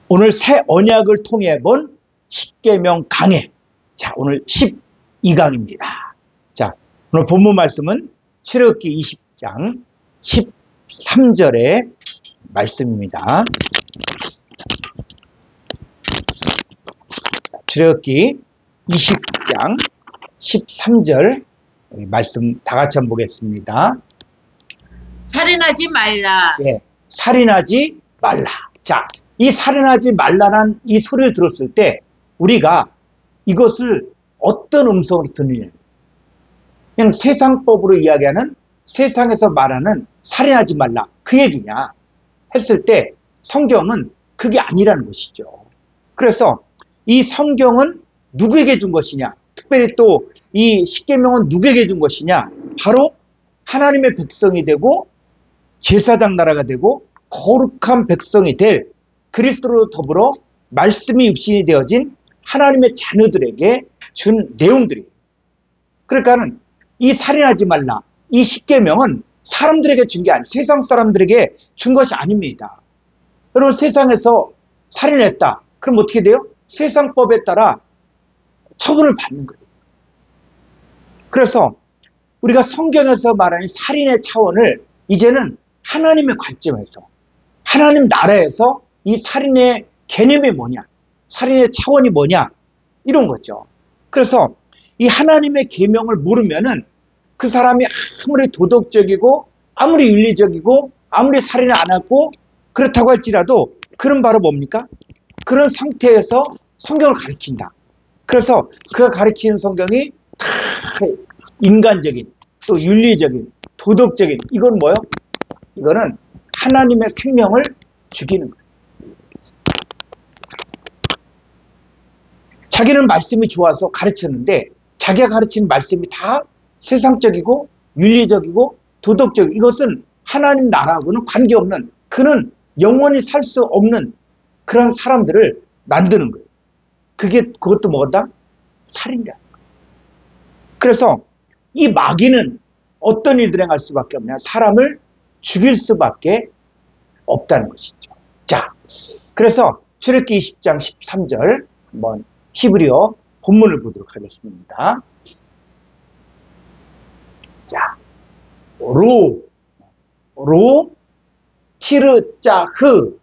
오늘 새 언약을 통해 본 십계명 강해. 자, 오늘 12강입니다. 자, 오늘 본문 말씀은 출애굽기 20장 13절의 말씀입니다. 출애굽기 20장 13절 말씀 다 같이 한번 보겠습니다. 살인하지 말라. 예, 살인하지 말라. 자, 이 살인하지 말라는 이 소리를 들었을 때 우리가 이것을 어떤 음성으로 듣느냐. 그냥 세상법으로 이야기하는, 세상에서 말하는 살인하지 말라, 그 얘기냐 했을 때 성경은 그게 아니라는 것이죠. 그래서 이 성경은 누구에게 준 것이냐, 특별히 또 이 십계명은 누구에게 준 것이냐, 바로 하나님의 백성이 되고 제사장 나라가 되고 거룩한 백성이 될 그리스도로 더불어 말씀이 육신이 되어진 하나님의 자녀들에게 준 내용들이에요. 그러니까는 이 살인하지 말라, 이 십계명은 사람들에게 준 게 아니에요. 세상 사람들에게 준 것이 아닙니다. 여러분, 세상에서 살인했다, 그럼 어떻게 돼요? 세상법에 따라 처분을 받는 거예요. 그래서 우리가 성경에서 말하는 살인의 차원을 이제는 하나님의 관점에서, 하나님 나라에서 이 살인의 개념이 뭐냐, 살인의 차원이 뭐냐, 이런 거죠. 그래서 이 하나님의 계명을 모르면은 그 사람이 아무리 도덕적이고 아무리 윤리적이고 아무리 살인을 안 했고 그렇다고 할지라도 그런 바로 뭡니까? 그런 상태에서 성경을 가르친다. 그래서 그가 가르치는 성경이 다 인간적인, 또 윤리적인, 도덕적인, 이건 뭐예요? 이거는 하나님의 생명을 죽이는 거예요. 자기는 말씀이 좋아서 가르쳤는데 자기가 가르치는 말씀이 다 세상적이고 윤리적이고 도덕적이고, 이것은 하나님 나라하고는 관계없는, 그는 영원히 살 수 없는 그런 사람들을 만드는 거예요. 그것도 뭐다? 살인이다. 그래서 이 마귀는 어떤 일들을 행할 수밖에 없냐? 사람을 죽일 수밖에 없다는 것이죠. 자, 그래서 출애굽기 20장 13절 한번 히브리어 본문을 보도록 하겠습니다. 자, 로 티르자흐,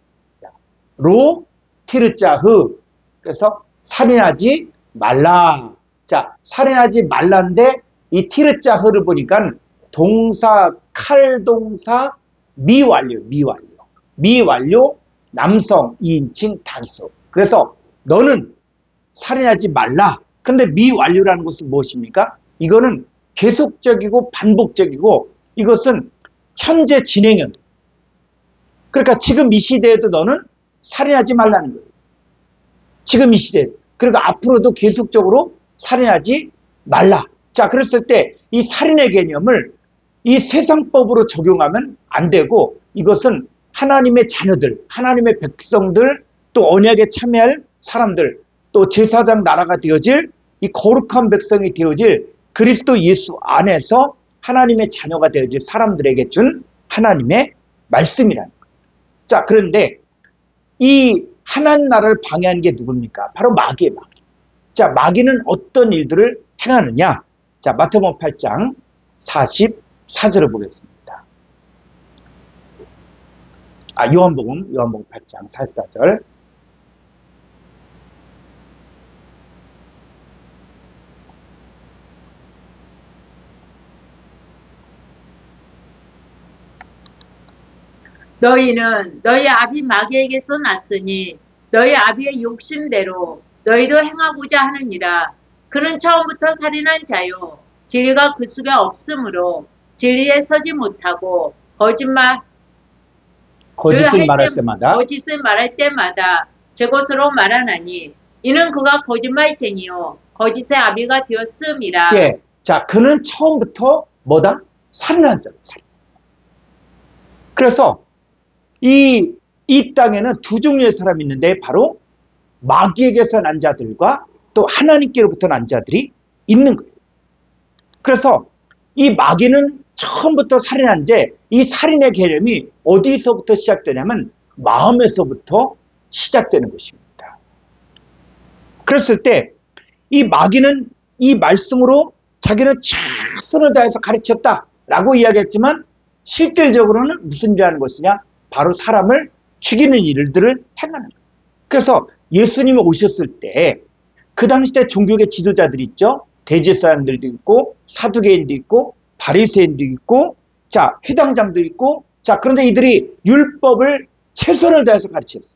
로 티르자흐. 그래서 살인하지 말라. 자, 살인하지 말라인데 이 티르자흐를 보니까 동사, 칼동사, 미완료, 남성, 2인칭 단수. 그래서 너는 살인하지 말라. 근데 미완료라는 것은 무엇입니까? 이거는 계속적이고 반복적이고, 이것은 현재 진행형. 그러니까 지금 이 시대에도 너는 살인하지 말라는 거예요. 지금 이 시대. 그러니까 앞으로도 계속적으로 살인하지 말라. 자, 그랬을 때 이 살인의 개념을 이 세상법으로 적용하면 안 되고, 이것은 하나님의 자녀들, 하나님의 백성들, 또 언약에 참여할 사람들, 또 제사장 나라가 되어질 이 거룩한 백성이 되어질 그리스도 예수 안에서 하나님의 자녀가 되어질 사람들에게 준 하나님의 말씀이라는 거예요. 자, 그런데 이 하나님 나라를 방해하는 게 누굽니까? 바로 마귀예요, 마귀. 자, 마귀는 어떤 일들을 행하느냐? 자, 마태복음 8장 44절을 보겠습니다. 요한복음 8장 44절. 너희는 너희 아비 마귀에게서 났으니 너희 아비의 욕심대로 너희도 행하고자 하느니라. 그는 처음부터 살인한 자요, 진리가 그 속에 없으므로 진리에 서지 못하고 거짓을 말할 때마다 제 것으로 말하나니 이는 그가 거짓말쟁이요 거짓의 아비가 되었음이라. 예, 자, 그는 처음부터 뭐다? 살인한 자다. 그래서 이 땅에는 두 종류의 사람이 있는데 바로 마귀에게서 난 자들과 또 하나님께로부터 난 자들이 있는 거예요. 그래서 이 마귀는 처음부터 살인한 이 살인의 개념이 어디서부터 시작되냐면 마음에서부터 시작되는 것입니다. 그랬을 때 이 마귀는 이 말씀으로 자기는 최선을 다해서 가르쳤다라고 이야기했지만 실질적으로는 무슨 일을 하는 것이냐? 바로 사람을 죽이는 일들을 행하는 거예요. 그래서 예수님이 오셨을 때 그 당시 때 종교계 지도자들이 있죠. 대제사장들도 있고 사두개인도 있고 바리새인도 있고 자 회당장도 있고 자 그런데 이들이 율법을 최선을 다해서 가르쳤어요.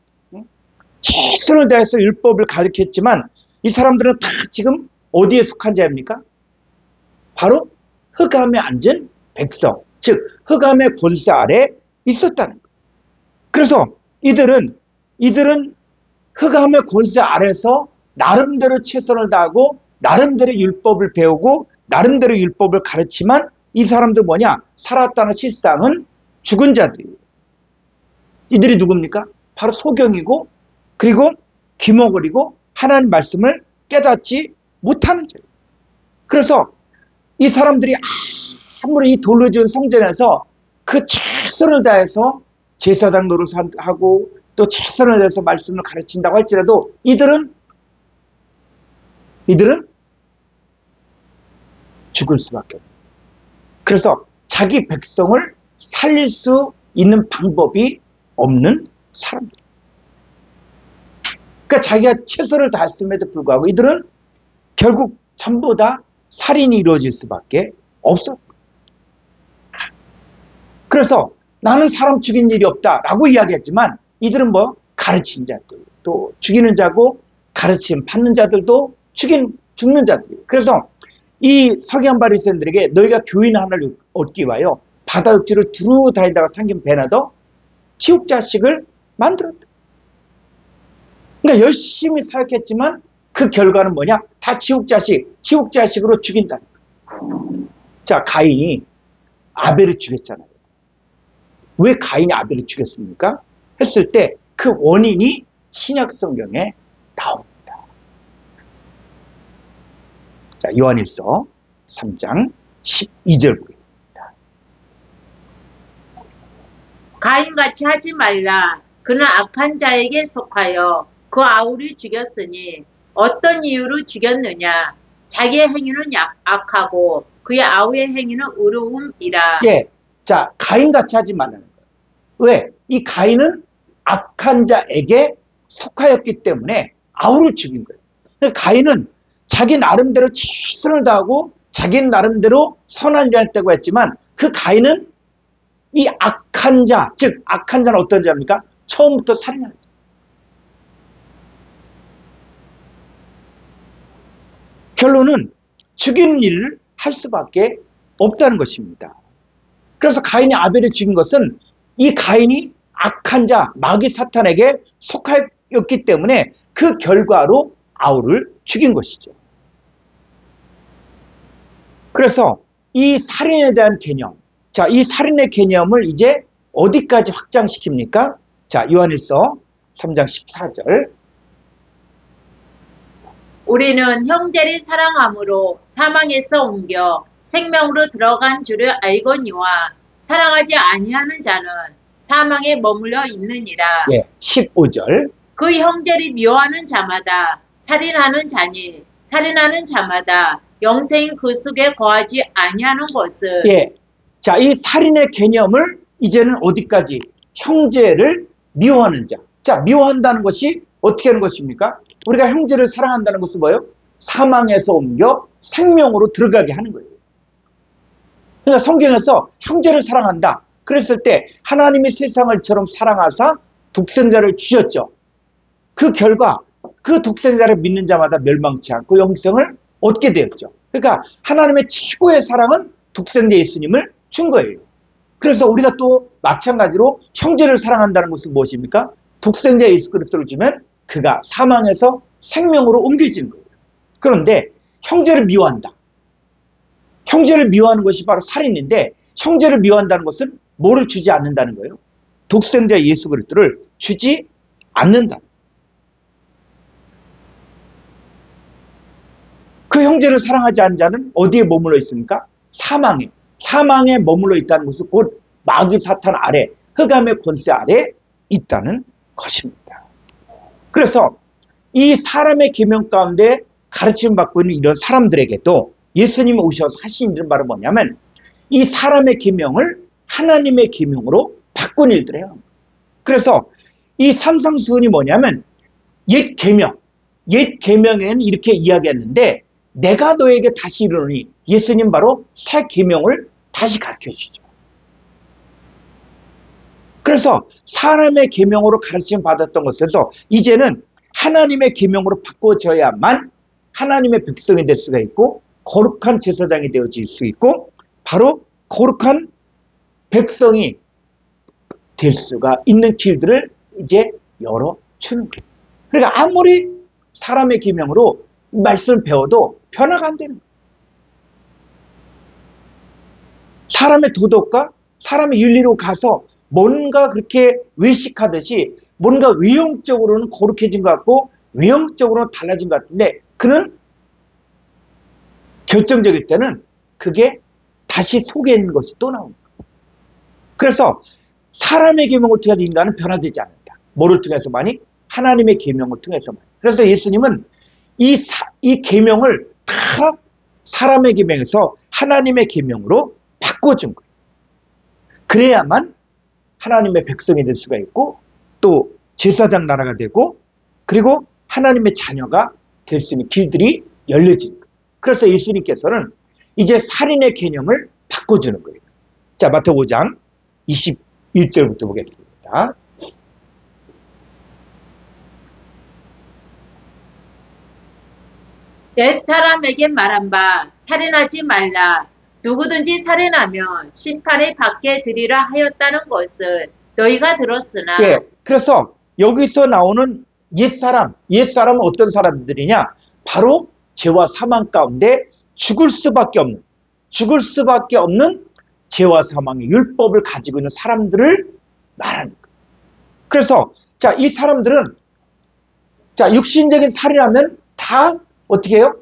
최선을 다해서 율법을 가르쳤지만 이 사람들은 다 지금 어디에 속한 자입니까? 바로 흑암에 앉은 백성, 즉 흑암의 권세 아래 있었다는 거예요. 그래서 이들은 흑암의 권세 아래서 나름대로 최선을 다하고 나름대로 율법을 배우고 나름대로 율법을 가르치만 이 사람들 뭐냐? 살았다는 실상은 죽은 자들이에요. 이들이 누굽니까? 바로 소경이고 그리고 귀머거리고 하나님 말씀을 깨닫지 못하는 자예요. 그래서 이 사람들이 아무리 이 돌로 지은 성전에서 그 최선을 다해서 제사장 노릇하고 또 최선을 다해서 말씀을 가르친다고 할지라도 이들은 죽을 수밖에 없어요. 그래서 자기 백성을 살릴 수 있는 방법이 없는 사람들. 그러니까 자기가 최선을 다했음에도 불구하고 이들은 결국 전부 다 살인이 이루어질 수밖에 없었고. 그래서 나는 사람 죽인 일이 없다라고 이야기했지만 이들은 뭐 가르친 자들, 또 죽이는 자고 가르침 받는 자들도 죽는 자들이에요. 그래서 이 서기관 바리새인들에게 너희가 교인 하나를 얻기 위하여 바다 육지를 두루 다니다가 삼킨 배나더 치욕자식을 만들었다. 그러니까 열심히 사역했지만 그 결과는 뭐냐? 다 치욕자식으로 죽인다. 자, 가인이 아벨을 죽였잖아요. 왜 가인이 아벨을 죽였습니까? 했을 때 그 원인이 신약 성경에 나옵니다. 자, 요한일서 3장 12절 보겠습니다. 가인같이 하지 말라. 그는 악한 자에게 속하여 그 아우를 죽였으니 어떤 이유로 죽였느냐? 자기의 행위는 악하고 그의 아우의 행위는 의로움이라. 예, 자 가인같이 하지 말라는 거예요. 왜? 이 가인은 악한 자에게 속하였기 때문에 아우를 죽인 거예요. 그러니까 가인은 자기 나름대로 최선을 다하고 자기 나름대로 선한 일을 했다고 했지만 그 가인은 이 악한 자, 즉 악한 자는 어떤 자입니까? 처음부터 살인하는 자. 결론은 죽이는 일을 할 수밖에 없다는 것입니다. 그래서 가인이 아벨을 죽인 것은 이 가인이 악한 자, 마귀 사탄에게 속하였기 때문에 그 결과로 아우를 죽인 것이죠. 그래서 이 살인에 대한 개념, 자, 이 살인의 개념을 이제 어디까지 확장시킵니까? 자, 요한일서 3장 14절. 우리는 형제를 사랑함으로 사망에서 옮겨 생명으로 들어간 줄을 알거니와 사랑하지 아니하는 자는 사망에 머물러 있느니라. 예, 15절. 그 형제를 미워하는 자마다 살인하는 자니 살인하는 자마다 영생인 그 속에 거하지 아니하는 것을. 예, 자, 이 살인의 개념을 이제는 어디까지? 형제를 미워하는 자. 자, 미워한다는 것이 어떻게 하는 것입니까? 우리가 형제를 사랑한다는 것은 뭐예요? 사망에서 옮겨 생명으로 들어가게 하는 거예요. 그러니까 성경에서 형제를 사랑한다. 그랬을 때 하나님이 세상을처럼 사랑하사 독생자를 주셨죠. 그 결과 그 독생자를 믿는 자마다 멸망치 않고 영생을 얻게 되었죠. 그러니까 하나님의 최고의 사랑은 독생자 예수님을 준 거예요. 그래서 우리가 또 마찬가지로 형제를 사랑한다는 것은 무엇입니까? 독생자 예수 그리스도를 주면 그가 사망에서 생명으로 옮겨지는 거예요. 그런데 형제를 미워한다. 형제를 미워하는 것이 바로 살인인데 형제를 미워한다는 것은 뭐를 주지 않는다는 거예요? 독생자 예수 그리스도를 주지 않는다. 그 형제를 사랑하지 않는 자는 어디에 머물러 있습니까? 사망에. 사망에 머물러 있다는 것은 곧 마귀 사탄 아래, 흑암의 권세 아래 있다는 것입니다. 그래서 이 사람의 계명 가운데 가르침 받고 있는 이런 사람들에게도 예수님이 오셔서 하신 일은 바로 뭐냐면 이 사람의 계명을 하나님의 계명으로 바꾼 일들이에요. 그래서 이 산상수훈이 뭐냐면 옛 계명에는 이렇게 이야기했는데 내가 너에게 다시 이르노니 예수님 바로 새 계명을 다시 가르쳐 주죠. 그래서 사람의 계명으로 가르침 받았던 것에서 이제는 하나님의 계명으로 바꿔져야만 하나님의 백성이 될 수가 있고 거룩한 제사장이 되어질 수 있고 바로 거룩한 백성이 될 수가 있는 길들을 이제 열어주는 거예요. 그러니까 아무리 사람의 계명으로 말씀을 배워도 변화가 안 되는 거예요. 사람의 도덕과 사람의 윤리로 가서 뭔가 그렇게 외식하듯이 뭔가 외형적으로는 거룩해진 것 같고 외형적으로는 달라진 것 같은데 그는 결정적일 때는 그게 다시 속에 있는 것이 또 나옵니다. 그래서 사람의 계명을 통해서 인간은 변화되지 않는다. 뭐를 통해서만이? 하나님의 계명을 통해서만. 그래서 예수님은 이 계명을 다 사람의 계명에서 하나님의 계명으로 바꿔준 거예요. 그래야만 하나님의 백성이 될 수가 있고 또 제사장 나라가 되고 그리고 하나님의 자녀가 될 수 있는 길들이 열려지는 거예요. 그래서 예수님께서는 이제 살인의 개념을 바꿔주는 거예요. 자, 마태복음 5장 21절부터 보겠습니다. 옛 사람에게 말한 바 살인하지 말라. 누구든지 살인하면 심판을 받게 되리라 하였다는 것을 너희가 들었으나. 예, 그래서 여기서 나오는 옛사람은 어떤 사람들이냐? 바로 죄와 사망 가운데 죽을 수밖에 없는 죄와 사망의 율법을 가지고 있는 사람들을 말하는 거예요. 그래서 자, 이 사람들은 자, 육신적인 살인하면 다 어떻게 해요?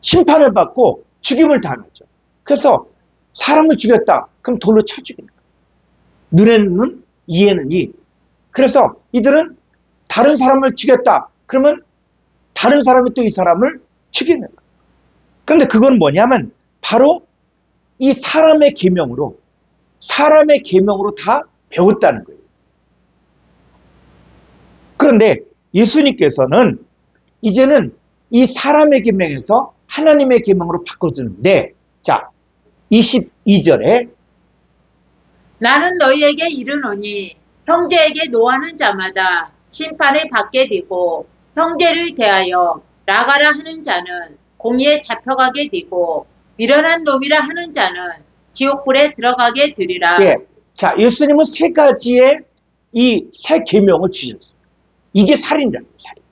심판을 받고 죽임을 당하죠. 그래서 사람을 죽였다. 그럼 돌로 쳐 죽이는 거예요. 눈에는 눈, 이에는 이. 그래서 이들은 다른 사람을 죽였다. 그러면 다른 사람이 또 이 사람을 죽이는 거예요. 그런데 그건 뭐냐면 바로 이 사람의 계명으로 다 배웠다는 거예요. 그런데 예수님께서는 이제는 이 사람의 계명에서 하나님의 계명으로 바꿔주는데 자, 22절에 나는 너희에게 이르노니 형제에게 노하는 자마다 심판을 받게 되고 형제를 대하여 나가라 하는 자는 공의에 잡혀가게 되고 미련한 놈이라 하는 자는 지옥불에 들어가게 되리라. 예, 자, 예수님은 세 가지의 이 세 계명을 주셨어요. 이게 살인이라는 거예요, 살인.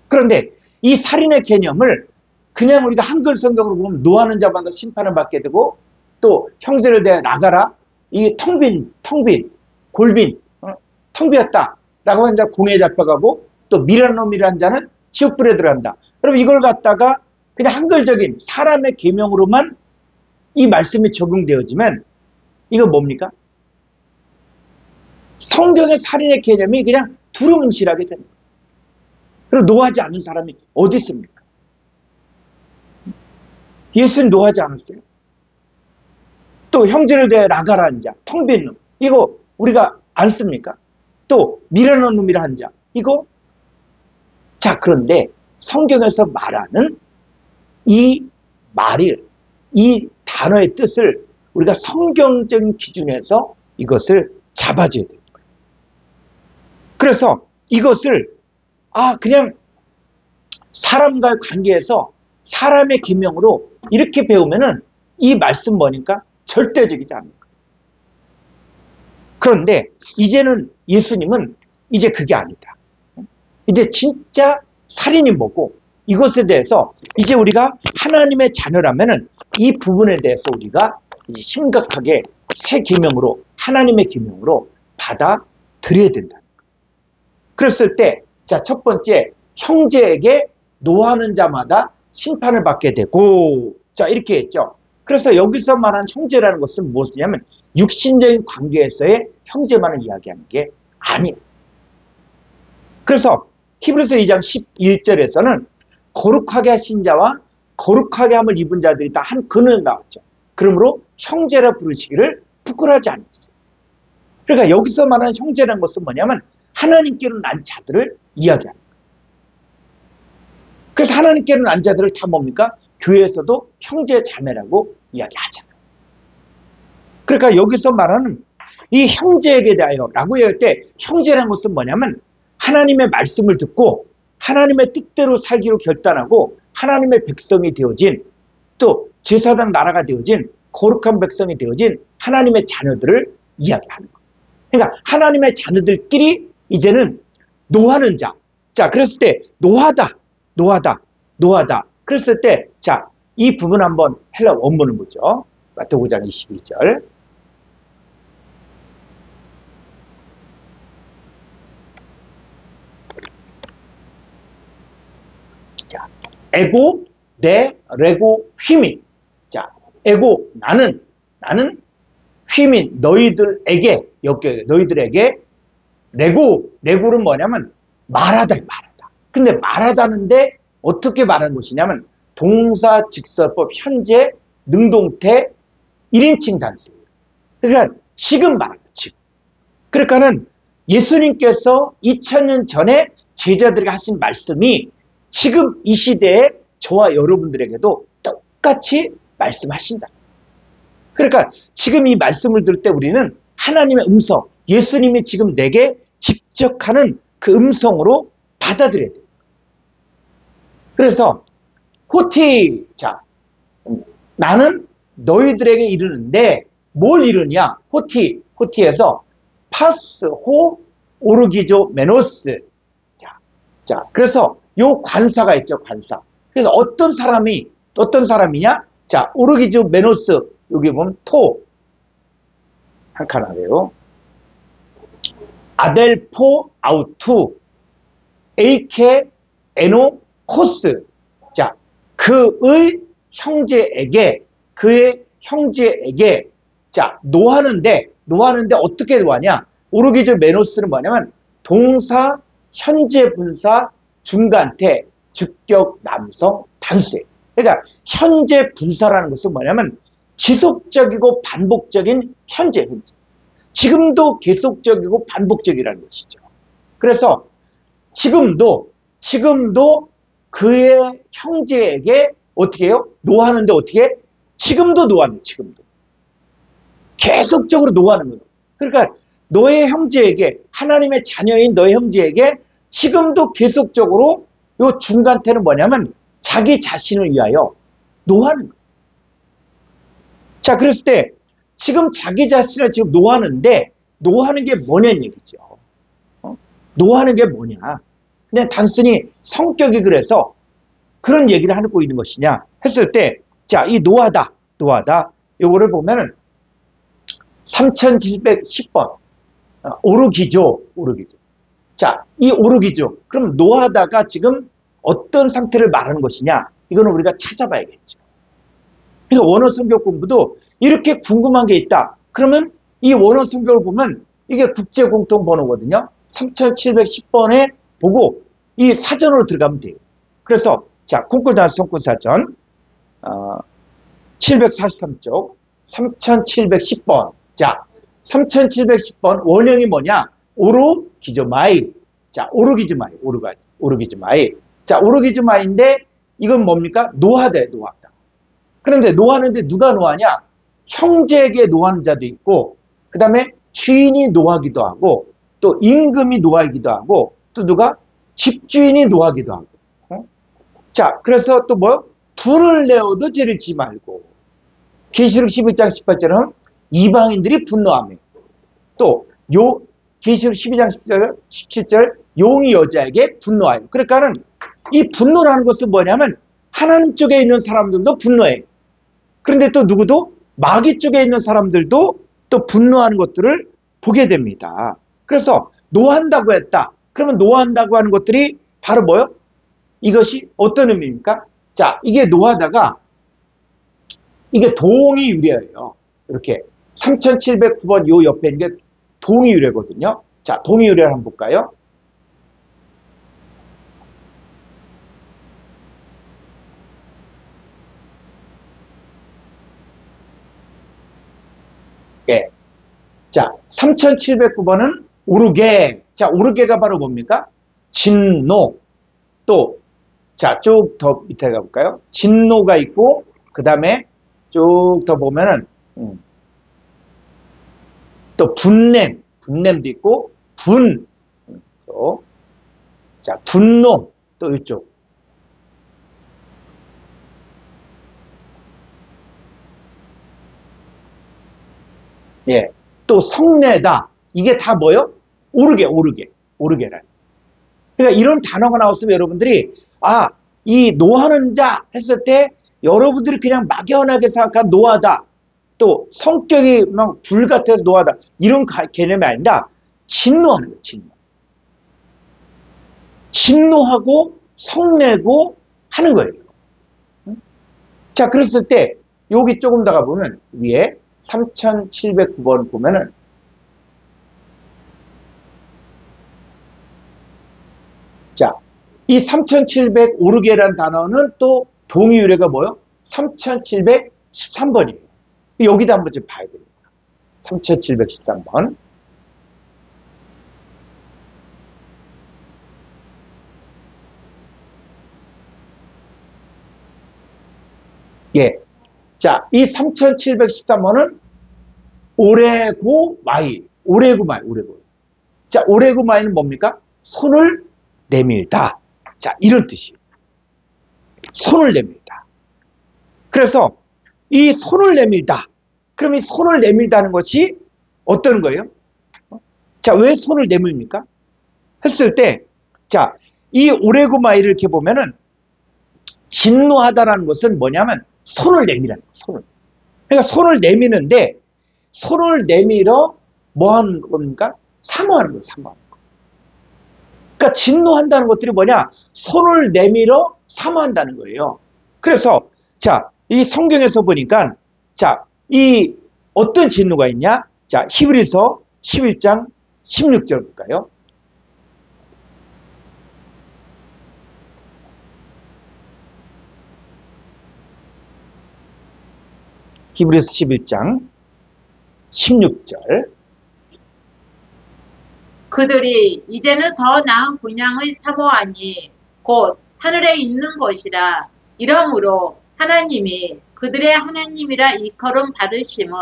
그런데 이 살인의 개념을 그냥 우리가 한글 성경으로 보면 노하는 자마다 심판을 받게 되고 또 형제를 대하여 나가라. 이 텅 빈, 텅 비었다. 라고 하는 자 공에 잡혀가고 또 미련한 놈이라는 자는 지옥불에 들어간다. 여러분 이걸 갖다가 그냥 한글적인 사람의 계명으로만 이 말씀이 적용되어지면 이거 뭡니까? 성경의 살인의 개념이 그냥 두루뭉실하게 되는 거예요. 그리고 노하지 않는 사람이 어디 있습니까? 예수는 노하지 않았어요. 또 형제를 대하여 나가라는 자, 텅 빈 놈, 이거 우리가 안 씁니까? 또 미련한 놈이라 한 자, 이거 자, 그런데 성경에서 말하는 이 단어의 뜻을 우리가 성경적인 기준에서 이것을 잡아줘야 돼요. 그래서 이것을 그냥 사람과의 관계에서 사람의 계명으로 이렇게 배우면은 이 말씀 뭐니까 절대적이지 않는 거예요. 그런데 이제는 예수님은 이제 그게 아니다. 이제 진짜 살인이 뭐고 이것에 대해서 이제 우리가 하나님의 자녀라면은 이 부분에 대해서 우리가 이제 심각하게 새 계명으로 하나님의 계명으로 받아들여야 된다는 거예요. 그랬을 때 자, 첫 번째 형제에게 노하는 자마다 심판을 받게 되고 자, 이렇게 했죠. 그래서 여기서 말한 형제라는 것은 무엇이냐면 육신적인 관계에서의 형제만을 이야기하는 게 아니에요. 그래서 히브리서 2장 11절에서는 거룩하게 하신 자와 거룩하게 함을 입은 자들이 다 한 근을 나왔죠. 그러므로 형제라 부르시기를 부끄러워하지 않으세요. 그러니까 여기서 말하는 형제라는 것은 뭐냐면 하나님께로 난 자들을 이야기합니다. 그래서 하나님께로 난 자들을 다 뭡니까? 교회에서도 형제 자매라고 이야기하잖아요. 그러니까 여기서 말하는 이 형제에게 대하여 라고 할 때 형제라는 것은 뭐냐면 하나님의 말씀을 듣고 하나님의 뜻대로 살기로 결단하고 하나님의 백성이 되어진 또 제사장 나라가 되어진 거룩한 백성이 되어진 하나님의 자녀들을 이야기하는 거예요. 그러니까 하나님의 자녀들끼리 이제는 노하는 자. 자, 그랬을 때 노하다. 그랬을 때 자, 이 부분 한번 헬라 원문을 보죠. 마태복음 5장 22절. 자, 에고 네 레고 휘민. 자, 에고 나는 휘민 너희들에게 너희들에게 레고는 뭐냐면 말하다. 근데 말하다는데 어떻게 말하는 것이냐면 동사 직설법 현재 능동태 1인칭 단수예요. 그러니까 지금 말합니다. 지금. 그러니까는 예수님께서 2000년 전에 제자들에게 하신 말씀이 지금 이 시대에 저와 여러분들에게도 똑같이 말씀하신다. 그러니까 지금 이 말씀을 들을 때 우리는 하나님의 음성, 예수님이 지금 내게 직접 하는 그 음성으로 받아들여야 돼요. 그래서 호티, 자, 나는 너희들에게 이르는데 뭘 이르냐? 호티에서 파스, 호, 오르기조, 메노스. 자, 그래서 요 관사가 있죠, 관사. 그래서 어떤 사람이냐? 자, 오르기조, 메노스. 여기 보면 한 칸 아래요. 아델포 아우투 에이케 에노 코스. 자, 그의 형제에게 자, 노하는데 어떻게 노하냐? 오르기조 메노스는 뭐냐면 동사 현재 분사 중간태 주격 남성 단수예요. 그러니까 현재 분사라는 것은 뭐냐면 지속적이고 반복적인 현재. 지금도 계속적이고 반복적이라는 것이죠. 그래서 지금도 그의 형제에게 어떻게 해요? 노하는데 어떻게? 지금도 노합니다. 지금도. 계속적으로 노하는 거예요. 그러니까 너의 형제에게, 하나님의 자녀인 너의 형제에게 지금도 계속적으로 요 중간태는 뭐냐면 자기 자신을 위하여 노하는 거예요. 자, 그랬을 때 지금 자기 자신을 지금 노하는데 노하는 게 뭐냐는 얘기죠. 노하는 게 뭐냐. 그냥 단순히 성격이 그래서 그런 얘기를 하고 있는 것이냐 했을 때, 자, 이 노하다. 요거를 보면은 3710번. 오르기죠. 자, 이 오르기죠. 그럼 노하다가 지금 어떤 상태를 말하는 것이냐. 이거는 우리가 찾아봐야겠죠. 그래서 원어 성격 공부도 이렇게 궁금한 게 있다. 그러면 이 원어 성격을 보면 이게 국제 공통 번호거든요. 3710번에 보고 이 사전으로 들어가면 돼요. 그래서 자, 콩쿨단수 성권사전 743쪽 3710번. 자, 3710번 원형이 뭐냐? 오르기즈마이. 자, 오르기즈마이. 자, 오르기즈마이인데 이건 뭡니까? 노하다. 그런데 노하는데 누가 노하냐? 형제에게 노하는 자도 있고, 그 다음에 주인이 노하기도 하고, 또 임금이 노하기도 하고, 또 누가? 집주인이 노하기도 하고. 자, 그래서 또 뭐요? 불을 내어도 지르지 말고. 계시록 11장 18절은 이방인들이 분노하며, 또 계시록 12장 17절 용이 여자에게 분노하여. 그러니까는 이 분노라는 것은 뭐냐면 하나님 쪽에 있는 사람들도 분노해요. 그런데 또 누구도 마귀 쪽에 있는 사람들도 또 분노하는 것들을 보게 됩니다. 그래서 노한다고 했다. 그러면 노한다고 하는 것들이 바로 뭐요? 이것이 어떤 의미입니까? 자, 이게 노하다가 이게 동의 유래예요. 이렇게 3709번 요 옆에 있는 게 동의 유래거든요. 자, 동의 유래를 한번 볼까요? 예. 자, 3709번은 오르게. 자, 오르게가 바로 뭡니까? 진노. 또, 자, 쭉 더 밑에 가볼까요? 진노가 있고, 그 다음에 쭉 더 보면은, 또 분냄도 있고, 또, 자, 분노, 또 이쪽. 예. 또 성내다. 이게 다 뭐요? 오르게란. 그러니까 이런 단어가 나왔으면 여러분들이, 아, 이 노하는 자 했을 때 여러분들이 그냥 막연하게 생각한 노하다. 또 성격이 막 불 같아서 노하다. 이런 개념이 아니라 진노하는 거예요, 진노. 진노하고 성내고 하는 거예요. 자, 그랬을 때 여기 조금 더 가보면 위에 3709번 보면은 자, 이 3700 오르게라는 단어는 또 동의유래가 뭐요? 3713번이에요. 여기다 한번 좀 봐야 됩니다. 3713번. 예. 자, 이 3713번은 오레고마이. 자, 오레고마이는 뭡니까? 손을 내밀다. 자, 이런 뜻이에요. 손을 내밀다. 그래서 이 손을 내밀다. 그럼 이 손을 내밀다는 것이 어떤 거예요? 자, 왜 손을 내밀니까? 했을 때, 자, 이 오레고마이를 이렇게 보면은 진노하다라는 것은 뭐냐면 손을 내밀라는 거예요. 손을. 그러니까 손을 내미는데 손을 내밀어 뭐 하는 겁니까? 사모하는 거예요. 사모하는 거. 그러니까 진노한다는 것들이 뭐냐? 손을 내밀어 사모한다는 거예요. 그래서 자, 이 성경에서 보니까 자, 이 어떤 진노가 있냐? 자, 히브리서 11장 16절 볼까요? 히브리서 11장 16절. 그들이 이제는 더 나은 분양의 사모하니 곧 하늘에 있는 것이라. 이러므로 하나님이 그들의 하나님이라 일컬음 받으심을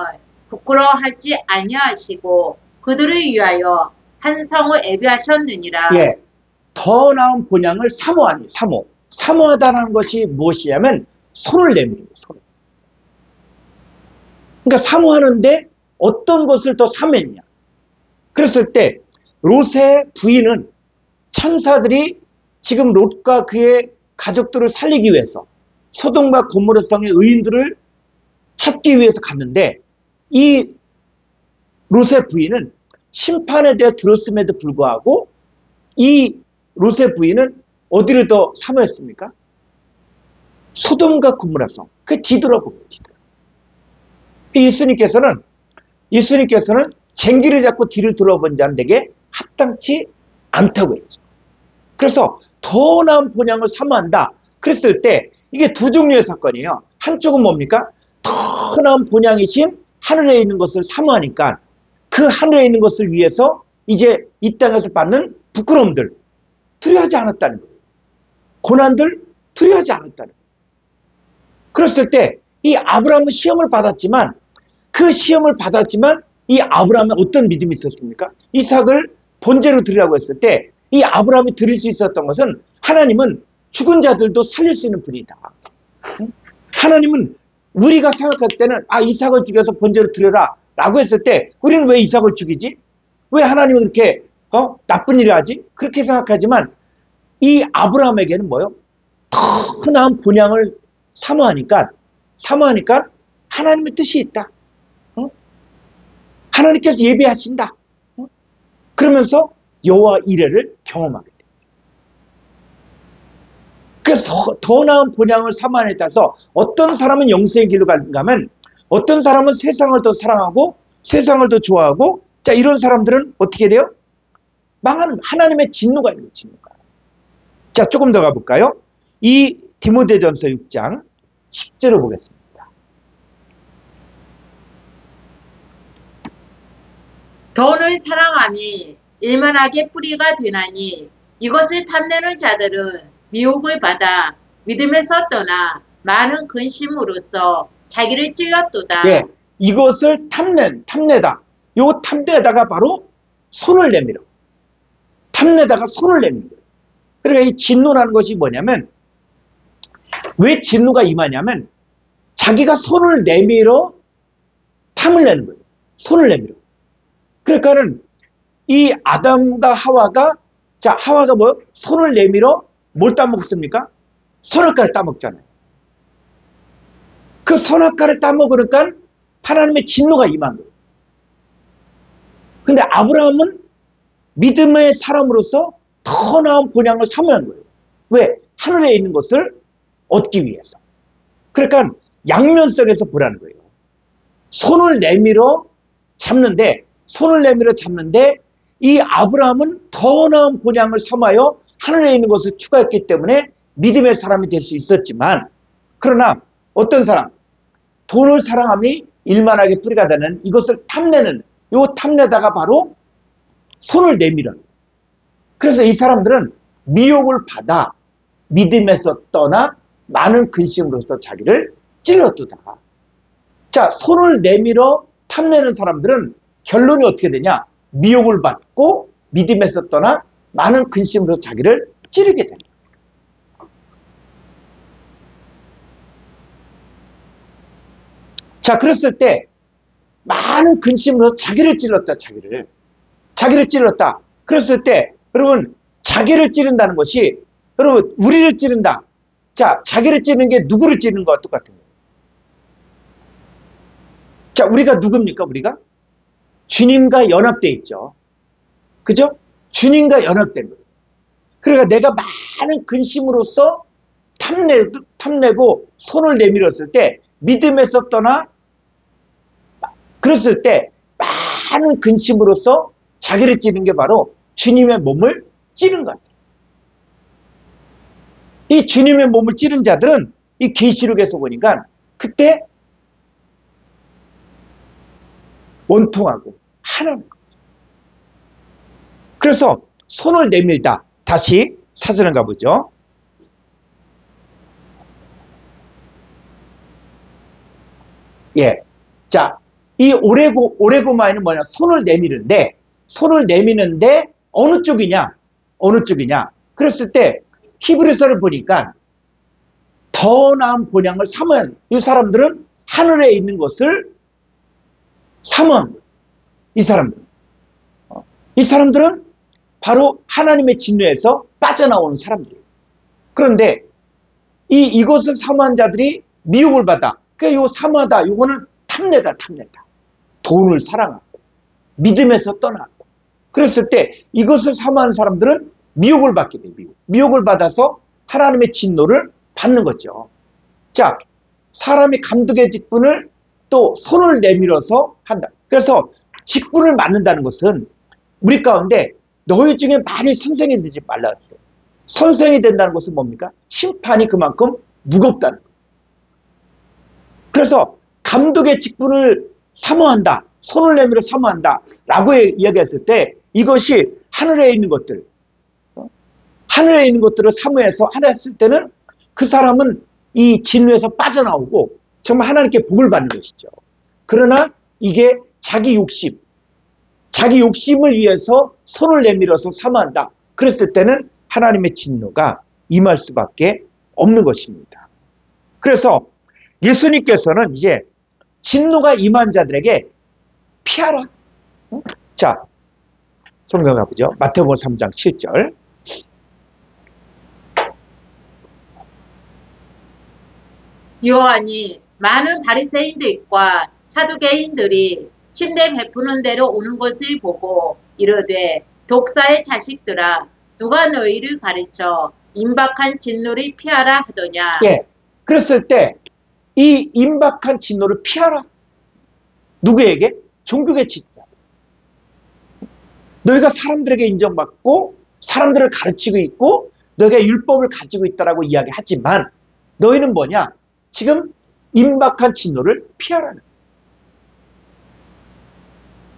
부끄러워하지 아니하시고 그들을 위하여 한 성을 예비하셨느니라. 예, 더 나은 본향을 사모하니 사모하다는 것이 무엇이냐면 손을 내미는 거예요. 손을. 그러니까 사모하는데 어떤 것을 더 사모했냐? 그랬을 때 롯의 부인은 천사들이 지금 롯과 그의 가족들을 살리기 위해서 소돔과 고모라 성의 의인들을 찾기 위해서 갔는데 이 롯의 부인은 심판에 대해 들었음에도 불구하고 이 롯의 부인은 어디를 더 사모했습니까? 소돔과 고모라 성. 그 뒤돌아보고 예수님께서는 쟁기를 잡고 뒤를 돌아본 자에게 합당치 않다고 했죠. 그래서 더 나은 본향을 사모한다. 그랬을 때 이게 두 종류의 사건이에요. 한쪽은 뭡니까? 더 나은 본향이신 하늘에 있는 것을 사모하니까 그 하늘에 있는 것을 위해서 이제 이 땅에서 받는 부끄러움들 두려워하지 않았다는 거예요. 고난들 두려워하지 않았다는 거예요. 그랬을 때 이 아브라함은 시험을 받았지만 이 아브라함은 어떤 믿음이 있었습니까? 이삭을 번제로 드리라고 했을 때 이 아브라함이 드릴 수 있었던 것은 하나님은 죽은 자들도 살릴 수 있는 분이다. 하나님은 우리가 생각할 때는 이삭을 죽여서 번제로 드려라 라고 했을 때 우리는 왜 이삭을 죽이지? 왜 하나님은 그렇게 나쁜 일을 하지? 그렇게 생각하지만 이 아브라함에게는 뭐요? 더 나은 본향을 사모하니까 하나님의 뜻이 있다. 하나님께서 예비하신다. 그러면서 여호와 이레를 경험하게 돼. 그래서 더 나은 본향을 사모함에 따라서 어떤 사람은 영생의 길로 가면 어떤 사람은 세상을 더 사랑하고 세상을 더 좋아하고 자 이런 사람들은 어떻게 돼요? 망하는 하나님의 진노가 있는 거예요. 진노가. 자 조금 더 가볼까요? 이 디모데전서 6장 10절을 보겠습니다. 돈을 사랑함이 일만하게 뿌리가 되나니 이것을 탐내는 자들은 미혹을 받아 믿음에서 떠나 많은 근심으로써 자기를 찔렀도다. 예, 이것을 탐내다. 요 탐내다가 바로 손을 내밀어. 탐내다가 손을 내밀어. 그러니까 이 진노라는 것이 뭐냐면, 왜 진노가 임하냐면, 자기가 손을 내밀어 탐을 내는 거예요. 손을 내밀어. 그러니까는 이 아담과 하와가, 자, 하와가 뭐? 손을 내밀어 뭘 따먹습니까? 선악과를 따먹잖아요. 그 선악과를 따먹으니까 하나님의 진노가 임한 거예요. 근데 아브라함은 믿음의 사람으로서 더 나은 본향을 사모한 거예요. 왜? 하늘에 있는 것을 얻기 위해서. 그러니까 양면성에서 보라는 거예요. 손을 내밀어 잡는데 이 아브라함은 더 나은 본향을 삼아여 하늘에 있는 것을 추구했기 때문에 믿음의 사람이 될 수 있었지만, 그러나 어떤 사람, 돈을 사랑함이 일만하게 뿌리가 되는 이것을 탐내는, 요 탐내다가 바로 손을 내밀어. 그래서 이 사람들은 미혹을 받아 믿음에서 떠나 많은 근심으로서 자기를 찔렀도다. 자, 손을 내밀어 탐내는 사람들은 결론이 어떻게 되냐? 미혹을 받고 믿음에서 떠나 많은 근심으로 자기를 찌르게 됩니다. 자, 그랬을 때 많은 근심으로 자기를 찔렀다. 자기를 찔렀다. 그랬을 때 여러분, 자기를 찌른다는 것이, 여러분, 우리를 찌른다. 자, 자기를 찌르는 게 누구를 찌르는 거와 똑같은 거예요. 자, 우리가 누굽니까? 우리가 주님과 연합되어 있죠. 그죠? 주님과 연합된 거예요. 그러니까 내가 많은 근심으로써 탐내고 손을 내밀었을 때, 믿음에서 떠나, 그랬을 때 많은 근심으로써 자기를 찌른 게 바로 주님의 몸을 찌른 것 같아요. 이 주님의 몸을 찌른 자들은 이 계시록에서 보니까 그때 원통하고 하나는 거죠. 그래서 손을 내밀다. 다시 사전을 가보죠. 예. 자, 이 오레고마에는 뭐냐? 손을 내미는데 어느 쪽이냐? 그랬을 때 히브리서를 보니까 더 나은 본향을 삼은 이 사람들은 하늘에 있는 것을 삼은 이 사람들은 바로 하나님의 진노에서 빠져나오는 사람들이에요. 그런데 이것을 사모한 자들이 미혹을 받아. 그러니까 요 사모하다, 요거는 탐내다. 돈을 사랑하고 믿음에서 떠나고. 그랬을 때 이것을 사모하는 사람들은 미혹을 받게 돼요. 미혹을 받아서 하나님의 진노를 받는 거죠. 자, 사람이 감독의 직분을 또 손을 내밀어서 한다. 그래서 직분을 맡는다는 것은 우리 가운데 너희 중에 많이 선생이 되지 말라. 선생이 된다는 것은 뭡니까? 심판이 그만큼 무겁다는 거예요. 그래서 감독의 직분을 사모한다. 손을 내밀어 사모한다. 라고 이야기했을 때 이것이 하늘에 있는 것들을 사모해서 하나 했을 때는 그 사람은 이 진노에서 빠져나오고 정말 하나님께 복을 받는 것이죠. 그러나 이게 자기 욕심을 위해서 손을 내밀어서 사모한다. 그랬을 때는 하나님의 진노가 임할 수밖에 없는 것입니다. 그래서 예수님께서는 이제 진노가 임한 자들에게 피하라. 자, 성경 가보죠. 마태복음 3장 7절. 요한이 많은 바리새인들과 사두개인들이 침대 베푸는 대로 오는 것을 보고 이르되 독사의 자식들아 누가 너희를 가르쳐 임박한 진노를 피하라 하더냐. 예. 그랬을 때 이 임박한 진노를 피하라. 누구에게? 종교계 지도자. 너희가 사람들에게 인정받고 사람들을 가르치고 있고 너희가 율법을 가지고 있다라고 이야기하지만 너희는 뭐냐? 지금 임박한 진노를 피하라는.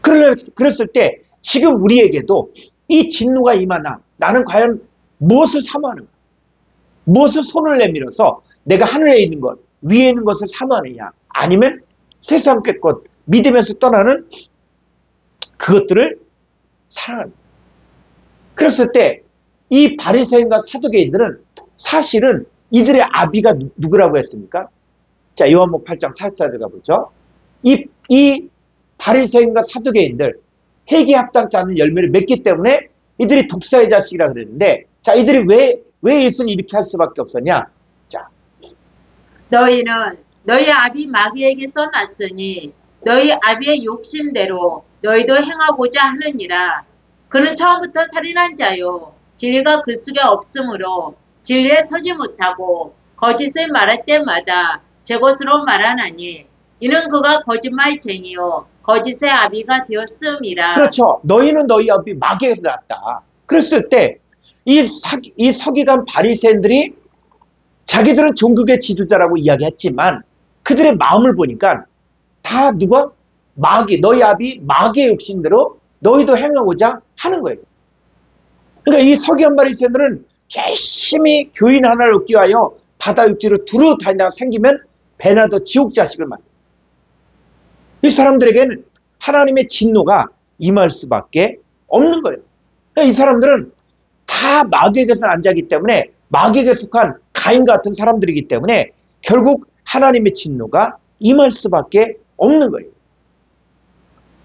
그랬을 때 지금 우리에게도 이 진노가 임하나 나는 과연 무엇을 사모하는가? 무엇을 손을 내밀어서 내가 하늘에 있는 것, 위에 있는 것을 사모하느냐? 아니면 세상의 것, 믿으면서 떠나는 그것들을 사랑합니다. 그랬을 때 이 바리새인과 사두개인들은 사실은 이들의 아비가 누구라고 했습니까? 자, 요한복음 8장 4절에 가보죠. 이 바리새인과 사두개인들 회개에 합당치 않은 열매를 맺기 때문에 이들이 독사의 자식이라 그랬는데, 자, 이들이 왜 예수는 이렇게 할 수밖에 없었냐? 자, 너희는 너희 아비 마귀에게서 났으니 너희 아비의 욕심대로 너희도 행하고자 하느니라. 그는 처음부터 살인한 자요 진리가 그 속에 없으므로 진리에 서지 못하고 거짓을 말할 때마다 제 것으로 말하나니 이는 그가 거짓말쟁이요 거짓의 아비가 되었음이라. 그렇죠. 너희는 너희 아비 마귀에서 났다. 그랬을 때 이 서기관 바리새인들이 자기들은 종교계 지도자라고 이야기했지만 그들의 마음을 보니까 다 누가? 마귀, 너희 아비 마귀의 욕심대로 너희도 행하고자 하는 거예요. 그러니까 이 서기관 바리새인들은 열심히 교인 하나를 얻기 위하여 바다 육지로 두루 다니다가 생기면 배나도 지옥 자식을 만들어요. 이 사람들에게는 하나님의 진노가 임할 수밖에 없는 거예요. 그러니까 이 사람들은 다 마귀에게서 난 자이기 때문에 마귀에게 속한 가인 같은 사람들이기 때문에 결국 하나님의 진노가 임할 수밖에 없는 거예요.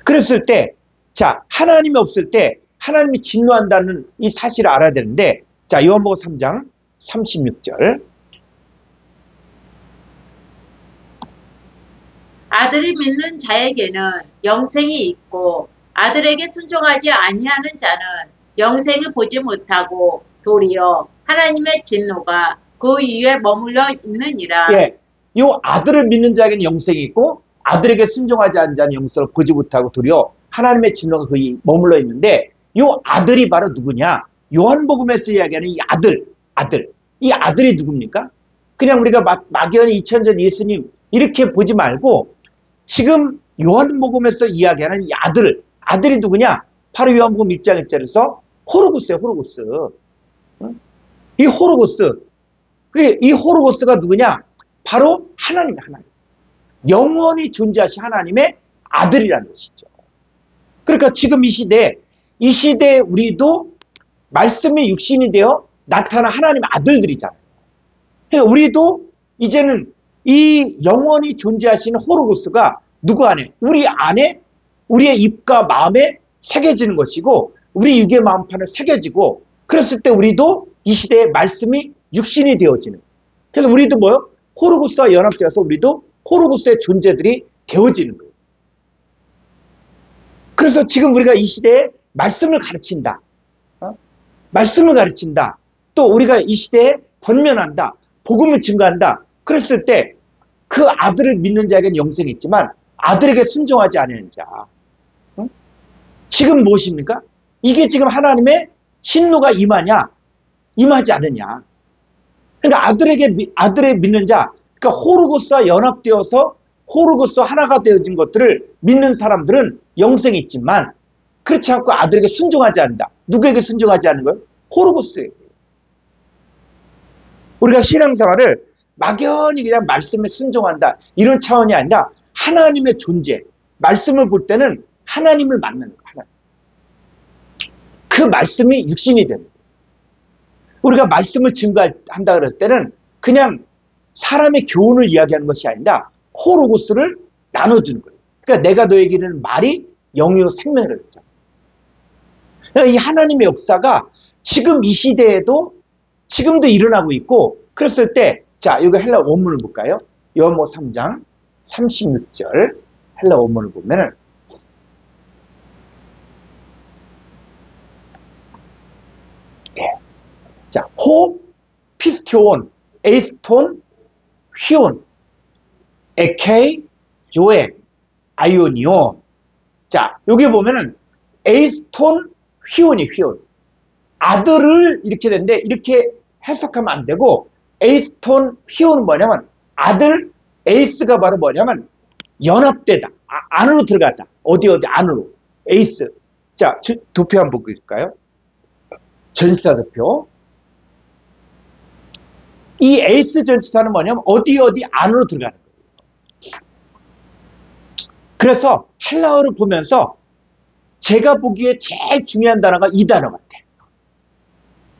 그랬을 때, 자, 하나님이 없을 때 하나님이 진노한다는 이 사실을 알아야 되는데, 자, 요한복음 3장 36절. 아들이 믿는 자에게는 영생이 있고 아들에게 순종하지 아니하는 자는 영생을 보지 못하고 도리어 하나님의 진노가 그 위에 머물러 있느니라. 예, 요 아들을 믿는 자에게는 영생이 있고 아들에게 순종하지 않는 자는 영생을 보지 못하고 도리어 하나님의 진노가 그 위에 머물러 있는데, 요 아들이 바로 누구냐? 요한복음에서 이야기하는 이 아들. 이 아들이 누굽니까? 그냥 우리가 막연히 2000전 예수님 이렇게 보지 말고 지금 요한복음에서 이야기하는 이 아들이 누구냐? 바로 요한복음 1장 1절에서 호로고스예요, 호로고스. 이 호로고스. 이 호로고스가 누구냐? 바로 하나님. 영원히 존재하신 하나님의 아들이라는 것이죠. 그러니까 지금 이 시대에 우리도 말씀이 육신이 되어 나타난 하나님의 아들들이잖아요. 그러니까 우리도 이제는 이 영원히 존재하시는 호로고스가 누구 안에? 우리 안에, 우리의 입과 마음에 새겨지는 것이고 우리 육의 마음판에 새겨지고, 그랬을 때 우리도 이 시대에 말씀이 육신이 되어지는. 그래서 우리도 뭐요? 호로고스와 연합되어서 우리도 호로고스의 존재들이 되어지는 거예요. 그래서 지금 우리가 이 시대에 말씀을 가르친다. 말씀을 가르친다. 또 우리가 이 시대에 권면한다. 복음을 증거한다. 그랬을 때 그 아들을 믿는 자에게는 영생이 있지만 아들에게 순종하지 않는 자. 지금 무엇입니까? 이게 지금 하나님의 진노가 임하냐? 임하지 않느냐? 그러니까 아들의 믿는 자, 그러니까 호르고스와 연합되어서 호르고스와 하나가 되어진 것들을 믿는 사람들은 영생이 있지만 그렇지 않고 아들에게 순종하지 않는다. 누구에게 순종하지 않는 거예요? 호르고스에게. 우리가 신앙생활을 막연히 그냥 말씀에 순종한다 이런 차원이 아니라 하나님의 존재, 말씀을 볼 때는 하나님을 만나는 거예요. 그 말씀이 육신이 되는 거예요. 우리가 말씀을 증거한다 그럴 때는 그냥 사람의 교훈을 이야기하는 것이 아니라 호로고스를 나눠주는 거예요. 그러니까 내가 너에게 이르는 말이 영이요 생명이라고 했잖아요. 그러니까 이 하나님의 역사가 지금 이 시대에도 지금도 일어나고 있고, 그랬을 때, 자, 이거 헬라 원문을 볼까요? 요한복음 3장 36절 헬라 원문을 보면은, 자, 호, 피스티온, 에이스톤, 휘온, 에케이, 조엠, 아이오니온. 자, 여기 보면은 에이스톤, 휘온이 휘온. 아들을 이렇게 되는데 이렇게 해석하면 안 되고, 에이스톤, 휘온은 뭐냐면 아들, 에이스가 바로 뭐냐면 연합되다. 안으로 들어갔다. 어디 안으로. 에이스. 자, 도표 한번 볼까요? 전치사 도표. 이 에이스 전치사는 뭐냐면 어디 안으로 들어가는 거예요. 그래서 헬라어를 보면서 제가 보기에 제일 중요한 단어가 이 단어 같아요.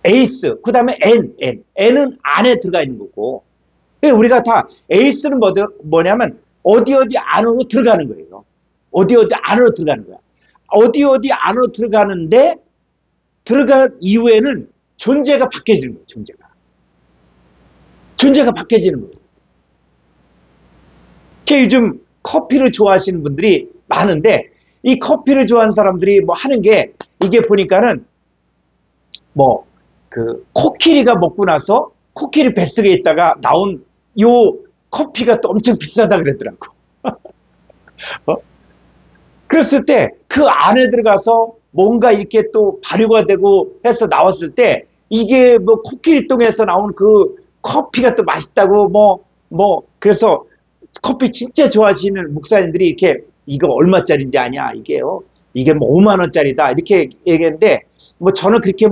에이스, 그 다음에 N은 안에 들어가 있는 거고. 우리가 다 에이스는 뭐냐면 어디 안으로 들어가는 거예요. 어디 안으로 들어가는 거야. 어디 안으로 들어가는데 들어간 이후에는 존재가 바뀌어지는 거예요. 존재가 바뀌어지는 거예요. 요즘 커피를 좋아하시는 분들이 많은데 이 커피를 좋아하는 사람들이 뭐 하는 게 이게 보니까는 뭐 그 코끼리가 먹고 나서 코끼리 뱃속에 있다가 나온 요 커피가 또 엄청 비싸다 그러더라고. 그랬을 때 그 안에 들어가서 뭔가 이렇게 또 발효가 되고 해서 나왔을 때 이게 뭐 코끼리 똥에서 나온 그 커피가 또 맛있다고 그래서 커피 진짜 좋아하시는 목사님들이 이렇게 이거 얼마짜리인지 아냐 이게요. 이게 뭐 5만 원짜리다 이렇게 얘기했는데 뭐 저는 그렇게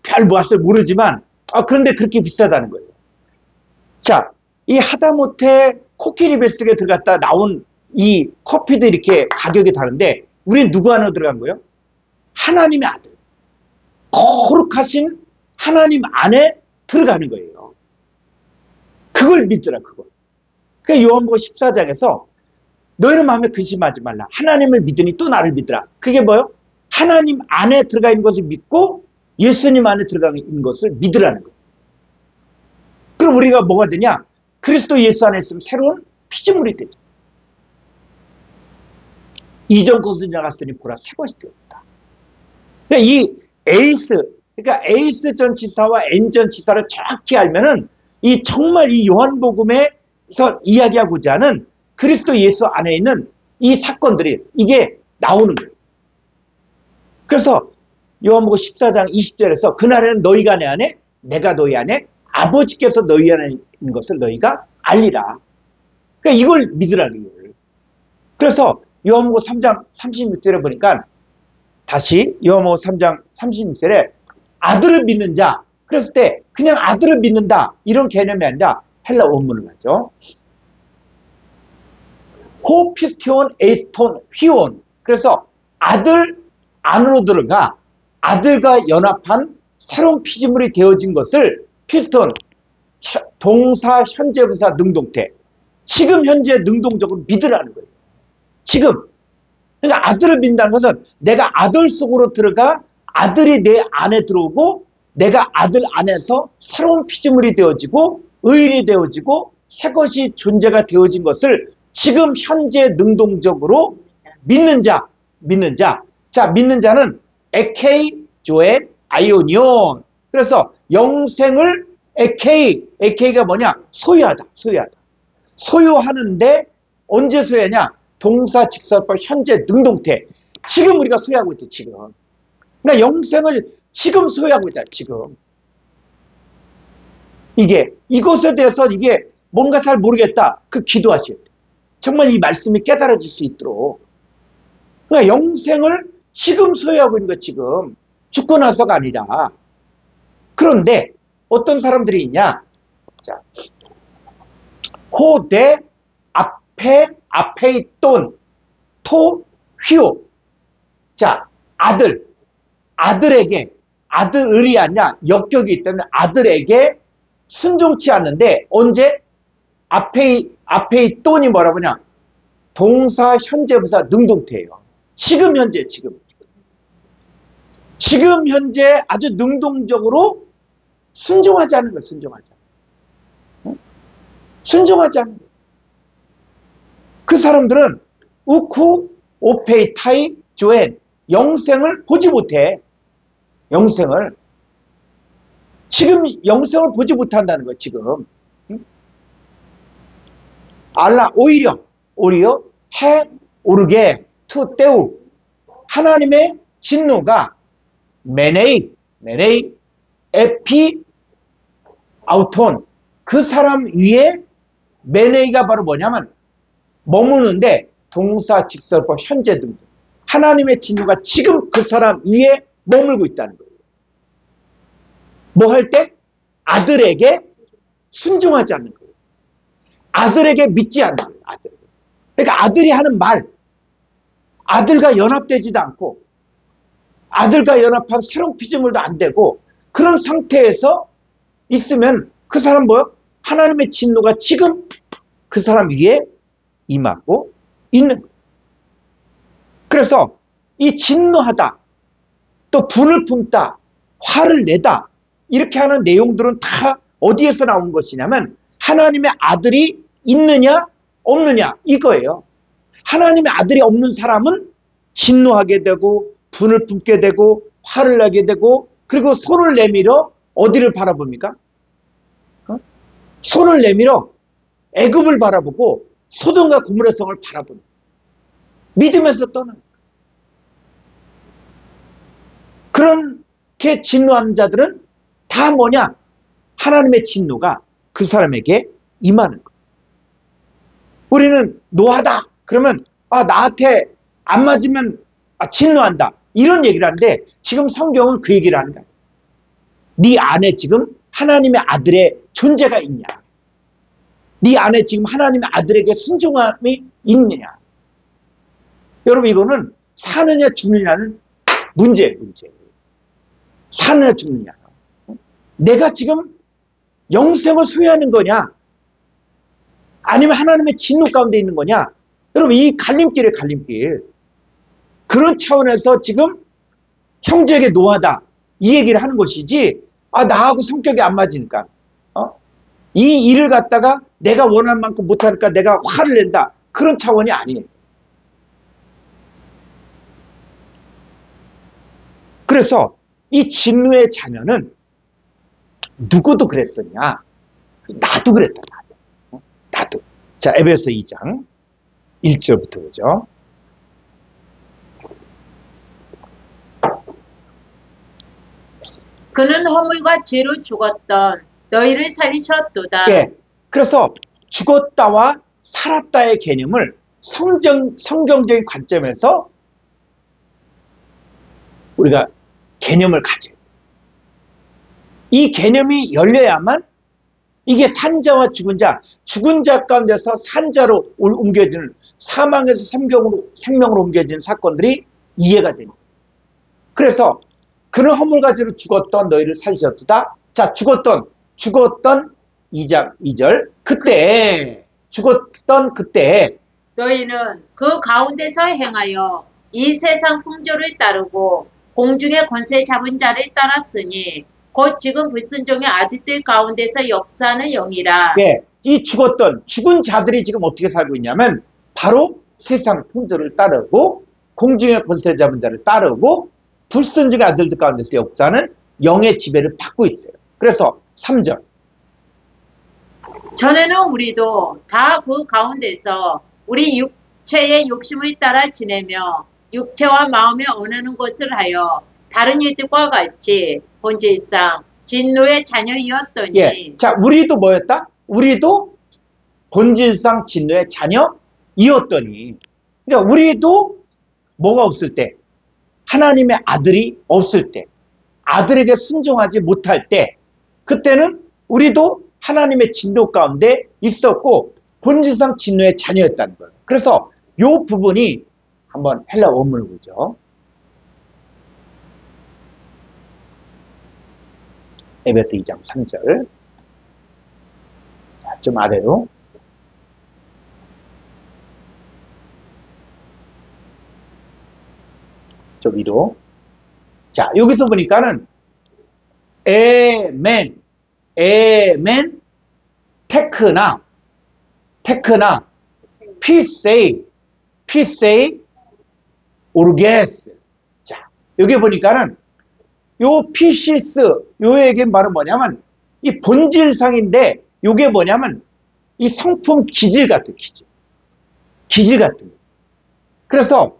별 맛을 모르지만 그런데 그렇게 비싸다는 거예요. 자, 이 하다못해 코끼리 뱃속에 들어갔다 나온 이 커피도 이렇게 가격이 다른데 우리는 누구 안으로 들어간 거예요? 하나님의 아들. 거룩하신 하나님 안에 들어가는 거예요. 그걸 믿더라, 그걸. 그러니까 요한복음 14장에서 너희는 마음에 근심하지 말라. 하나님을 믿으니 또 나를 믿으라. 그게 뭐예요? 하나님 안에 들어가 있는 것을 믿고 예수님 안에 들어가 있는 것을 믿으라는 거예요. 그럼 우리가 뭐가 되냐? 그리스도 예수 안에 있으면 새로운 피조물이 되죠. 이전 것은 지나갔으니 보라 새 것이 되었다. 그러니까 이 에이스 전치사와 N 전치사를 정확히 알면은 정말 이 요한복음에서 이야기하고자 하는 그리스도 예수 안에 있는 이 사건들이 이게 나오는 거예요. 그래서 요한복음 14장 20절에서 그날에는 너희가 내 안에 내가 너희 안에 아버지께서 너희 안에 있는 것을 너희가 알리라. 그러니까 이걸 믿으라는 거예요. 그래서 요한복음 3장 36절에 보니까 다시 요한복음 3장 36절에 아들을 믿는 자 그랬을 때 그냥 아들을 믿는다 이런 개념이 아니라 헬라 원문을 가죠. 호피스티온 에이스톤 휘온. 그래서 아들 안으로 들어가 아들과 연합한 새로운 피조물이 되어진 것을 피스톤 동사 현재 부사 능동태 지금 현재 능동적으로 믿으라는 거예요. 지금. 그러니까 아들을 믿는다는 것은 내가 아들 속으로 들어가 아들이 내 안에 들어오고 내가 아들 안에서 새로운 피조물이 되어지고 의인이 되어지고 새것이 존재가 되어진 것을 지금 현재 능동적으로 믿는 자. 자, 믿는 자는 에케이, 조엘, 아이오니온. 그래서 영생을 에케이가 뭐냐? 소유하다. 소유하는데 언제 소유하냐? 동사, 직설법, 현재, 능동태. 지금 우리가 소유하고 있다, 지금. 그러니까 영생을 지금 소유하고 있다, 지금. 이것에 대해서 이게 뭔가 잘 모르겠다. 기도하셔야 돼요. 정말 이 말씀이 깨달아질 수 있도록. 그러니까 영생을 지금 소유하고 있는 거, 지금. 죽고 나서가 아니라. 그런데 어떤 사람들이 있냐? 자, 호대, 앞에 있던 토, 휘오. 자, 아들에게, 아들이 아니라 역격이 있기 때문에 아들에게 순종치 않는데, 언제? 앞에 있던이 뭐라고 하냐? 동사, 현재, 부사, 능동태예요. 지금 현재. 지금 현재 아주 능동적으로 순종하지 않는 거예요, 순종하지 않는 거예요. 그 사람들은 우쿠, 오페이, 타이, 조엔, 영생을 보지 못해. 지금 영생을 보지 못한다는 거예요, 지금. 알라, 오히려, 해, 오르게, 투, 떼우. 하나님의 진노가 메네이, 에피, 아우톤. 그 사람 위에 메네이가 바로 뭐냐면 머무는데 동사, 직설법, 현재 등 하나님의 진노가 지금 그 사람 위에 머물고 있다는 거예요. 뭐 할 때? 아들에게 순종하지 않는 거예요. 아들에게 믿지 않는 거예요. 아들. 그러니까 아들이 하는 말, 아들과 연합되지도 않고 아들과 연합한 새로운 피조물도 안 되고 그런 상태에서 있으면 그 사람 뭐요? 하나님의 진노가 지금 그 사람 위에 임하고 있는 거예요. 그래서 이 진노하다, 또 분을 품다, 화를 내다 이렇게 하는 내용들은 다 어디에서 나온 것이냐면 하나님의 아들이 있느냐 없느냐 이거예요. 하나님의 아들이 없는 사람은 진노하게 되고 분을 품게 되고 화를 내게 되고 그리고 손을 내밀어 어디를 바라봅니까? 손을 내밀어 애굽을 바라보고 소돔과 고모라 성을 바라보는 믿으면서 떠나는 그렇게 진노하는 자들은 다 뭐냐? 하나님의 진노가 그 사람에게 임하는 거예요. 우리는 노하다 그러면 나한테 안 맞으면 진노한다 이런 얘기를 하는데 지금 성경은 그 얘기를 하는 거예요. 네 안에 지금 하나님의 아들의 존재가 있냐? 네 안에 지금 하나님의 아들에게 순종함이 있느냐? 여러분 이거는 사느냐 죽느냐는 문제예요. 사느냐 죽느냐. 내가 지금 영생을 소유하는 거냐? 아니면 하나님의 진노 가운데 있는 거냐? 여러분 이 갈림길이에요. 갈림길. 그런 차원에서 지금 형제에게 노하다 이 얘기를 하는 것이지 나하고 성격이 안 맞으니까 이 일을 갖다가 내가 원하는 만큼 못하니까 내가 화를 낸다 그런 차원이 아니에요. 그래서 이 진노의 자녀는 누구도 그랬었냐? 나도 그랬다. 나도. 자, 에베소 2장 1절부터 보죠. 그는 허물과 죄로 죽었던 너희를 살리셨도다. 예. 그래서 죽었다와 살았다의 개념을 성경적인 관점에서 우리가 개념을 가져요. 이 개념이 열려야만 이게 산자와 죽은 자 가운데서 산자로 옮겨지는 사망에서 생명으로 옮겨지는 사건들이 이해가 됩니다. 그래서 그는 허물 가지로 죽었던 너희를 살리셨도다. 자, 죽었던 2장 2절 죽었던 그때 너희는 그 가운데서 행하여 이 세상 풍조를 따르고 공중의 권세 잡은 자를 따랐으니 곧 지금 불순종의 아들들 가운데서 역사하는 영이라. 예, 이 죽은 자들이 지금 어떻게 살고 있냐면 바로 세상 풍조를 따르고 공중의 권세 잡은 자를 따르고 불순종의 아들들 가운데서 역사하는 영의 지배를 받고 있어요. 그래서 3절 전에는 우리도 다 그 가운데서 우리 육체의 욕심을 따라 지내며 육체와 마음에 원하는 것을 하여 다른 이들과 같이 본질상 진노의 자녀이었더니. 예. 자, 우리도 뭐였다? 우리도 본질상 진노의 자녀이었더니. 그러니까 우리도 뭐가 없을 때, 하나님의 아들이 없을 때, 아들에게 순종하지 못할 때, 그때는 우리도 하나님의 진노 가운데 있었고 본질상 진노의 자녀였다는 거예요. 그래서 이 부분이 한번 헬라 원문을 보죠. 에베소 2장 3절. 자, 좀 아래로. 좀 위로. 자, 여기서 보니까는 에멘, 테크나, 피세이, 오르게스. 자, 여기 보니까는 요 피시스, 요에게 말은 뭐냐면 이 본질상인데 요게 뭐냐면 이 성품 기질 같은 기질 같은. 그래서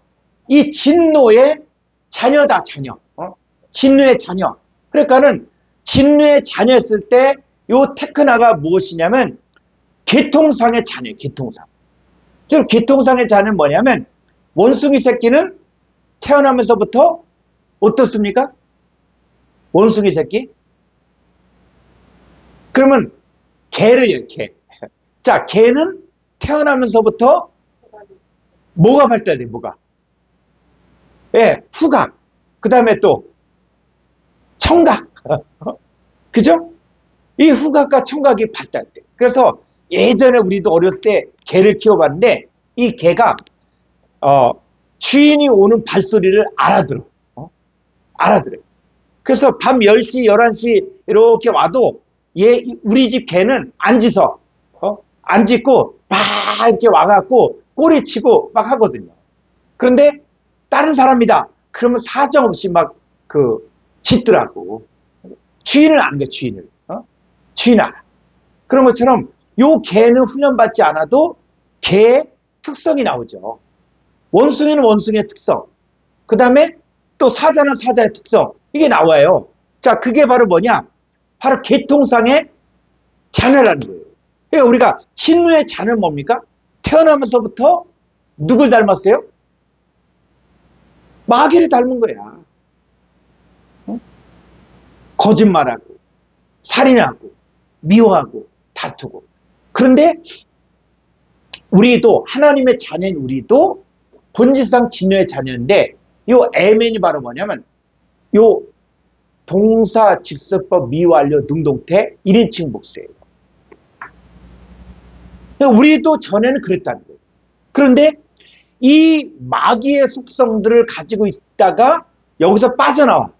이 진노의 자녀다, 자녀. 진노의 자녀. 그러니까는 진노의 자녀였을 때 요 테크나가 무엇이냐면 계통상의 자녀예요, 계통상. 계통상의 자녀는 뭐냐면 원숭이 새끼는 태어나면서부터 어떻습니까? 원숭이 새끼? 그러면 개를요, 개. 자, 개는 태어나면서부터 뭐가 발달돼, 뭐가? 예, 후각. 그 다음에 또 청각. 그죠? 이 후각과 청각이 발달돼. 그래서 예전에 우리도 어렸을 때 개를 키워봤는데 이 개가 주인이 오는 발소리를 알아들어. 알아들어요. 그래서 밤 10시, 11시 이렇게 와도 우리 집 개는 안 짖어. 안 짖고 막 이렇게 와갖고 꼬리치고 막 하거든요. 그런데 다른 사람이다. 그러면 사정없이 막 짖더라고. 주인을 아는 거야, 주인을. 주인 알아. 그런 것처럼 요 개는 훈련받지 않아도 개의 특성이 나오죠. 원숭이는 원숭이의 특성. 그 다음에 또 사자는 사자의 특성. 이게 나와요. 자, 그게 바로 뭐냐? 바로 계통상의 자녀라는 거예요. 그러니까 우리가 진노의 자녀는 뭡니까? 태어나면서부터 누굴 닮았어요? 마귀를 닮은 거야. 거짓말하고, 살인하고, 미워하고, 다투고. 그런데 우리도, 하나님의 자녀인 우리도 본질상 진노의 자녀인데, 요 에멘이 바로 뭐냐면, 요 동사, 직설법, 미완료, 능동태 1인칭 복수예요. 우리도 전에는 그랬다는 거예요. 그런데 이 마귀의 속성들을 가지고 있다가 여기서 빠져나와.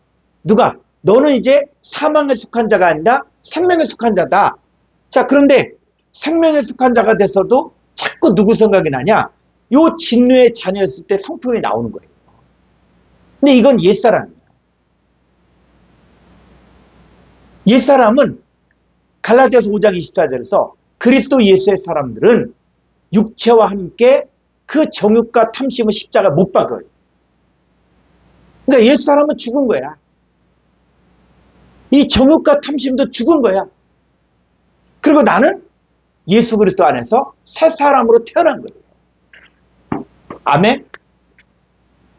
누가? 너는 이제 사망에 속한 자가 아니라 생명에 속한 자다. 자, 그런데 생명에 속한 자가 돼서도 자꾸 누구 생각이 나냐? 요 진노의 자녀였을 때 성품이 나오는 거예요. 근데 이건 옛사람이에요. 옛사람은 갈라디아서 5장 24절에서 그리스도 예수의 사람들은 육체와 함께 그 정욕과 탐심을 십자가 못 박아요. 그러니까 옛사람은 죽은 거야. 이 정욕과 탐심도 죽은 거야. 그리고 나는 예수 그리스도 안에서 새 사람으로 태어난 거예요. 아멘?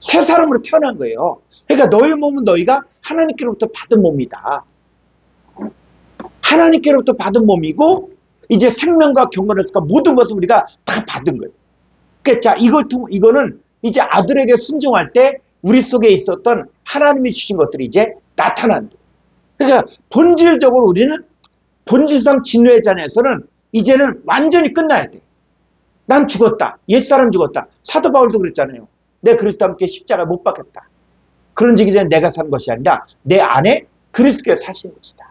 새 사람으로 태어난 거예요. 그러니까 너의 몸은 너희가 하나님께로부터 받은 몸이다. 하나님께로부터 받은 몸이고 이제 생명과 경건을 했으니까 모든 것을 우리가 다 받은 거예요. 그러니까 자, 이거는 이제 아들에게 순종할 때 우리 속에 있었던 하나님이 주신 것들이 이제 나타난다. 그러니까 본질적으로 우리는 본질상 진노의 자녀에서는 이제는 완전히 끝나야 돼. 난 죽었다. 옛사람 죽었다. 사도 바울도 그랬잖아요. 내 그리스도와 함께 십자가 못 박혔다. 그런 지기 전에 내가 산 것이 아니라 내 안에 그리스도께서 사신 것이다.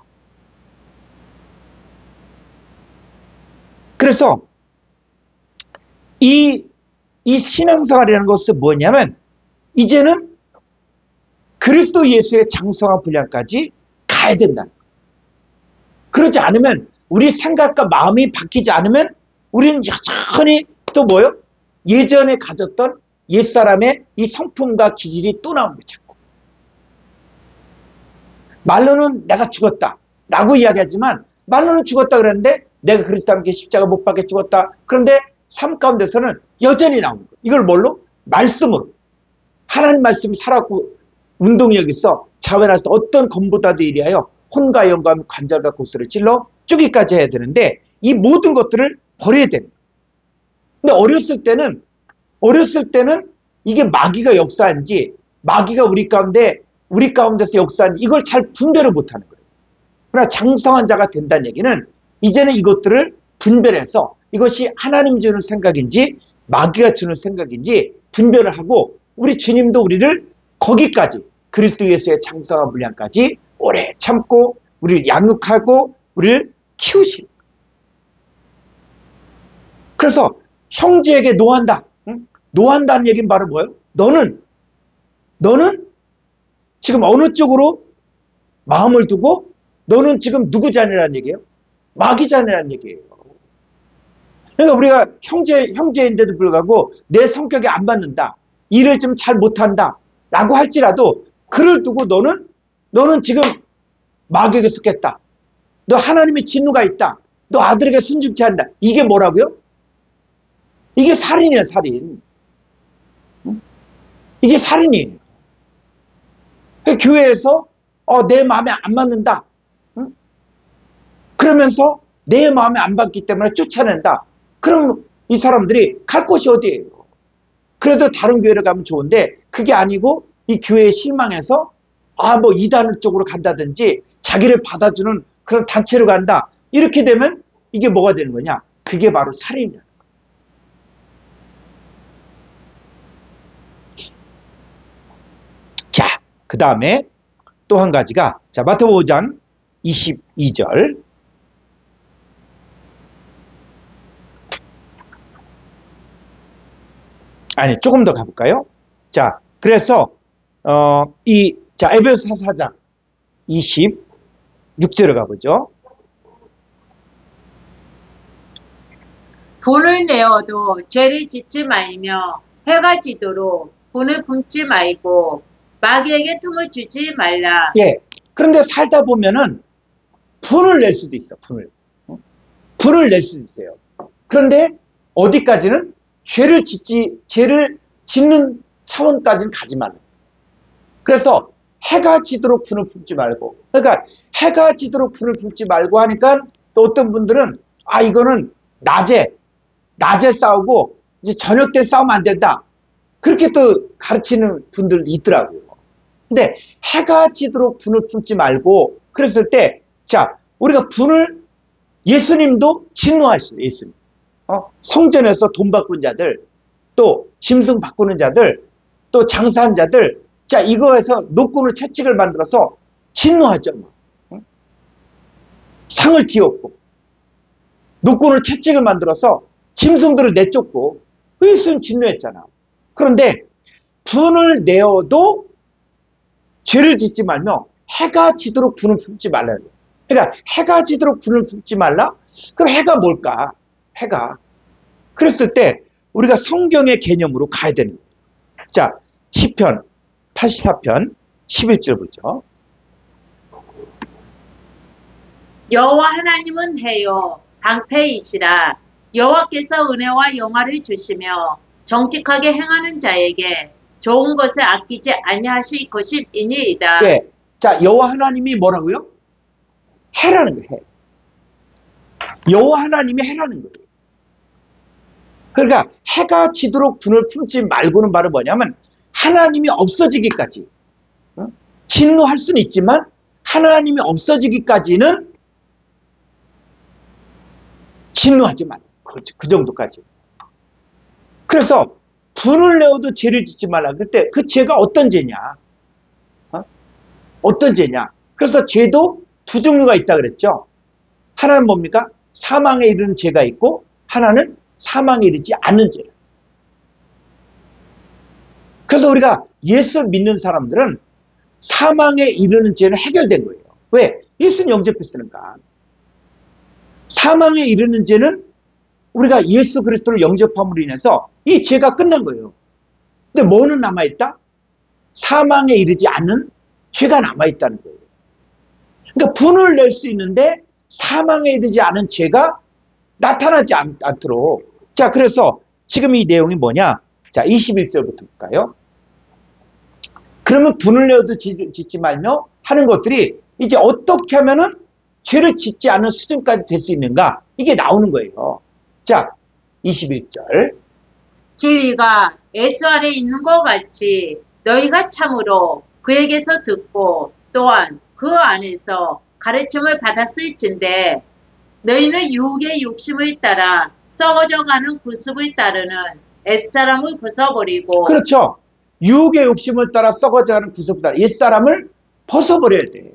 그래서 이 신앙생활이라는 것은 뭐냐면 이제는 그리스도 예수의 장성한 분량까지 가야 된다. 그러지 않으면 우리 생각과 마음이 바뀌지 않으면 우리는 여전히 또 뭐요? 예전에 가졌던 옛사람의 이 성품과 기질이 또 나오는 거죠. 말로는 내가 죽었다 라고 이야기하지만 말로는 죽었다 그랬는데 내가 그리스도와 함께 십자가 못 박혀 죽었다. 그런데 삶 가운데서는 여전히 나오는 거예요. 이걸 뭘로? 말씀으로. 하나님 말씀이 살았고 운동력이 있어 자원해서 어떤 검보다도 이리하여 혼과 영감 관절과 골수를 찔러 쪼기까지 해야 되는데 이 모든 것들을 버려야 되는 거예요. 근데 어렸을 때는 이게 마귀가 역사한지 마귀가 우리 가운데서 역사한지 이걸 잘 분별을 못하는 거예요. 그러나 장성한 자가 된다는 얘기는 이제는 이것들을 분별해서 이것이 하나님 주는 생각인지 마귀가 주는 생각인지 분별을 하고 우리 주님도 우리를 거기까지 그리스도 예수의 장성한 분량까지 오래 참고 우리를 양육하고 우리를 키우시는 거예요. 그래서 형제에게 노한다. 응? 노한다는 얘기는 바로 뭐예요? 너는 지금 어느 쪽으로 마음을 두고 너는 지금 누구 자녀라는 얘기예요? 마귀 자녀라는 얘기예요. 그러니까 우리가 형제인데도 불구하고 내 성격에 안 맞는다. 일을 좀 잘 못한다. 라고 할지라도 그를 두고 너는 지금 마귀에게 속했다. 너 하나님의 진노가 있다. 너 아들에게 순종치 않는다. 이게 뭐라고요? 이게 살인이에요, 살인. 이게 살인이에요. 교회에서 내 마음에 안 맞는다. 응? 그러면서 내 마음에 안 맞기 때문에 쫓아낸다. 그럼 이 사람들이 갈 곳이 어디예요? 그래도 다른 교회를 가면 좋은데 그게 아니고 이 교회에 실망해서 뭐 이단 쪽으로 간다든지 자기를 받아주는 그런 단체로 간다. 이렇게 되면 이게 뭐가 되는 거냐? 그게 바로 살인이야. 자, 그 다음에 또 한 가지가 자 마태복음 5장 22절 아니 조금 더 가볼까요? 자 그래서 에베소 4장 26절에 가보죠. 분을 내어도 죄를 짓지 말며 해가 지도록 분을 품지 말고 마귀에게 틈을 주지 말라. 예. 그런데 살다 보면은 분을 낼 수도 있어. 분을 낼 수도 있어요. 그런데 어디까지는 죄를 짓는 차원까지는 가지 말라. 그래서 해가 지도록 분을 품지 말고. 그러니까 해가 지도록 분을 품지 말고 하니까 또 어떤 분들은 이거는 낮에 싸우고 이제 저녁 때 싸우면 안 된다. 그렇게 또 가르치는 분들도 있더라고요. 근데 해가 지도록 분을 품지 말고 그랬을 때 자 우리가 분을 예수님도 진노하시죠. 예수님. 성전에서 돈 바꾼 자들 또 짐승 바꾸는 자들 또 장사한 자들 자 이거에서 노끈을 채찍을 만들어서 진노하죠. 상을 띄웠고 노끈을 채찍을 만들어서 짐승들을 내쫓고 예수님 진노했잖아. 그런데 분을 내어도 죄를 짓지 말며 해가 지도록 분을 품지 말라. 그러니까 해가 지도록 분을 품지 말라? 그럼 해가 뭘까? 해가. 그랬을 때 우리가 성경의 개념으로 가야 되는 거예요. 자, 시편 84편 11절 보죠. 여호와 하나님은 해요 방패이시라. 여호와께서 은혜와 영화를 주시며 정직하게 행하는 자에게 좋은 것을 아끼지 아니하실 것이니이다. 예. 자, 여호와 하나님이 뭐라고요? 해라는 거예요. 해. 여호와 하나님이 해라는 거예요. 그러니까 해가 지도록 분을 품지 말고는 바로 뭐냐면 하나님이 없어지기까지 진노할 수는 있지만 하나님이 없어지기까지는 진노하지 말라. 그 정도까지. 그래서 분을 내어도 죄를 짓지 말라. 그때 그 죄가 어떤 죄냐? 어떤 죄냐? 그래서 죄도 두 종류가 있다 그랬죠. 하나는 뭡니까? 사망에 이르는 죄가 있고 하나는 사망에 이르지 않는 죄. 그래서 우리가 예수 믿는 사람들은 사망에 이르는 죄는 해결된 거예요. 왜? 예수는 영접했으니까. 사망에 이르는 죄는 우리가 예수 그리스도를 영접함으로 인해서 이 죄가 끝난 거예요. 근데 뭐는 남아있다? 사망에 이르지 않는 죄가 남아있다는 거예요. 그러니까 분을 낼 수 있는데 사망에 이르지 않은 죄가 나타나지 않도록. 자, 그래서 지금 이 내용이 뭐냐? 자, 21절부터 볼까요? 그러면 분을 내어도 짓지 말며 하는 것들이 이제 어떻게 하면은 죄를 짓지 않은 수준까지 될 수 있는가? 이게 나오는 거예요. 자, 21절. 진리가 예수 아래 있는 것 같이 너희가 참으로 그에게서 듣고 또한 그 안에서 가르침을 받았을진데 너희는 유혹의 욕심을 따라 썩어져가는 구습을 따르는 옛사람을 벗어버리고. 그렇죠. 유혹의 욕심을 따라 썩어져가는 구습을 따라 옛사람을 벗어버려야 돼.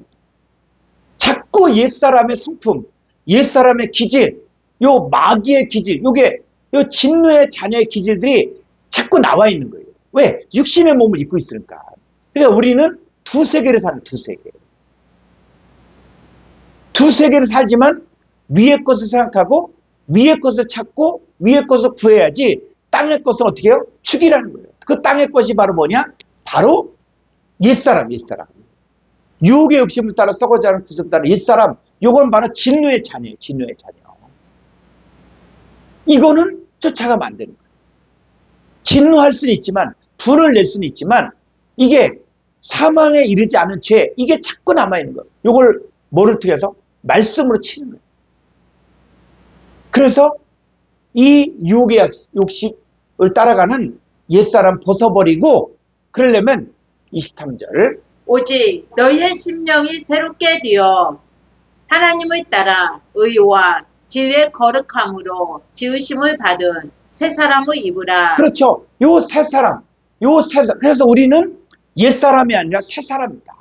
자꾸 옛사람의 성품, 옛사람의 기질, 요 마귀의 기질, 요 진노의 자녀의 기질들이 자꾸 나와 있는 거예요. 왜? 육신의 몸을 입고 있으니까. 그러니까 우리는 두 세계를 사는 두 세계. 두 세계를 살지만 위의 것을 생각하고 위의 것을 찾고 위의 것을 구해야지 땅의 것은 어떻게 해요? 축이라는 거예요. 그 땅의 것이 바로 뭐냐? 바로 옛사람. 유혹의 욕심을 따라 썩어져가는 구습을 따라 옛사람. 요건 바로 진노의 자녀예요. 진노의 자녀. 이거는 쫓아가면 안 되는 거예요. 진노할 수는 있지만 분을 낼 수는 있지만 이게 사망에 이르지 않은 죄, 이게 자꾸 남아있는 거예요. 이걸 뭐를 통해서? 말씀으로 치는 거예요. 그래서 이 유혹의 욕심을 따라가는 옛사람 벗어버리고, 그러려면 23절. 오직 너희의 심령이 새롭게 되어 하나님을 따라 의와 진리의 거룩함으로 지으심을 받은 새 사람을 입으라. 그렇죠. 요 새 사람. 그래서 우리는 옛사람이 아니라 새 사람이다.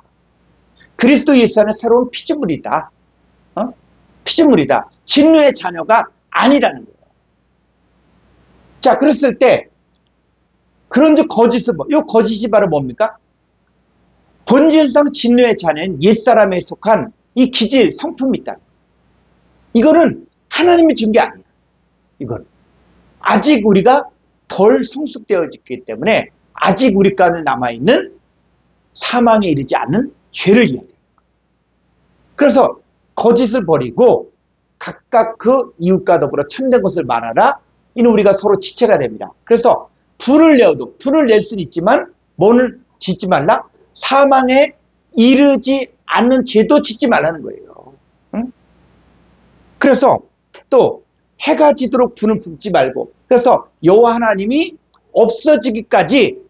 그리스도 예수는 새로운 피조물이다. 피조물이다. 진노의 자녀가 아니라는 거예요. 자, 그랬을 때, 그런즉 거짓은 요 거짓이 바로 뭡니까? 본질상 진노의 자녀는 옛사람에 속한 이 기질, 성품이다. 이거는 하나님이 준 게 아니야. 이건. 아직 우리가 덜 성숙되어졌기 때문에 아직 우리 가운데 남아있는 사망에 이르지 않는 죄를 이야기해요. 그래서 거짓을 버리고 각각 그 이웃과 더불어 참된 것을 말하라. 이는 우리가 서로 지체가 됩니다. 그래서 불을 내어도, 불을 낼 수는 있지만 뭐는 짓지 말라? 사망에 이르지 않는 죄도 짓지 말라는 거예요. 응? 그래서 또 해가 지도록 불은 품지 말고, 그래서 여호와 하나님이 없어지기까지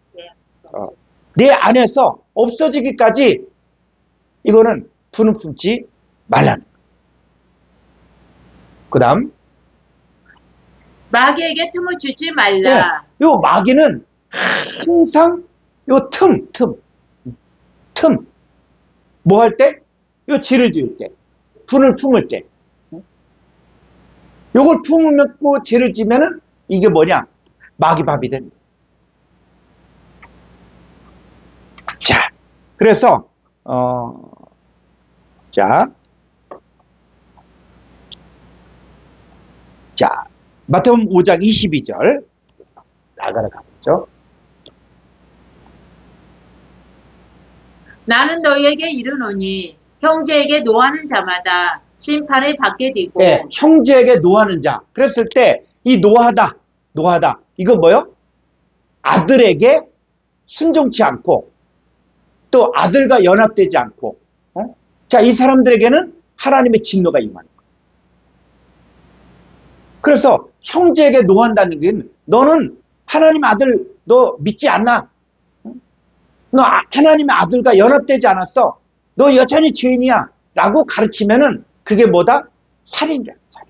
내 안에서 없어지기까지 이거는 불은 품지 말라는 거예요. 그 다음 마귀에게 틈을 주지 말라. 네, 요 마귀는 항상 요 틈 뭐 할 때? 요 지를 지을 때, 불을 품을 때, 요걸 품고 죄를 지면은 이게 뭐냐? 마귀밥이 됩니다. 자, 그래서 자, 마태복음 5장 22절 나가라 가보죠. 나는 너희에게 이르노니 형제에게 노하는 자마다 심판을 받게 되고. 네, 형제에게 노하는 자. 그랬을 때 이 노하다. 이거 뭐요? 아들에게 순종치 않고 또 아들과 연합되지 않고, 자, 이 사람들에게는 하나님의 진노가 임하는 거예요. 그래서 형제에게 노한다는 게, 너는 하나님 아들 너 믿지 않나? 너 하나님의 아들과 연합되지 않았어. 너 여전히 죄인이야. 라고 가르치면은 그게 뭐다? 살인이야. 살인.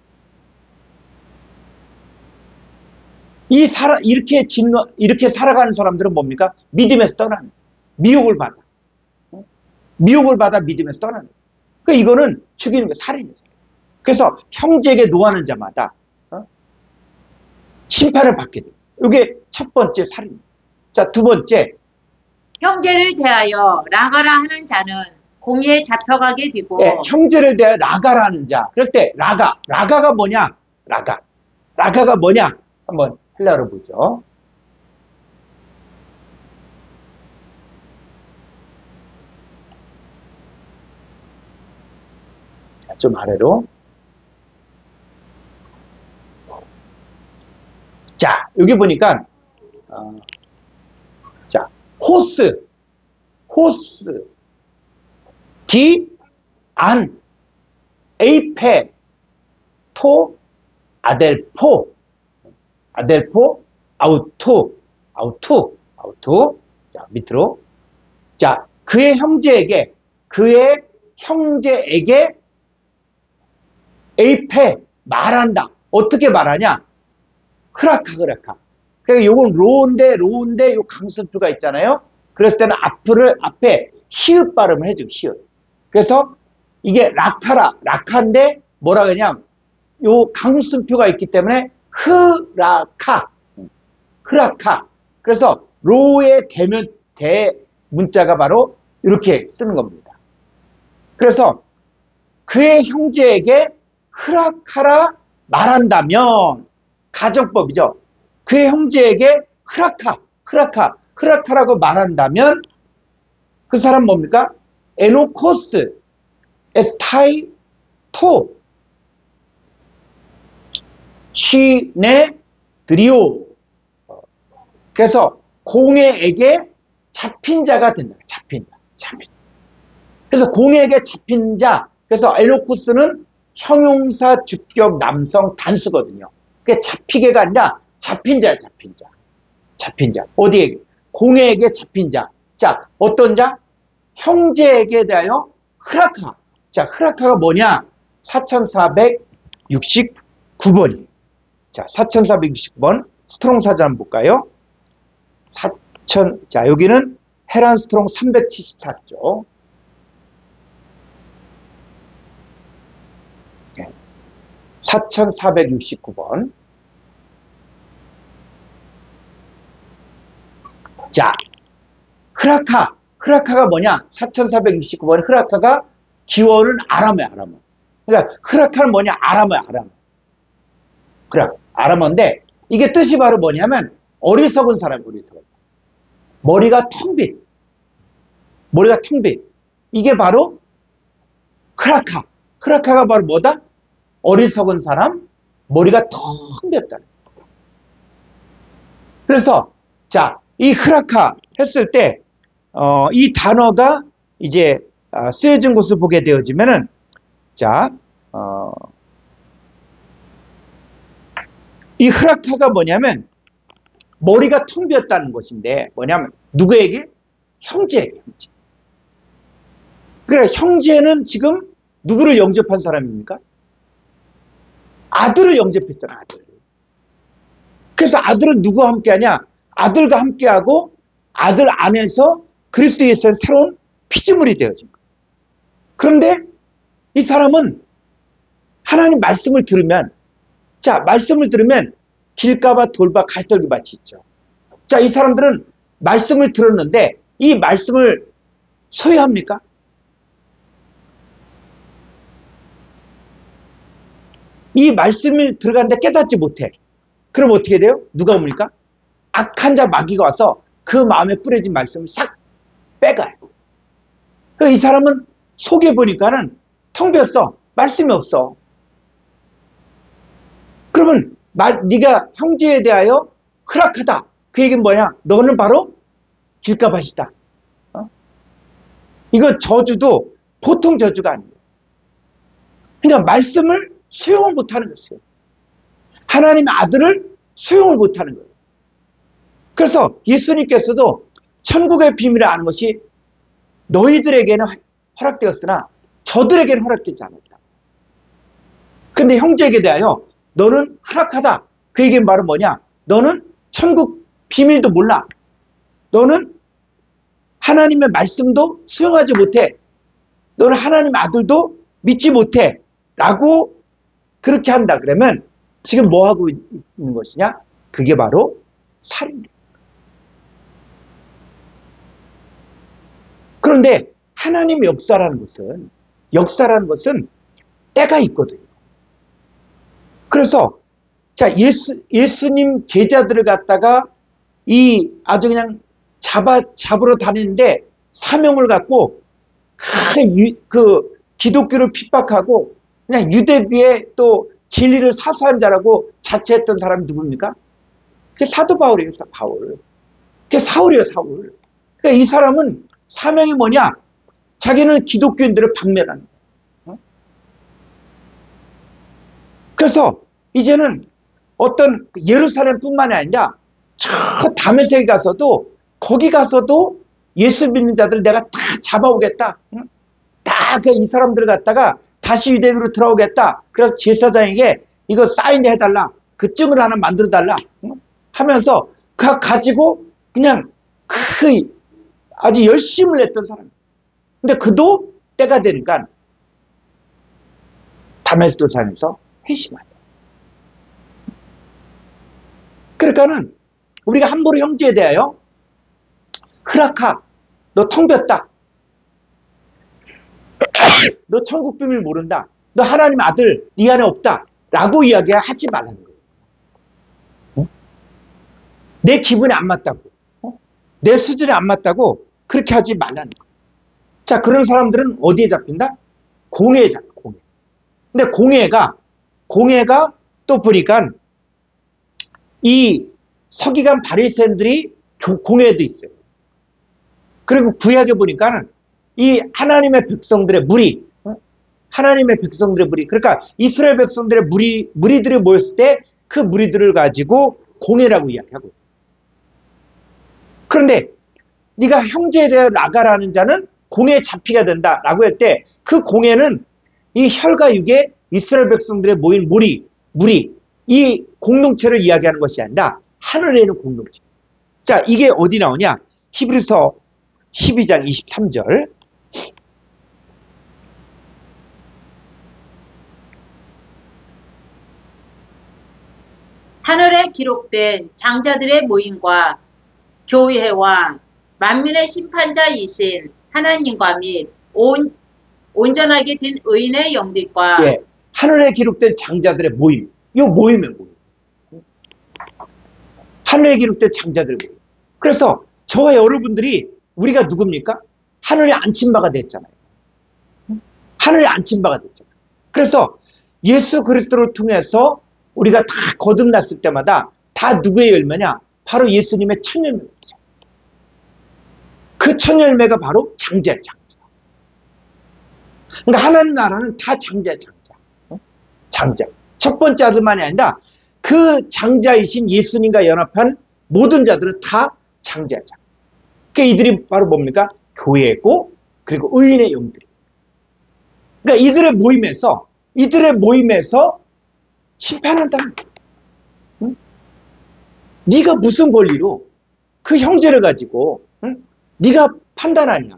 이렇게 살아가는 사람들은 뭡니까? 믿음에서 떠나는. 미혹을 받아. 미혹을 받아 믿음에서 떠나는. 그러니까 이거는 죽이는 게 살인이에요. 그래서 형제에게 노하는 자마다 심판을 받게 돼요. 이게 첫 번째 살인입니다. 자, 두 번째. 형제를 대하여 나가라 하는 자는 공의에 잡혀가게 되고. 네, 형제를 대하여 나가라 하는 자. 그럴 때 라가가 뭐냐? 라가가 뭐냐? 한번 헬라어로 보죠. 자, 좀 아래로. 자, 여기 보니까 자, 호스 디 안 에이페 토 아델포 아우투. 자, 밑으로. 자, 그의 형제에게 에이페 말한다. 어떻게 말하냐? 흐라카. 그러니까 요건 로인데 요 강습주가 있잖아요. 그랬을 때는 앞에 히읗 발음을 해줘. 히읗. 그래서 이게 라카인데 뭐라 그러냐? 요 강습표가 있기 때문에 흐라카. 그래서 로의 대문자가 바로 이렇게 쓰는 겁니다. 그래서 그의 형제에게 흐라카라 말한다면, 가정법이죠. 그의 형제에게 흐라카라고 말한다면 그 사람 뭡니까? 에노코스 에스타이 토 쉬네 드리오. 그래서 공회에게 잡힌 자가 된다. 잡힌 자. 잡힌. 그래서 공에게 잡힌 자, 그래서 에노쿠스는 형용사 주격 남성 단수거든요. 그게 잡히게가 아니라 잡힌 자야, 잡힌 자. 잡힌 자. 어디에? 공에게 잡힌 자. 자, 어떤 자? 형제에게 대하여 흐라카. 자, 흐라카가 뭐냐? 4469번이. 자, 4469번. 스트롱 사전 한번 볼까요? 자, 여기는 헤란 스트롱 374쪽. 4469번. 자, 흐라카가 뭐냐? 4469번에 흐라카가 기원은 아람어야, 아람어. 그러니까 흐라카는 뭐냐? 아람어야, 아람어. 그래, 아람어인데 이게 뜻이 바로 뭐냐면 어리석은 사람, 어리석은. 머리가 텅 빈. 머리가 텅 빈. 이게 바로 흐라카. 흐라카가 바로 뭐다? 어리석은 사람, 머리가 텅 비었다. 그래서 자, 이 흐라카 했을 때 이 단어가 이제 쓰여진 곳을 보게 되어지면은 자, 이 흐라카가 뭐냐면 머리가 텅 비었다는 것인데 뭐냐면 누구에게? 형제에게, 형제. 그래, 형제는 지금 누구를 영접한 사람입니까? 아들을 영접했잖아, 아들. 그래서 아들은 누구와 함께하냐? 아들과 함께하고 아들 안에서 그리스도 예수는 새로운 피조물이 되어진 거예요. 그런데 이 사람은 하나님 말씀을 들으면, 자, 말씀을 들으면 길가밭, 돌밭, 가시떨기밭이 있죠. 자, 이 사람들은 말씀을 들었는데 이 말씀을 소유합니까? 이 말씀을 들어가는데 깨닫지 못해. 그럼 어떻게 돼요? 누가 옵니까? 악한 자 마귀가 와서 그 마음에 뿌려진 말씀을 싹 빼가요. 이 사람은 속에 보니까는 텅 비었어. 말씀이 없어. 그러면 네가 형제에 대하여 허락하다. 그 얘기는 뭐냐? 너는 바로 길가밭이다. 이거 저주도 보통 저주가 아니에요. 그러니까 말씀을 수용을 못하는 것이에요. 하나님의 아들을 수용을 못하는 거예요. 그래서 예수님께서도 천국의 비밀을 아는 것이 너희들에게는 허락되었으나 저들에게는 허락되지 않았다. 근데 형제에게 대하여 너는 허락하다. 그 얘기는 바로 뭐냐? 너는 천국 비밀도 몰라. 너는 하나님의 말씀도 수용하지 못해. 너는 하나님의 아들도 믿지 못해. 라고 그렇게 한다. 그러면 지금 뭐 하고 있는 것이냐? 그게 바로 살인이에요. 그런데 하나님의 역사라는 것은 때가 있거든요. 그래서 자, 예수님 제자들을 갖다가 아주 그냥 잡으러 다니는데 사명을 갖고 그 기독교를 핍박하고 그냥 유대교의 또 진리를 사수한 자라고 자처했던 사람이 누굽니까? 그게 사도 바울이에요, 바울. 그게 사울이에요, 사울. 그러니까 이 사람은 사명이 뭐냐? 자기는 기독교인들을 박멸하는 거예요. 그래서 이제는 어떤 예루살렘뿐만이 아니라 저 다메섹에 가서도 거기 가서도 예수 믿는 자들 내가 다 잡아오겠다. 다 이 사람들을 갖다가 다시 유대교로 들어오겠다. 그래서 제사장에게 이거 사인해 해달라. 그 증을 하나 만들어 달라. 하면서 그거 가지고 그냥 아주 열심을 냈던 사람. 근데 그도 때가 되니까 다메섹 산에서 회심하죠. 그러니까는 우리가 함부로 형제에 대하여 흐라카, 너 텅 볐다. 너 천국 비밀 모른다. 너 하나님 아들 네 안에 없다. 라고 이야기하지 말라는 거예요. 내 기분에 안 맞다고. 내 수준에 안 맞다고 그렇게 하지 말라는 거예요. 자, 그런 사람들은 어디에 잡힌다? 공회에 잡혀, 공회. 근데 공회가 또 보니까 이 서기관 바리새인들이 공회에도 있어요. 그리고 구약에 보니까는 이 하나님의 백성들의 무리, 하나님의 백성들의 무리, 그러니까 이스라엘 백성들의 무리들이 모였을 때 그 무리들을 가지고 공회라고 이야기하고. 그런데 네가 형제에 대해 나가라는 자는 공회에 잡히게 된다라고 할 때 그 공회는 이 혈과 육의 이스라엘 백성들의 모인 무리, 이 공동체를 이야기하는 것이 아니라 하늘에 있는 공동체. 자, 이게 어디 나오냐? 히브리서 12장 23절. 하늘에 기록된 장자들의 모임과 교회와 만민의 심판자이신 하나님과 및 온전하게 된 의인의 영들과 예, 하늘에 기록된 장자들의 모임. 이 모임의 모임. 하늘에 기록된 장자들의 모임. 그래서 저와 여러분들이 우리가 누굽니까? 하늘에 앉힌 바가 됐잖아요. 하늘에 앉힌 바가 됐잖아요. 그래서 예수 그리스도를 통해서 우리가 다 거듭났을 때마다 다 누구의 열매냐? 바로 예수님의 첫 열매죠. 그 첫 열매가 바로 장자예요, 장자. 그러니까 하나님 나라는 다 장자예요, 장자. 장자. 첫 번째 아들만이 아니라 그 장자이신 예수님과 연합한 모든 자들은 다 장자죠. 그러니까 이들이 바로 뭡니까? 교회고 그리고 의인의 영들이. 그러니까 이들의 모임에서 심판한다는 거예요. 응? 네가 무슨 권리로 그 형제를 가지고 네가 판단하냐?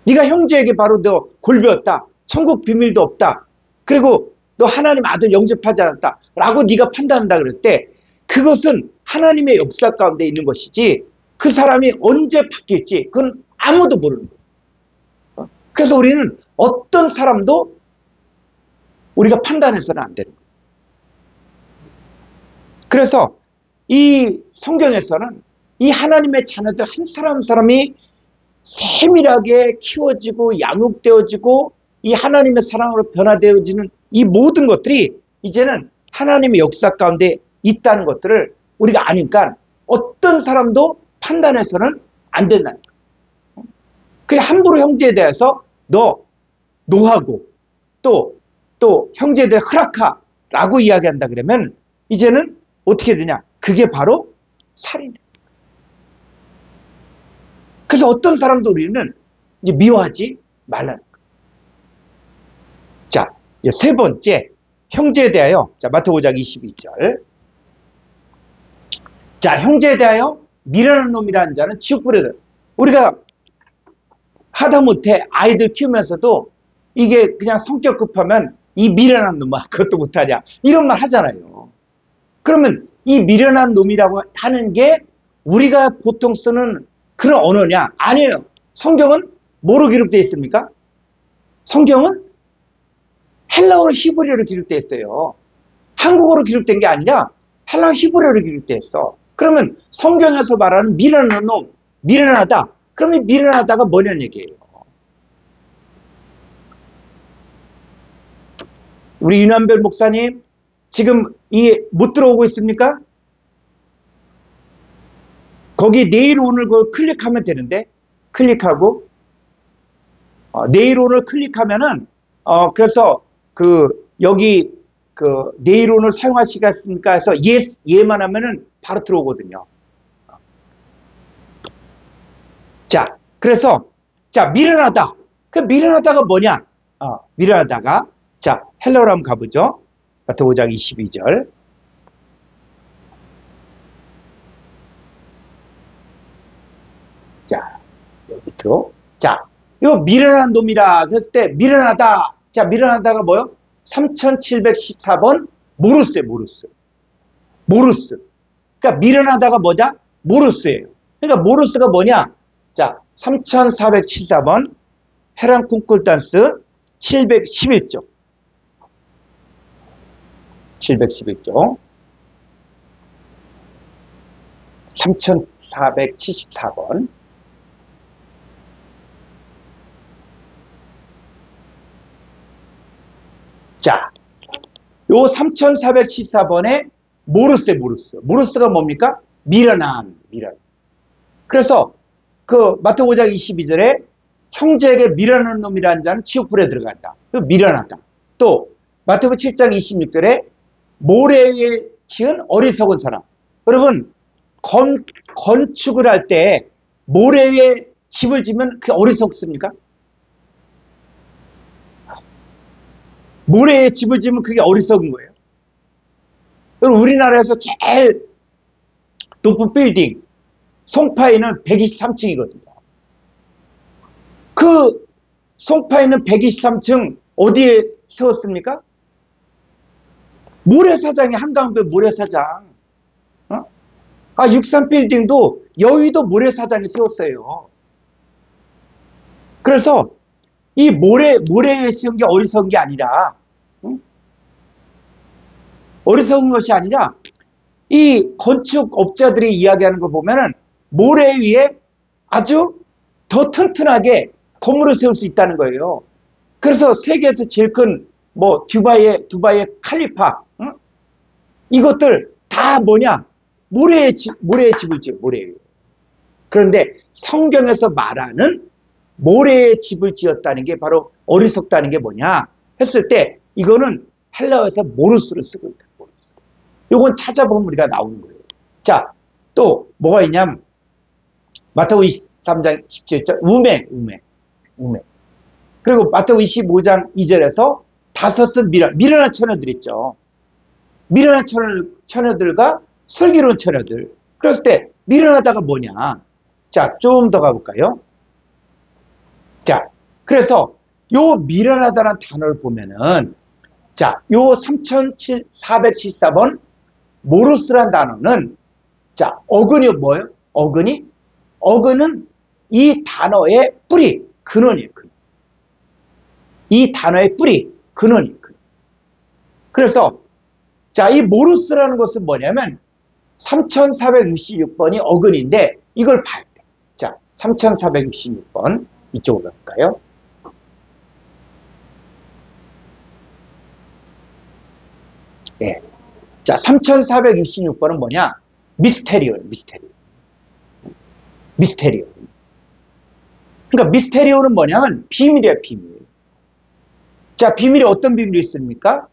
네가 형제에게 바로 너 골배웠다. 천국 비밀도 없다. 그리고 너 하나님 아들 영접하지 않았다. 라고 네가 판단한다 그럴 때 그것은 하나님의 역사 가운데 있는 것이지 그 사람이 언제 바뀔지 그건 아무도 모르는 거예요. 그래서 우리는 어떤 사람도 우리가 판단해서는 안 되는 거예요. 그래서 이 성경에서는 이 하나님의 자녀들 한 사람 한 사람이 세밀하게 키워지고 양육되어지고 이 하나님의 사랑으로 변화되어지는 이 모든 것들이 이제는 하나님의 역사 가운데 있다는 것들을 우리가 아니까 어떤 사람도 판단해서는 안 된다는 거예요. 그냥 함부로 형제에 대해서 너 노하고 또 형제에 대해 허락하라고 이야기한다 그러면 이제는 어떻게 되냐? 그게 바로 살인이에요. 그래서 어떤 사람도 우리는 이제 미워하지 말라는 거예요. 자, 세 번째 형제에 대하여 자 마태복음 5장 22절. 자, 형제에 대하여 미련한 놈이라는 자는 지옥 불에. 우리가 하다못해 아이들 키우면서도 이게 그냥 성격 급하면 이 미련한 놈아 그것도 못하냐 이런 말 하잖아요. 그러면 이 미련한 놈이라고 하는 게 우리가 보통 쓰는 그런 언어냐? 아니에요. 성경은 뭐로 기록되어 있습니까? 성경은 헬라어로 히브리어로 기록되어 있어요. 한국어로 기록된 게 아니라 헬라어 히브리어로 기록되어 있어. 그러면 성경에서 말하는 미련한 놈, 미련하다. 그러면 미련하다가 뭐냐는 얘기예요. 우리 윤한별 목사님 지금 못 들어오고 있습니까? 거기 내일 오늘 그 클릭하면 되는데 클릭하고 내일 오늘 클릭하면은 그래서 여기 내일 오늘 사용하시겠습니까 해서 yes 예만 하면은 바로 들어오거든요. 자, 그래서 자 미련하다. 그 미련하다가 뭐냐? 미련하다가 자 헬라어로 한번 가보죠. 마태복음 5장 22절. 자, 여기 밑으로. 자, 이거 미련한 놈이라 그랬을 때 미련하다. 자, 미련하다가 뭐요? 3714번 모르스예요, 모르스. 모르스. 그러니까 미련하다가 뭐냐? 모르스예요. 그러니까 모르스가 뭐냐? 자, 3474번 해랑 콩쿨 댄스 711쪽. 711쪽. 3474번. 자, 요 3474번에 모르스에 모르스. 모르스가 뭡니까? 미련함, 미련. 그래서 마태복음 5장 22절에 형제에게 미련한 놈이라는 자는 지옥불에 들어간다. 미련하다. 또 마태복음 7장 26절에 모래 위에 지은 어리석은 사람. 여러분 건축을 할 때 모래 위에 집을 지면 그게 어리석습니까? 모래에 집을 지으면 그게 어리석은 거예요. 여러분 우리나라에서 제일 높은 빌딩 송파에는 123층이거든요. 그 송파에는 123층 어디에 세웠습니까? 모래사장이 한강변 모래사장. 63빌딩도 여의도 모래사장에 세웠어요. 그래서 이 모래에 세운 게 어리석은 게 아니라, 어리석은 것이 아니라, 이 건축업자들이 이야기하는 거 보면은 모래 위에 아주 더 튼튼하게 건물을 세울 수 있다는 거예요. 그래서 세계에서 제일 큰 뭐 두바이의 칼리파, 이것들 다 뭐냐? 모래에 집을 지어, 모래에. 그런데 성경에서 말하는 모래에 집을 지었다는 게 바로 어리석다는 게 뭐냐 했을 때 이거는 헬라어에서 모르스를 쓰고 있다. 요건 찾아보면 우리가 나오는 거예요. 자, 또 뭐가 있냐면 마태복음 23장 17절 우매. 그리고 마태복음 25장 2절에서 다섯은 미련한 처녀들 있죠. 미련한 처녀들과 슬기로운 처녀들. 그랬을 때 미련하다가 뭐냐? 자, 좀 더 가볼까요? 자, 그래서 요 미련하다는 단어를 보면은 자, 요 3474번 모르스란 단어는 자, 어근이 뭐예요? 어근은 이 단어의 뿌리, 근원이에요. 이 단어의 뿌리, 근원이에요. 그래서 자, 이 모르스라는 것은 뭐냐면 3466번이 어근인데 이걸 봐야 돼. 자, 3466번 이쪽으로 갈까요? 예. 자, 3466번은 뭐냐? 미스테리오. 그러니까 미스테리오는 뭐냐면 비밀이에요, 비밀. 자, 비밀이 어떤 비밀이 있습니까?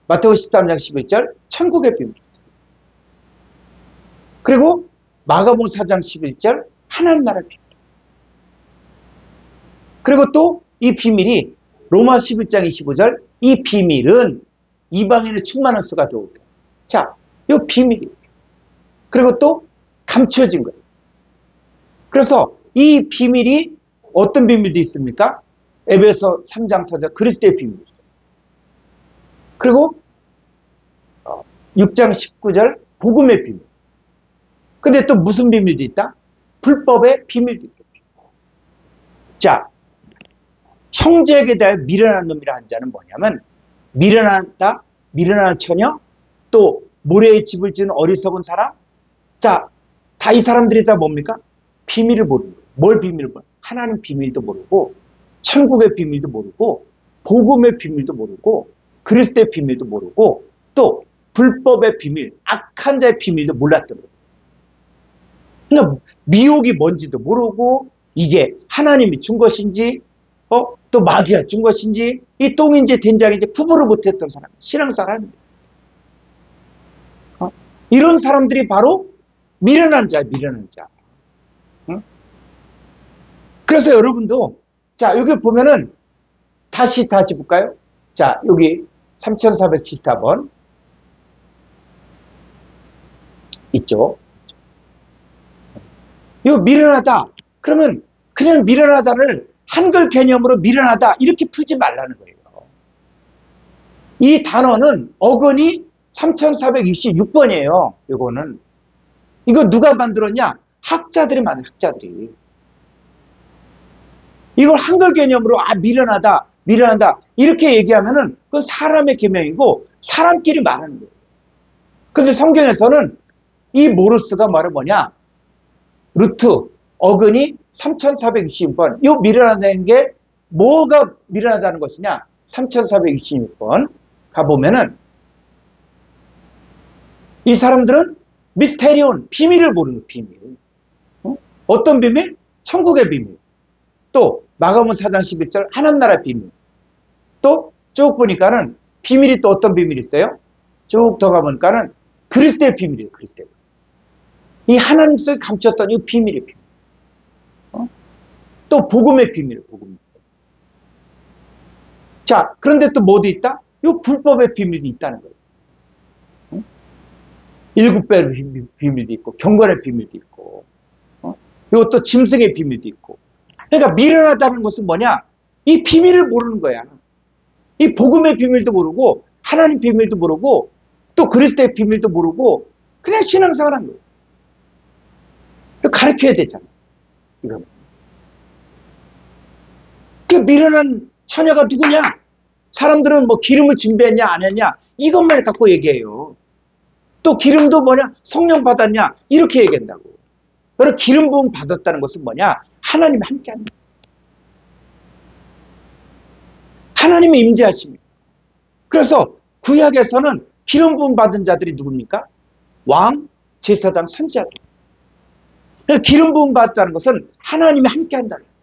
마태복음 13장 11절 천국의 비밀. 그리고 마가복음 4장 11절 하나님 나라의 비밀. 그리고 또 이 비밀이 로마 11장 25절 이 비밀은 이방인의 충만한 수가 되오게. 자, 이 비밀이에요. 그리고 또 감춰진 거예요. 그래서 이 비밀이 어떤 비밀도 있습니까? 에베소 3장 4절 그리스도의 비밀이 있어요. 그리고 6장 19절 복음의 비밀. 근데 또 무슨 비밀도 있다? 불법의 비밀도 있어요. 자, 형제에게 대하여 미련한 놈이라 한 자는 뭐냐면 미련하다, 미련한 처녀, 또 모래에 집을 지은 어리석은 사람. 자, 다 이 사람들이 다 뭡니까? 비밀을 모르는 거예요. 뭘 비밀을 모르는 거예요? 하나님 비밀도 모르고 천국의 비밀도 모르고 복음의 비밀도 모르고 그리스도의 비밀도 모르고 또 불법의 비밀, 악한 자의 비밀도 몰랐던 거예요. 그러니까 미혹이 뭔지도 모르고 이게 하나님이 준 것인지 또 마귀가 준 것인지 이 똥인지 된장인지 구분을 못했던 사람, 신앙생활입니다. 이런 사람들이 바로 미련한 자예요, 미련한 자. 그래서 여러분도 자, 여기 보면은 다시 볼까요? 자, 여기 3474번 있죠. 이거 미련하다. 그러면 그냥 미련하다를 한글 개념으로 미련하다 이렇게 풀지 말라는 거예요. 이 단어는 어근이 3466번이에요. 이거는. 이거 누가 만들었냐? 학자들이 만든 학자들이. 이걸 한글 개념으로 미련하다, 미련하다 이렇게 얘기하면은 그건 사람의 개명이고 사람끼리 말하는 거예요. 근데 성경에서는 이 모르스가 말은 뭐냐? 루트, 어근이 3466번. 이 미련하다는 게 뭐가 미련하다는 것이냐? 3466번 가보면은 이 사람들은 미스테리온, 비밀을 모르는 비밀. 어떤 비밀? 천국의 비밀. 또 마가복음 4장 11절 하나님 나라의 비밀. 또 쭉 보니까는 비밀이 또 어떤 비밀이 있어요? 쭉 더 가보니까는 그리스도의 비밀이에요. 그리스도의 비밀. 이 하나님 속에 감췄던 이 비밀의 비밀. 또 복음의 비밀. 복음. 자, 그런데 또 뭐도 있다? 이 불법의 비밀이 있다는 거예요. 일곱배의 비밀도 있고 경건의 비밀도 있고 이것도 짐승의 비밀도 있고. 그러니까 미련하다는 것은 뭐냐? 이 비밀을 모르는 거야. 이 복음의 비밀도 모르고 하나님 비밀도 모르고 또 그리스도의 비밀도 모르고 그냥 신앙생활 한 거예요. 가르쳐야 되잖아. 이거. 그 미련한 처녀가 누구냐? 사람들은 뭐 기름을 준비했냐 안 했냐 이것만 갖고 얘기해요. 또 기름도 뭐냐? 성령 받았냐? 이렇게 얘기한다고. 그리고 기름 부음 받았다는 것은 뭐냐? 하나님이 함께합니다. 하나님의 임재하십니다. 그래서 구약에서는 기름 부음 받은 자들이 누굽니까? 왕, 제사장, 선지자들. 기름 부음 받았다는 것은 하나님이 함께한다는 거예요.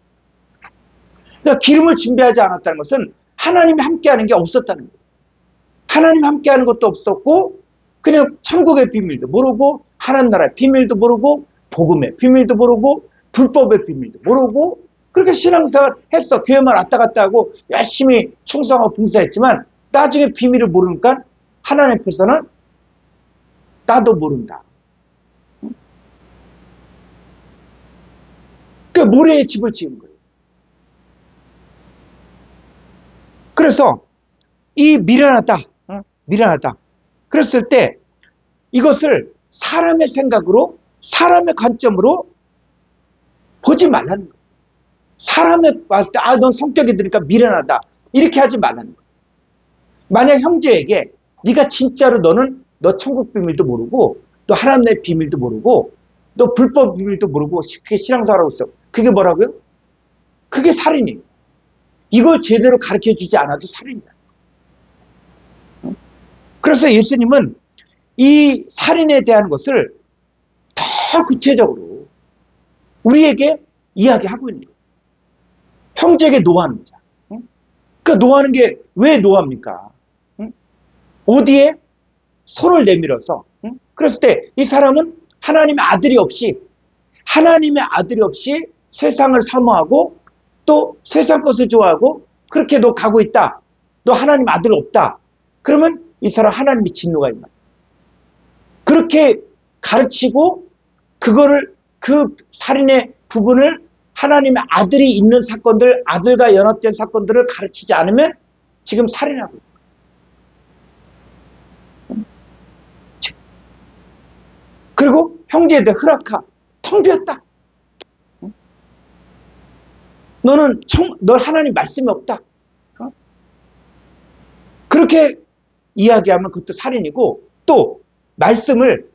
그러니까 기름을 준비하지 않았다는 것은 하나님이 함께하는 게 없었다는 거예요. 하나님 함께하는 것도 없었고 그냥 천국의 비밀도 모르고 하나님 나라의 비밀도 모르고 복음의 비밀도 모르고 불법의 비밀도 모르고 그렇게 신앙생활 했어. 교회만 왔다 갔다 하고 열심히 충성하고 봉사했지만 나중에 비밀을 모르니까 하나님 앞에서는 나도 모른다. 그 모래에 집을 지은 거예요. 그래서 이 미련하다. 미련하다. 그랬을 때 이것을 사람의 생각으로 사람의 관점으로 보지 말라는 거예요. 사람의 봤을 때 넌 성격이 드니까 미련하다. 이렇게 하지 말라는 거예요. 만약 형제에게 네가 진짜로 너 천국 비밀도 모르고 또 하나님의 비밀도 모르고 너 불법 비밀도 모르고 그게 신앙생활하고 있어. 그게 뭐라고요? 그게 살인이에요. 이걸 제대로 가르쳐주지 않아도 살인이다. 그래서 예수님은 이 살인에 대한 것을 더 구체적으로 우리에게 이야기하고 있는 거예요. 형제에게 노하는 자. 그러니까 노하는 게 왜 노합니까? 어디에 손을 내밀어서 그랬을 때 이 사람은 하나님의 아들이 없이 세상을 사모하고 또 세상 것을 좋아하고 그렇게 너 가고 있다. 너 하나님 아들 없다. 그러면 이 사람 하나님의 진노가 있나? 그렇게 가르치고 그거를 그 살인의 부분을 하나님의 아들이 있는 사건들, 아들과 연합된 사건들을 가르치지 않으면 지금 살인하고 있다. 그리고 형제에 대해 허락하. 텅 비었다. 너 하나님 말씀이 없다. 그렇게 이야기하면 그것도 살인이고 또 말씀을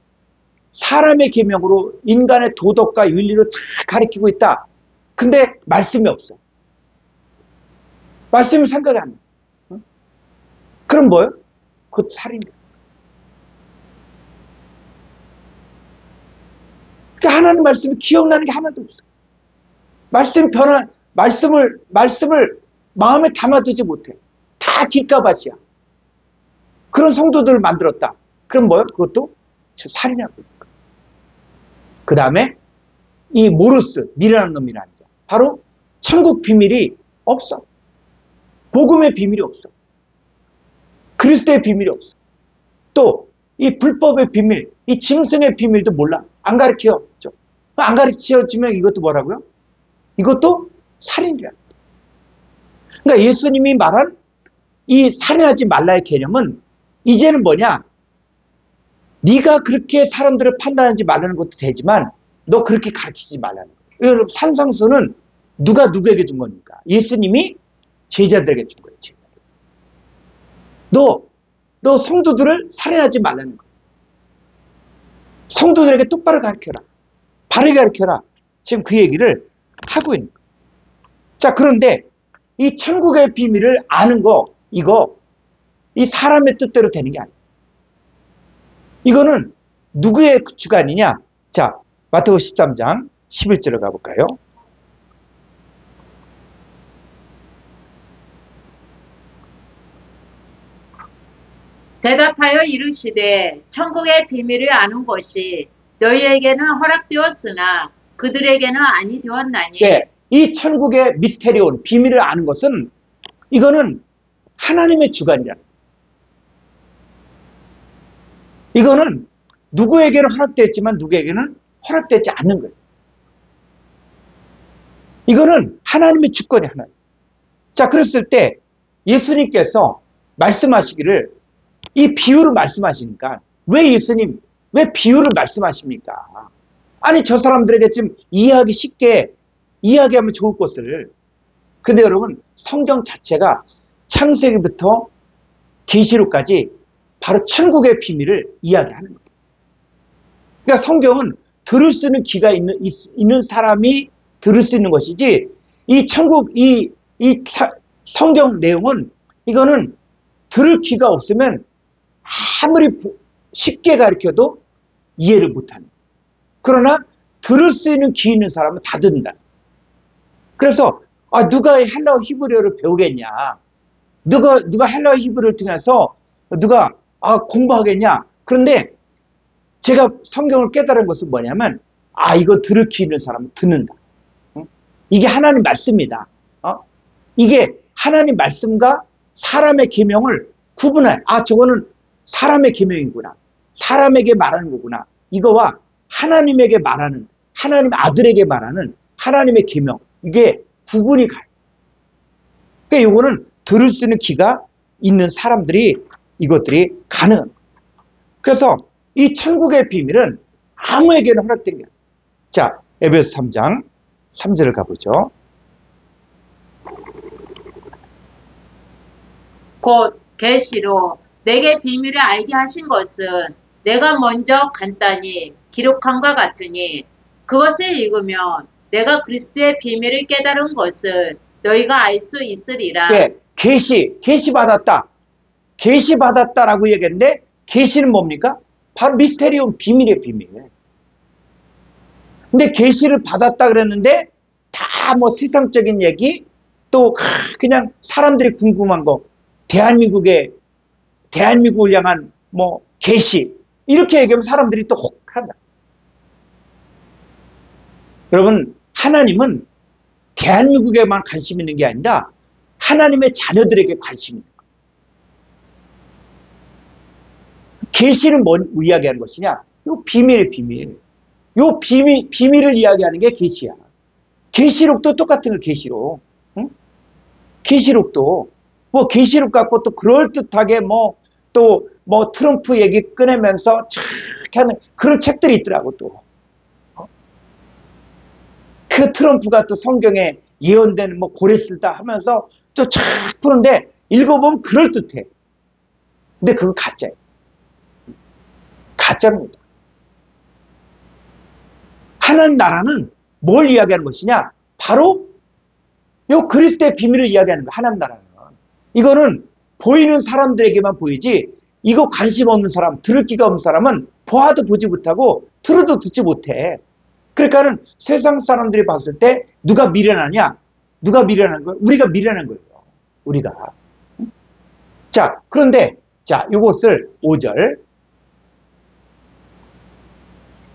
사람의 계명으로 인간의 도덕과 윤리로 잘 가르치고 있다. 근데 말씀이 없어. 말씀이 생각이 안 나. 그럼 뭐예요? 그것도 살인이야. 그러니까 하나님 말씀이 기억나는 게 하나도 없어. 말씀을 마음에 담아두지 못해. 다 깃가밭이야. 그런 성도들을 만들었다. 그럼 뭐예요? 그것도 살인하고. 그 다음에 이 모르스, 미련한 놈이라는 자. 바로 천국 비밀이 없어. 복음의 비밀이 없어. 그리스도의 비밀이 없어. 또 이 불법의 비밀, 이 짐승의 비밀도 몰라. 안 가르쳐줘. 안 가르쳐주면 이것도 뭐라고요? 이것도 살인이야. 그러니까 예수님이 말한 이 살인하지 말라의 개념은 이제는 뭐냐? 네가 그렇게 사람들을 판단하지 말라는 것도 되지만 너 그렇게 가르치지 말라는 거예요. 여러분 산상수는 누가 누구에게 준 겁니까? 예수님이 제자들에게 준 거예요. 너 성도들을 살인하지 말라는 거예요. 성도들에게 똑바로 가르쳐라. 바르게 가르쳐라. 지금 그 얘기를 하고 있는 거예요. 자, 그런데 이 천국의 비밀을 아는 거, 이 사람의 뜻대로 되는 게 아니에요. 이거는 누구의 주관이냐? 자, 마태복음 13장 11절로 가볼까요? 대답하여 이르시되 천국의 비밀을 아는 것이 너희에게는 허락되었으나 그들에게는 아니 되었나니. 예, 이 천국의 미스테리온, 비밀을 아는 것은 이거는 하나님의 주관이야. 이거는 누구에게는 허락됐지만 누구에게는 허락되지 않는 거예요. 이거는 하나님의 주권이 하나님. 자, 그랬을 때 예수님께서 말씀하시기를 이 비유를 말씀하시니까 왜 예수님, 왜 비유를 말씀하십니까? 아니, 저 사람들에게 지금 이해하기 쉽게 이야기하면 좋을 것을. 근데 여러분, 성경 자체가 창세기부터 계시록까지 바로 천국의 비밀을 이야기하는 거예요. 그러니까 성경은 들을 수 있는 귀가 있는 사람이 들을 수 있는 것이지, 이 천국, 이 성경 내용은 이거는 들을 귀가 없으면 아무리 쉽게 가르쳐도 이해를 못하는. 그러나 들을 수 있는 귀 있는 사람은 다 듣는다. 그래서 누가 헬라어 히브리어를 배우겠냐? 누가 헬라어 히브리어를 통해서 누가 공부하겠냐? 그런데 제가 성경을 깨달은 것은 뭐냐면 이거 들을 귀 있는 사람은 듣는다. 이게 하나님 말씀이다. 이게 하나님 말씀과 사람의 계명을 구분해. 저거는 사람의 계명이구나. 사람에게 말하는 거구나. 이거와 하나님에게 말하는, 하나님 아들에게 말하는 하나님의 계명, 이게 구분이 가요. 그러니까 이거는 들을 수 있는 귀가 있는 사람들이 이것들이 가능한. 그래서 이 천국의 비밀은 아무에게나 허락된 게 아니에요. 자, 에베소 3장 3절을 가보죠. 곧 계시로 내게 비밀을 알게 하신 것은 내가 먼저 간단히 기록함과 같으니 그것을 읽으면 내가 그리스도의 비밀을 깨달은 것을 너희가 알 수 있으리라. 예, 계시 받았다. 계시 받았다라고 얘기했는데 계시는 뭡니까? 바로 미스테리온, 비밀의 비밀. 근데 계시를 받았다 그랬는데 다 뭐 세상적인 얘기, 또 그냥 사람들이 궁금한 거, 대한민국을 향한 뭐 계시, 이렇게 얘기하면 사람들이 또 혹한다. 여러분, 하나님은 대한민국에만 관심 있는 게 아니라 하나님의 자녀들에게 관심 있는 거예요. 계시는 뭔 이야기하는 것이냐? 요 비밀의 비밀. 요 비밀을 이야기하는 게 계시야. 계시록도 똑같은 거, 계시록. 응? 계시록도 뭐 계시록 갖고 또 그럴듯하게 또 트럼프 얘기 꺼내면서 착 하는 그런 책들이 있더라고. 또 그 트럼프가 또 성경에 예언된 고래 쓰다 하면서 또 착 푸는데 읽어보면 그럴듯해. 근데 그건 가짜예요. 가짜입니다. 하나님 나라는 뭘 이야기하는 것이냐? 바로 요 그리스도의 비밀을 이야기하는 거야. 하나님 나라는. 이거는 보이는 사람들에게만 보이지, 이거 관심 없는 사람, 들을 귀가 없는 사람은 보아도 보지 못하고 들어도 듣지 못해. 그러니까는 세상 사람들이 봤을 때 누가 미련하냐? 누가 미련한 거예요? 우리가 미련한 거예요. 우리가. 자, 그런데 요것을 5절.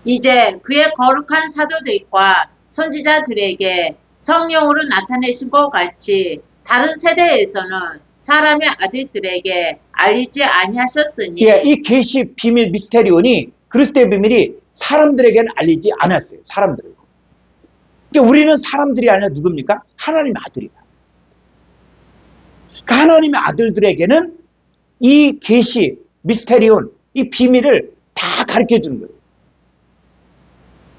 이제 그의 거룩한 사도들과 선지자들에게 성령으로 나타내신 것 같이 다른 세대에서는 사람의 아들들에게 알리지 아니하셨으니. 예, 이 계시 비밀 미스테리온이, 그리스도의 비밀이 사람들에게는 알리지 않았어요. 사람들. 그러니까 우리는 사람들이 아니라 누굽니까? 하나님의 아들이다. 그러니까 하나님의 아들들에게는 이 계시 미스테리온, 이 비밀을 다 가르쳐 주는 거예요.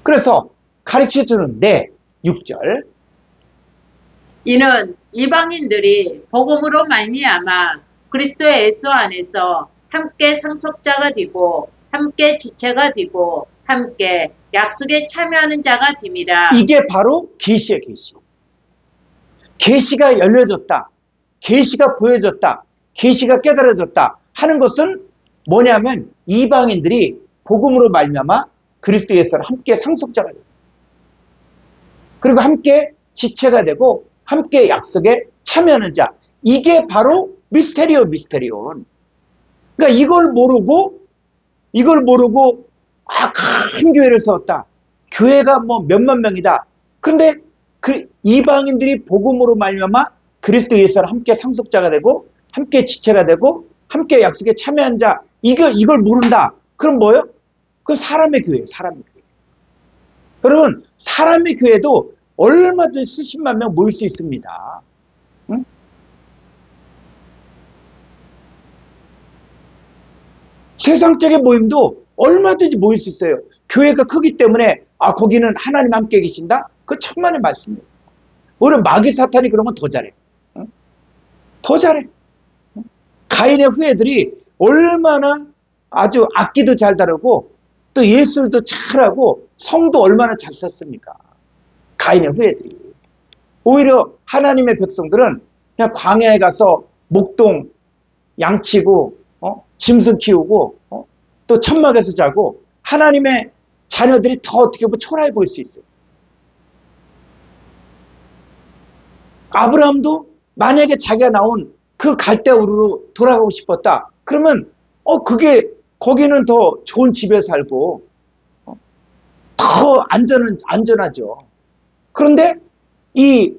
그래서 가르쳐 주는데 6절. 이는 이방인들이 복음으로 말미암아 그리스도의 예수 안에서 함께 상속자가 되고 함께 지체가 되고 함께 약속에 참여하는 자가 됨이라. 이게 바로 계시의 계시. 계시가 열려졌다. 계시가 보여졌다. 계시가 깨달아졌다 하는 것은 뭐냐면 이방인들이 복음으로 말미암아 그리스도 예수를 함께 상속자가 되고, 그리고 함께 지체가 되고 함께 약속에 참여하는 자. 이게 바로 미스테리온. 그러니까 이걸 모르고, 큰 교회를 세웠다. 교회가 뭐 몇만 명이다. 그런데 그 이방인들이 복음으로 말미암아 그리스도 예수와 함께 상속자가 되고, 함께 지체가 되고, 함께 약속에 참여한 자, 이걸 모른다. 그럼 뭐예요? 그건 사람의 교회예요, 사람의 교회. 여러분, 사람의 교회도 얼마든지 수십만 명 모일 수 있습니다. 응? 세상적인 모임도 얼마든지 모일 수 있어요. 교회가 크기 때문에 거기는 하나님 함께 계신다? 그 천만의 말씀이에요. 오히려 마귀 사탄이 그런 건 더 잘해. 응? 더 잘해. 응? 가인의 후예들이 얼마나 아주 악기도 잘 다루고 또 예술도 잘하고 성도 얼마나 잘 썼습니까? 가인의 후예들이. 오히려 하나님의 백성들은 그냥 광야에 가서 목동 양치고 짐승 키우고 또 천막에서 자고 하나님의 자녀들이 더 어떻게 보면 초라해 보일 수 있어요. 아브라함도 만약에 자기가 나온 그 갈대우르로 돌아가고 싶었다. 그러면 거기는 더 좋은 집에 살고 더 안전하죠. 그런데 이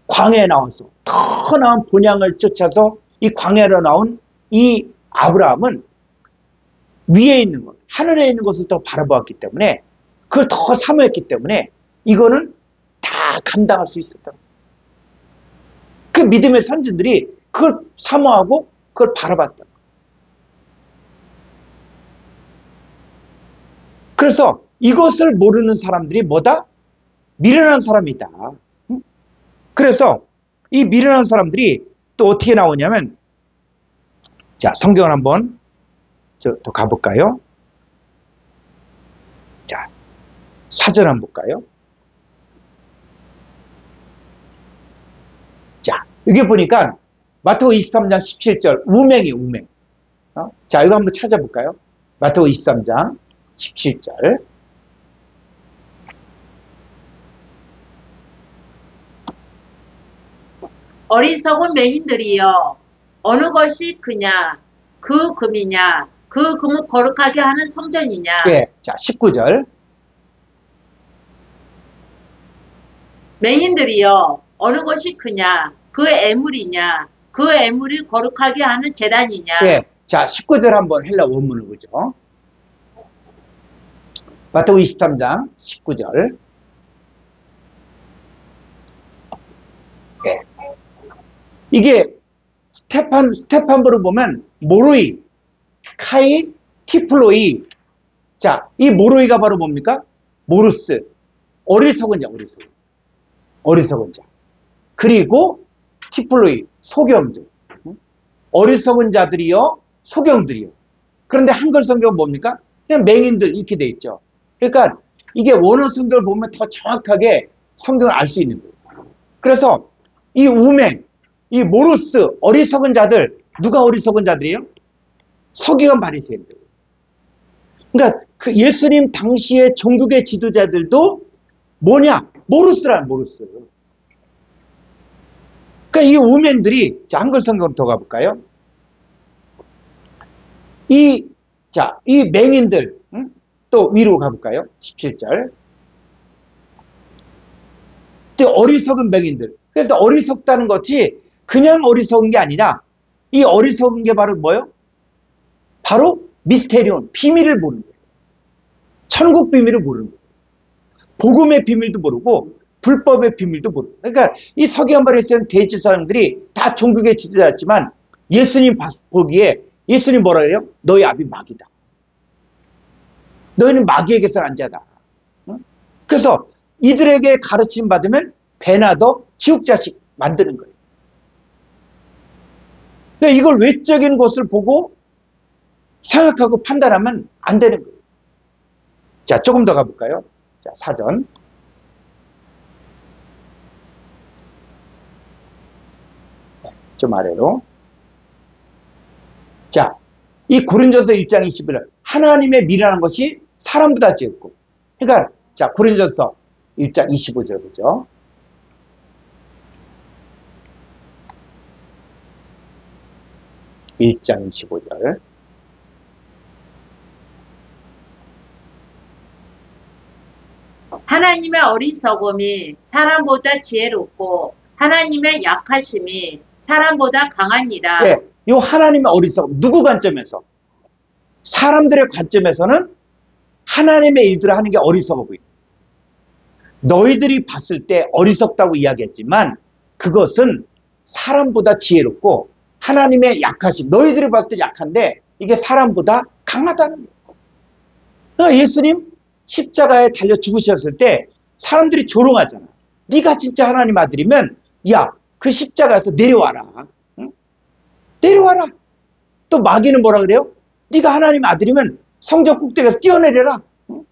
광야에 나와서 더 나은 본향을 쫓아서 이 광야로 나온 이 아브라함은 위에 있는 것, 하늘에 있는 것을 더 바라보았기 때문에 그걸 더 사모했기 때문에 이거는 다 감당할 수 있었다. 그 믿음의 선진들이 그걸 사모하고 그걸 바라봤다. 그래서 이것을 모르는 사람들이 뭐다? 미련한 사람이다. 그래서 이 미련한 사람들이 또 어떻게 나오냐면, 자, 성경을 한번 더 가볼까요? 자, 사전 한번 볼까요? 자, 여기 보니까 마태복음 23장 17절 우맹이 우맹. 자, 이거 한번 찾아볼까요? 마태복음 23장 17절. 어리석은 맹인들이여, 어느 것이 그냐, 그 금이냐, 그 금을 거룩하게 하는 성전이냐. 예, 자, 19절. 맹인들이여, 어느 것이 그냐, 그 애물이냐, 그 애물이 거룩하게 하는 제단이냐. 예, 자, 19절 한번 헬라 원문을 보죠. 마태복음 23장 19절. 예. 이게 스테판부로 보면 모로이, 카이, 티플로이. 자, 이 모로이가 바로 뭡니까? 모르스, 어리석은 자. 그리고 티플로이, 소경들. 어리석은 자들이요, 소경들이요. 그런데 한글 성경은 뭡니까? 그냥 맹인들 이렇게 돼 있죠. 그러니까 이게 원어 성경을 보면 더 정확하게 성경을 알 수 있는 거예요. 그래서 이 우맹, 이 모르스, 어리석은 자들, 누가 어리석은 자들이에요? 서기관 바리새인들. 그러니까 그 예수님 당시의 종교계 지도자들도 뭐냐? 모르스란 모르스. 그러니까 이 우맹들이, 자, 한글 성경으로 더 가볼까요? 이 맹인들, 또 위로 가볼까요? 17절. 또 어리석은 맹인들. 그래서 어리석다는 것이 그냥 어리석은 게 아니라 이 어리석은 게 바로 뭐예요? 바로 미스테리온, 비밀을 모르는 거예요. 천국 비밀을 모르는 거예요. 복음의 비밀도 모르고 불법의 비밀도 모르고. 그러니까 이 서기관 바리새인 대지 사람들이 다 종교계 지도자였지만 예수님 보기에 예수님 뭐라 그래요? 너희 아비 마귀다. 너희는 마귀에게서 난 자다. 그래서 이들에게 가르침 받으면 배나 더 지옥 자식 만드는 거예요. 그러니까 이걸 외적인 것을 보고 생각하고 판단하면 안 되는 거예요. 자, 조금 더 가볼까요? 자, 사전. 좀 아래로. 자, 이 고린도서 1장 21절. 하나님의 미련한 것이 사람보다 지었고. 그러니까, 자, 고린도서 1장 25절 보죠. 1장 25절. 하나님의 어리석음이 사람보다 지혜롭고 하나님의 약하심이 사람보다 강하니라. 예, 요 하나님의 어리석음, 누구 관점에서? 사람들의 관점에서는 하나님의 일들을 하는 게 어리석어 보인다. 너희들이 봤을 때 어리석다고 이야기했지만 그것은 사람보다 지혜롭고 하나님의 약하심, 너희들이 봤을 때 약한데 이게 사람보다 강하다는 거예요. 그러니까 예수님 십자가에 달려 죽으셨을 때 사람들이 조롱하잖아. 네가 진짜 하나님 아들이면 야, 그 십자가에서 내려와라. 응? 내려와라. 또 마귀는 뭐라 그래요? 네가 하나님 아들이면 성전 꼭대기에서 뛰어내려라. 응?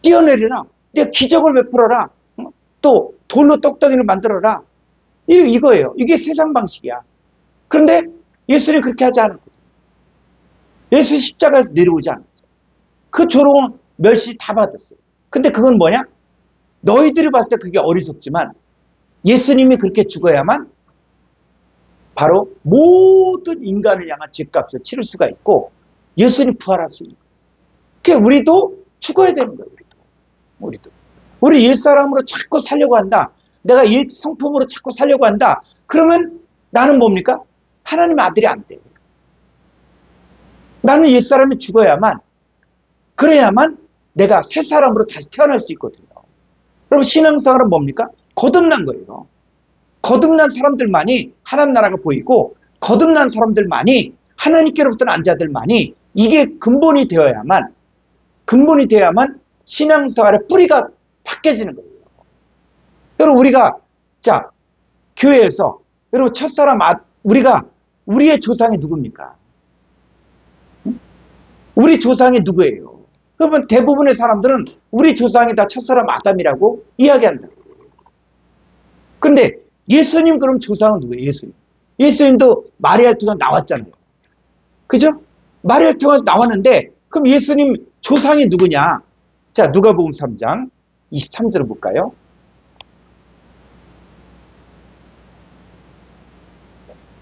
뛰어내려라. 네가 기적을 베풀어라. 응? 또 돌로 떡덩이를 만들어라. 이거예요. 이게 세상 방식이야. 그런데 예수는 그렇게 하지 않았거든요. 예수 십자가에서 내려오지 않았어요. 그 조롱은 멸시 다 받았어요. 근데 그건 뭐냐? 너희들이 봤을 때 그게 어리석지만 예수님이 그렇게 죽어야만 바로 모든 인간을 향한 죄값을 치를 수가 있고 예수님이 부활할 수 있는 거예요. 그러니까 우리도 죽어야 되는 거예요. 우리도. 우리 옛사람으로 자꾸 살려고 한다. 내가 옛 성품으로 자꾸 살려고 한다. 그러면 나는 뭡니까? 하나님의 아들이 안 돼요. 나는 옛사람이 죽어야만, 그래야만 내가 새 사람으로 다시 태어날 수 있거든요. 그럼 신앙생활은 뭡니까? 거듭난 거예요. 거듭난 사람들만이 하나님 나라가 보이고 거듭난 사람들만이 하나님께로부터 난 자들만이 이게 근본이 되어야만 신앙생활의 뿌리가 바뀌어지는 거예요. 여러분 우리가 자 교회에서 여러분 첫사람 우리의 조상이 누굽니까? 우리 조상이 누구예요? 그러면 대부분의 사람들은 우리 조상이 다 첫사람 아담이라고 이야기한다. 근데 예수님 그럼 조상은 누구예요? 예수님도 마리아를 통해서 나왔잖아요. 그죠? 마리아를 통해서 나왔는데 그럼 예수님 조상이 누구냐? 자, 누가복음 3장 23절을 볼까요?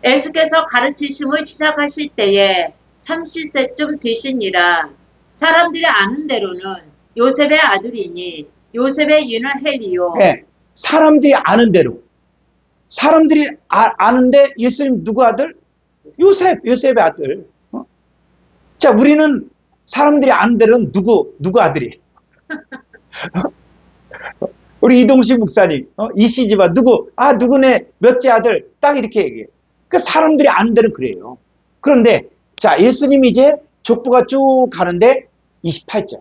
예수께서 가르치심을 시작하실 때에 30세쯤 되시니라. 사람들이 아는 대로는 요셉의 아들이니 요셉의 이는 헬리요. 네, 사람들이 아는 대로. 사람들이 아는데 예수님 누구 아들? 요셉의 아들. 자, 우리는 사람들이 아는 대로는 누구 아들이에요? 우리 이동식 목사님, 이씨 집안 누구네 몇째 아들, 딱 이렇게 얘기해요. 그러니까 사람들이 아는 대로 그래요. 그런데, 자, 예수님이 이제 족보가 쭉 가는데, 28절.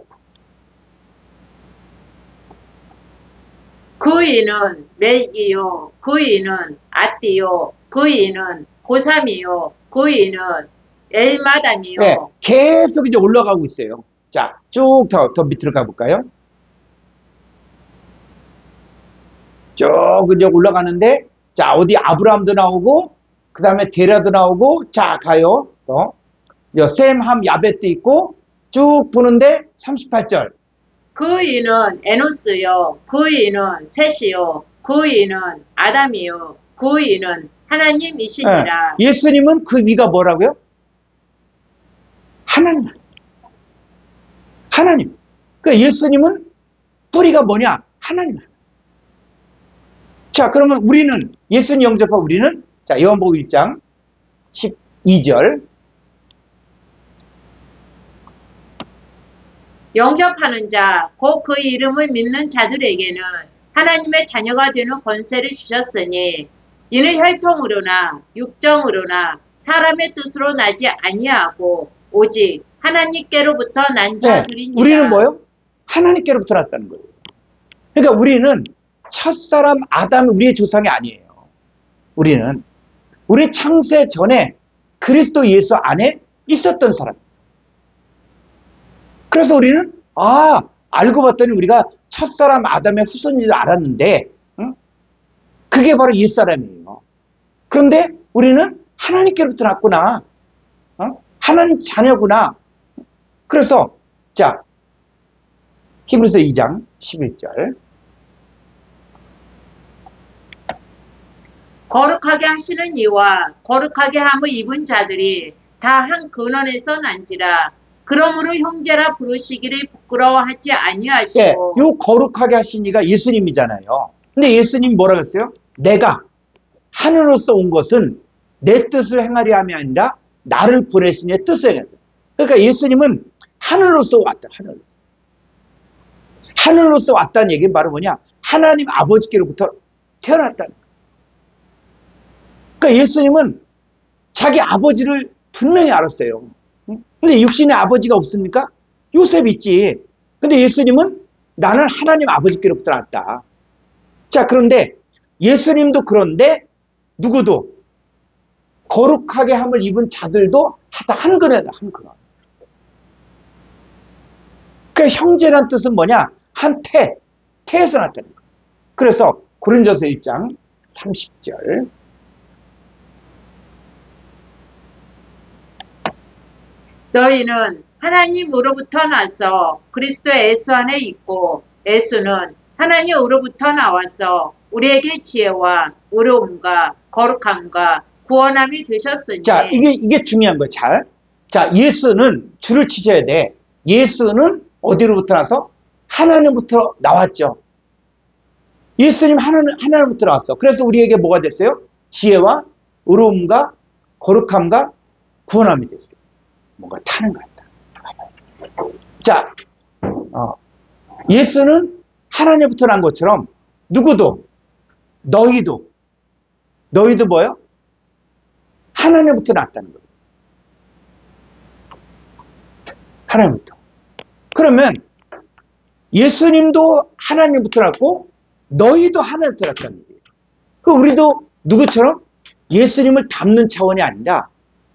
그 이는 멜기요, 그 이는 아띠요, 그 이는 고삼이요, 그 이는 엘마담이요. 네, 계속 이제 올라가고 있어요. 자, 쭉 더 밑으로 가볼까요? 쭉 이제 올라가는데, 자, 어디 아브라함도 나오고, 그 다음에 데라도 나오고, 자, 가요. 또, 셈, 함, 야벳도 있고, 쭉 보는데, 38절. 그 이는 에노스요, 그 이는 셋이요, 그 이는 아담이요, 그 이는 하나님이시니라. 네, 예수님은 그 위가 뭐라고요? 하나님. 그러니까 예수님은 뿌리가 뭐냐? 하나님. 자, 그러면 우리는 예수님 영접한 우리는 자, 요한복음 1장 12절. 영접하는 자, 곧 그 이름을 믿는 자들에게는 하나님의 자녀가 되는 권세를 주셨으니 이는 혈통으로나 육정으로나 사람의 뜻으로 나지 아니하고 오직 하나님께로부터 난 자들이니라. 우리는 뭐요? 하나님께로부터 났다는 거예요. 그러니까 우리는 첫사람 아담이 우리의 조상이 아니에요. 우리 창세 전에 그리스도 예수 안에 있었던 사람. 그래서 우리는 알고 봤더니 우리가 첫사람 아담의 후손인 줄 알았는데 그게 바로 옛사람이에요. 그런데 우리는 하나님께로부터 났구나. 하나님 자녀구나. 그래서 자 히브리서 2장 11절 거룩하게 하시는 이와 거룩하게 함을 입은 자들이 다 한 근원에서 난지라. 그러므로 형제라 부르시기를 부끄러워하지 예, 아니하시고. 요 거룩하게 하신 이가 예수님이잖아요. 근데 예수님이 뭐라 그랬어요? 내가 하늘로서 온 것은 내 뜻을 행하려 함이 아니라 나를 보내신 이의 뜻을 행한다. 그러니까 예수님은 하늘로서 왔다. 하늘로서 왔다는 얘기는 바로 뭐냐? 하나님 아버지께로부터 태어났다는 거예요. 그러니까 예수님은 자기 아버지를 분명히 알았어요. 근데 육신의 아버지가 없습니까? 요셉 있지. 근데 예수님은 나는 하나님 아버지께로부터 났다. 자, 그런데 예수님도 그런데 누구도 거룩하게 함을 입은 자들도 다 한 근원이다. 한 근원. 그러니까 형제란 뜻은 뭐냐? 한 태에서 났다는 거예요. 그래서 고린도서 1장 30절. 너희는 하나님으로부터 나서 그리스도 예수 안에 있고 예수는 하나님으로부터 나와서 우리에게 지혜와 의로움과 거룩함과 구원함이 되셨으니. 자, 이게 중요한 거예요. 자, 예수는 줄을 치셔야 돼. 예수는 어디로부터 나서? 하나님부터 나왔죠. 예수님 하나님부터 나왔어. 그래서 우리에게 뭐가 됐어요? 지혜와 의로움과 거룩함과 구원함이 됐어요. 뭔가 타는 것 같다. 자, 예수는 하나님부터 난 것처럼 누구도 너희도 뭐예요? 하나님부터 났다는 거예요. 하나님부터. 그러면 예수님도 하나님부터 났고 너희도 하나님부터 났다는 거예요. 그 우리도 누구처럼 예수님을 닮는 차원이 아니라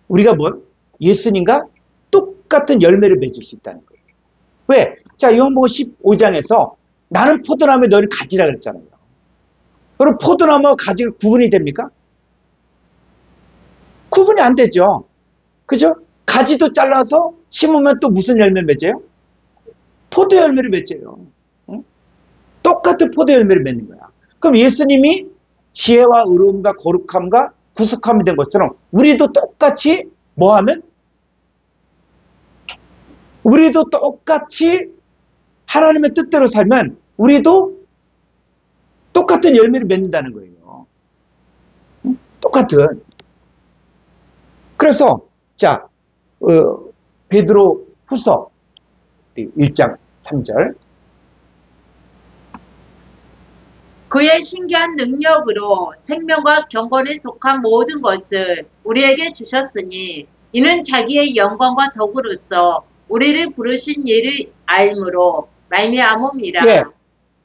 우리가 뭐 예수님과 똑같은 열매를 맺을 수 있다는 거예요. 왜? 자, 요한복음 15장에서 나는 포도나무에 너희를 가지라 그랬잖아요. 그럼 포도나무와 가지가 구분이 됩니까? 구분이 안 되죠. 그죠? 가지도 잘라서 심으면 또 무슨 열매 맺어요? 포도 열매를 맺어요. 응? 똑같은 포도 열매를 맺는 거야. 그럼 예수님이 지혜와 의로움과 거룩함과 구속함이 된 것처럼 우리도 똑같이 뭐 하면? 우리도 똑같이 하나님의 뜻대로 살면 우리도 똑같은 열매를 맺는다는 거예요. 응? 똑같은. 그래서 자, 베드로 후서 1장 3절. 그의 신기한 능력으로 생명과 경건에 속한 모든 것을 우리에게 주셨으니 이는 자기의 영광과 덕으로서 우리를 부르신 이를 알므로 말미암음이라. 예,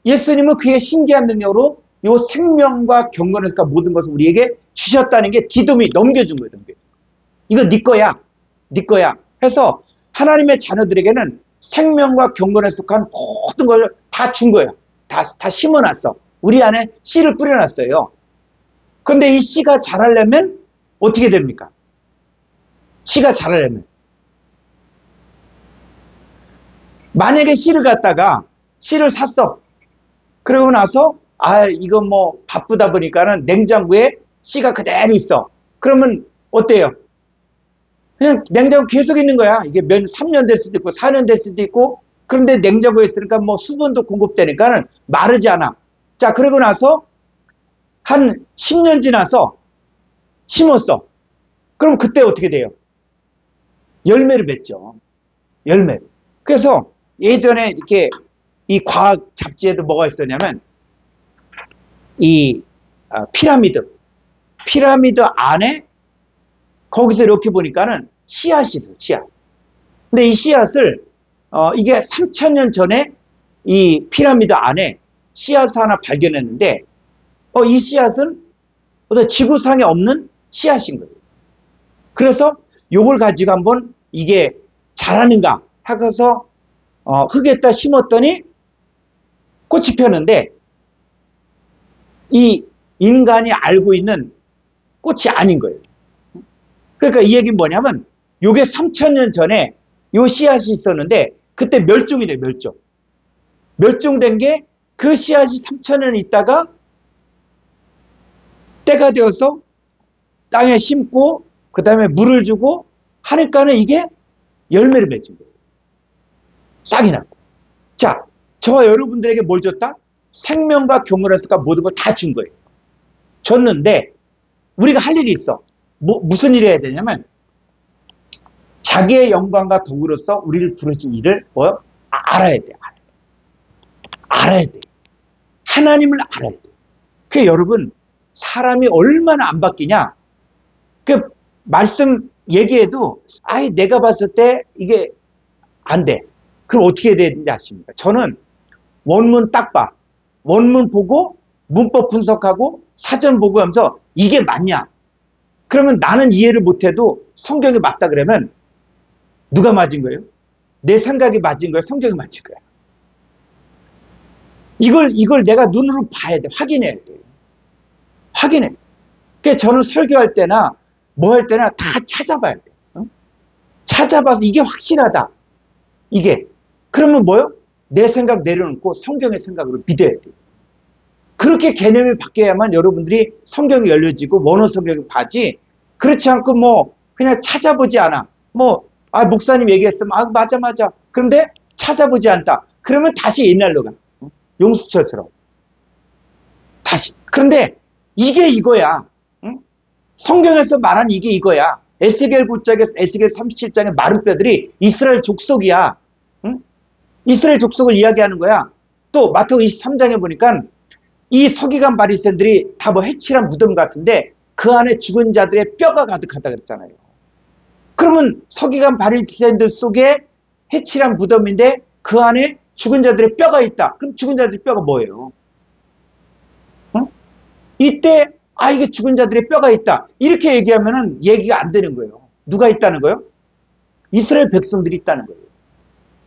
예수님은 그의 신기한 능력으로 이 생명과 경건에 속한 모든 것을 우리에게 주셨다는 게 디돔이 넘겨준 거예요. 이거 네 거야. 네 거야. 해서 하나님의 자녀들에게는 생명과 경건에 속한 모든 걸 다 준 거예요. 다 심어놨어. 우리 안에 씨를 뿌려놨어요. 그런데 이 씨가 자라려면 어떻게 됩니까? 씨가 자라려면. 만약에 씨를 갖다가 씨를 샀어. 그러고 나서 이거 뭐 바쁘다 보니까는 냉장고에 씨가 그대로 있어. 그러면 어때요? 그냥 냉장고 계속 있는 거야. 이게 3년 될 수도 있고 4년 될 수도 있고. 그런데 냉장고에 있으니까 뭐 수분도 공급되니까는 마르지 않아. 자, 그러고 나서 한 10년 지나서 심었어. 그럼 그때 어떻게 돼요? 열매를 맺죠. 열매. 그래서 예전에 이렇게 이 과학 잡지에도 뭐가 있었냐면 이 피라미드 안에 거기서 이렇게 보니까는 씨앗이 있어요. 씨앗. 근데 이 씨앗을 이게 3000년 전에 이 피라미드 안에 씨앗을 하나 발견했는데 이 씨앗은 지구상에 없는 씨앗인 거예요. 그래서 요걸 가지고 한번 이게 자라는가 하고서 흙에다 심었더니 꽃이 폈는데 이 인간이 알고 있는 꽃이 아닌 거예요. 그러니까 이 얘기는 뭐냐면 요게 3000년 전에 요 씨앗이 있었는데 그때 멸종이 돼요. 멸종된 게 그 씨앗이 3000년 있다가 때가 되어서 땅에 심고 그 다음에 물을 주고 하니까는 이게 열매를 맺은 거예요. 싹이 났고. 자, 저와 여러분들에게 뭘 줬다? 생명과 교물에서가 모든 걸 다 준 거예요. 줬는데 우리가 할 일이 있어. 무슨 일을 해야 되냐면 자기의 영광과 도구로서 우리를 부르신 일을 알아야 돼. 알아야 돼. 하나님을 알아야 돼. 그 여러분 사람이 얼마나 안 바뀌냐? 그 말씀 얘기해도 아예 내가 봤을 때 이게 안 돼. 그럼 어떻게 해야 되는지 아십니까? 저는 원문 딱 봐. 원문 보고 문법 분석하고 사전 보고 하면서 이게 맞냐? 그러면 나는 이해를 못해도 성경이 맞다 그러면 누가 맞은 거예요? 내 생각이 맞은 거예요? 성경이 맞은 거야? 이걸 내가 눈으로 봐야 돼. 확인해야 돼. 확인해. 그러니까 저는 설교할 때나 뭐 할 때나 다 찾아봐야 돼. 찾아봐서 이게 확실하다. 이게. 그러면 뭐요? 내 생각 내려놓고 성경의 생각으로 믿어야 돼. 그렇게 개념이 바뀌어야만 여러분들이 성경이 열려지고 원어 성경을 봐지. 그렇지 않고 그냥 찾아보지 않아. 목사님 얘기했으면 맞아. 그런데 찾아보지 않다. 그러면 다시 옛날로 가. 용수철처럼. 다시. 그런데 이게 이거야. 응? 성경에서 말한 이게 이거야. 에스겔 9장에서 에스겔 37장의 마른 뼈들이 이스라엘 족속이야. 응? 이스라엘 족속을 이야기하는 거야. 또 마태복음 23장에 보니까 이 서기관 바리새인들이 다 해칠한 무덤 같은데 그 안에 죽은 자들의 뼈가 가득하다 그랬잖아요. 그러면 서기관 바리새인들 속에 해칠한 무덤인데 그 안에 죽은 자들의 뼈가 있다. 그럼 죽은 자들의 뼈가 뭐예요? 이때 이게 죽은 자들의 뼈가 있다. 이렇게 얘기하면은 얘기가 안 되는 거예요. 누가 있다는 거예요? 이스라엘 백성들이 있다는 거예요.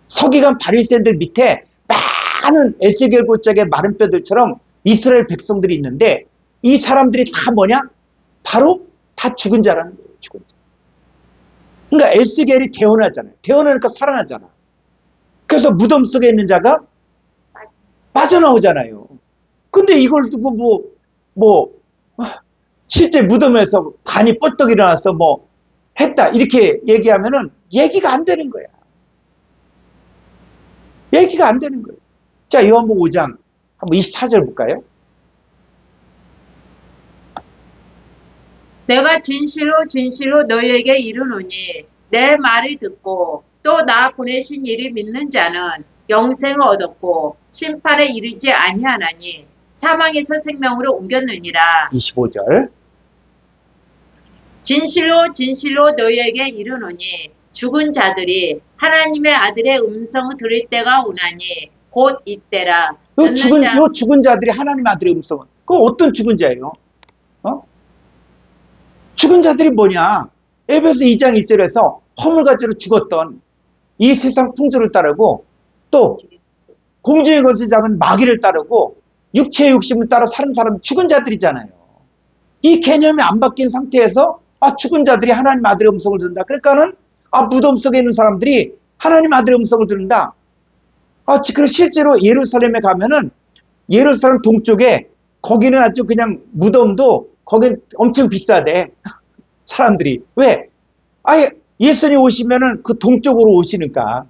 서기관 바리새인들 밑에 많은 에스겔 9장의 마른 뼈들처럼 이스라엘 백성들이 있는데 이 사람들이 다 뭐냐? 바로 다 죽은 자라는 거예요. 죽은 자. 그러니까 에스겔이 태어나잖아요. 태어나니까 살아나잖아. 그래서 무덤 속에 있는 자가 빠져나오잖아요. 근데 이걸 두고 실제 무덤에서 간이 뻘떡 일어나서 했다 이렇게 얘기하면은 얘기가 안 되는 거야. 얘기가 안 되는 거예요. 자, 요한복음 5장 한번 24절 볼까요? 내가 진실로 진실로 너희에게 이르노니 내 말을 듣고 또 나 보내신 이를 믿는 자는 영생을 얻었고 심판에 이르지 아니하나니 사망에서 생명으로 옮겼느니라. 25절. 진실로 진실로 너희에게 이르노니 죽은 자들이 하나님의 아들의 음성을 들을 때가 오나니 곧 이때라. 요 죽은 자들이 하나님의 아들의 음성을. 그럼 어떤 죽은 자예요? 죽은 자들이 뭐냐? 에베소 2장 1절에서 허물가지로 죽었던 이 세상 풍조를 따르고 또 공중의 것을 잡은 마귀를 따르고 육체의 욕심을 따라 사는 사람 죽은 자들이잖아요. 이 개념이 안 바뀐 상태에서 죽은 자들이 하나님 아들의 음성을 듣는다. 그러니까는 무덤 속에 있는 사람들이 하나님 아들의 음성을 듣는다. 그리고 실제로 예루살렘에 가면은 예루살렘 동쪽에 거기는 아주 그냥 무덤도 거긴 엄청 비싸대. 사람들이. 왜? 예수님 오시면은 그 동쪽으로 오시니까.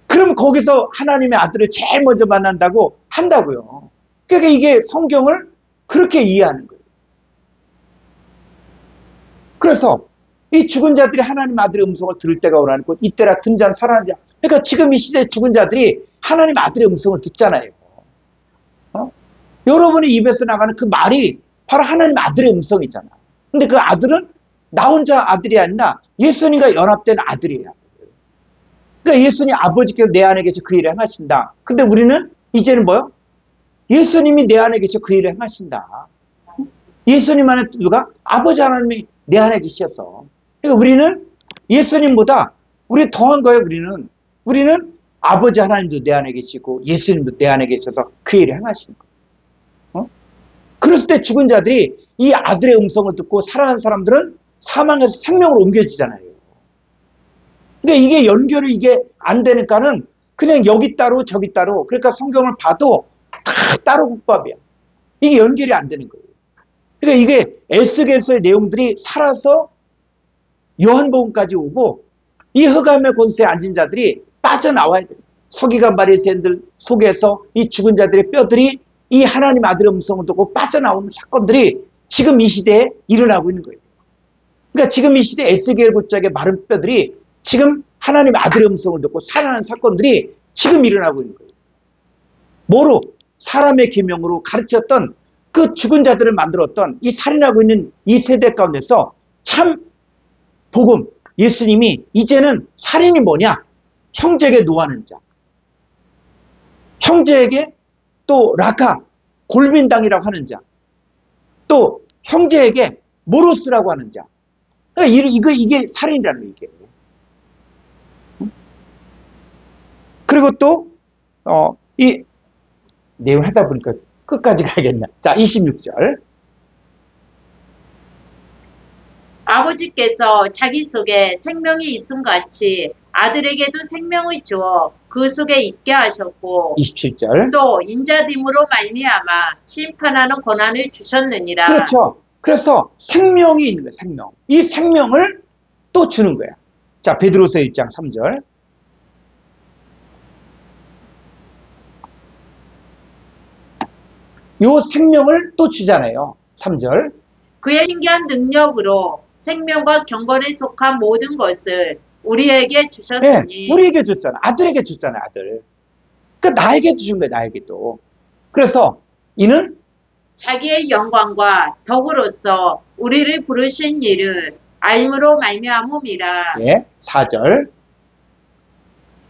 그럼 거기서 하나님의 아들을 제일 먼저 만난다고 한다고요. 그러니까 이게 성경을 그렇게 이해하는 거예요. 그래서 이 죽은 자들이 하나님 아들의 음성을 들을 때가 오라는 것, 이때라 든잔 살아나자. 그러니까 지금 이 시대에 죽은 자들이 하나님 아들의 음성을 듣잖아요. 여러분의 입에서 나가는 그 말이 바로 하나님 아들의 음성이잖아. 근데 그 아들은 나 혼자 아들이 아니라 예수님과 연합된 아들이에요. 그러니까 예수님 아버지께서 내 안에 계셔 그 일을 행하신다. 근데 우리는 이제는 뭐요? 예수님이 내 안에 계셔 그 일을 행하신다. 예수님 안에 누가? 아버지 하나님이 내 안에 계셔서. 그러니까 우리는 예수님보다 우리 더한 거예요. 우리는 아버지 하나님도 내 안에 계시고 예수님도 내 안에 계셔서 그 일을 행하시는 거예요. 그랬을 때 죽은 자들이 이 아들의 음성을 듣고 살아난 사람들은 사망에서 생명으로 옮겨지잖아요. 그러니까 이게 연결이 이게 안 되니까는 그냥 여기 따로 저기 따로. 그러니까 성경을 봐도 다 따로 국밥이야. 이게 연결이 안 되는 거예요. 그러니까 이게 에스겔서의 내용들이 살아서 요한복음까지 오고 이 흑암의 권세에 앉은 자들이 빠져나와야 돼요. 서기관 바리새인들 속에서 이 죽은 자들의 뼈들이 이 하나님 아들의 음성을 듣고 빠져나오는 사건들이 지금 이 시대에 일어나고 있는 거예요. 그러니까 지금 이 시대 에스겔 굿짝의 마른 뼈들이 지금 하나님 아들의 음성을 듣고 살아나는 사건들이 지금 일어나고 있는 거예요. 뭐로? 사람의 계명으로 가르쳤던 그 죽은 자들을 만들었던 이 살인하고 있는 이 세대 가운데서 참 복음, 예수님이 이제는 살인이 뭐냐? 형제에게 노하는 자. 형제에게 또 라카, 골빈당이라고 하는 자. 또 형제에게 모로스라고 하는 자. 이게 살인이라는 거예요, 이게. 그리고 또, 이 내용을 하다 보니까 끝까지 가야겠네. 자, 26절. 아버지께서 자기 속에 생명이 있음 같이 아들에게도 생명을 주어 그 속에 있게 하셨고 27절. 또 인자됨으로 말미암아 심판하는 권한을 주셨느니라. 그렇죠. 그래서 생명이 있는 거예요, 생명. 이 생명을 또 주는 거예요. 자, 베드로서 1장 3절. 요 생명을 또 주잖아요. 3절. 그의 신기한 능력으로 생명과 경건에 속한 모든 것을 우리에게 주셨으니 네, 우리에게 줬잖아. 아들에게 줬잖아, 아들. 그러니까 나에게 주신 거예요, 나에게도. 그래서 이는 자기의 영광과 덕으로서 우리를 부르신 이를 알므로 말미암음이라. 예, 4절.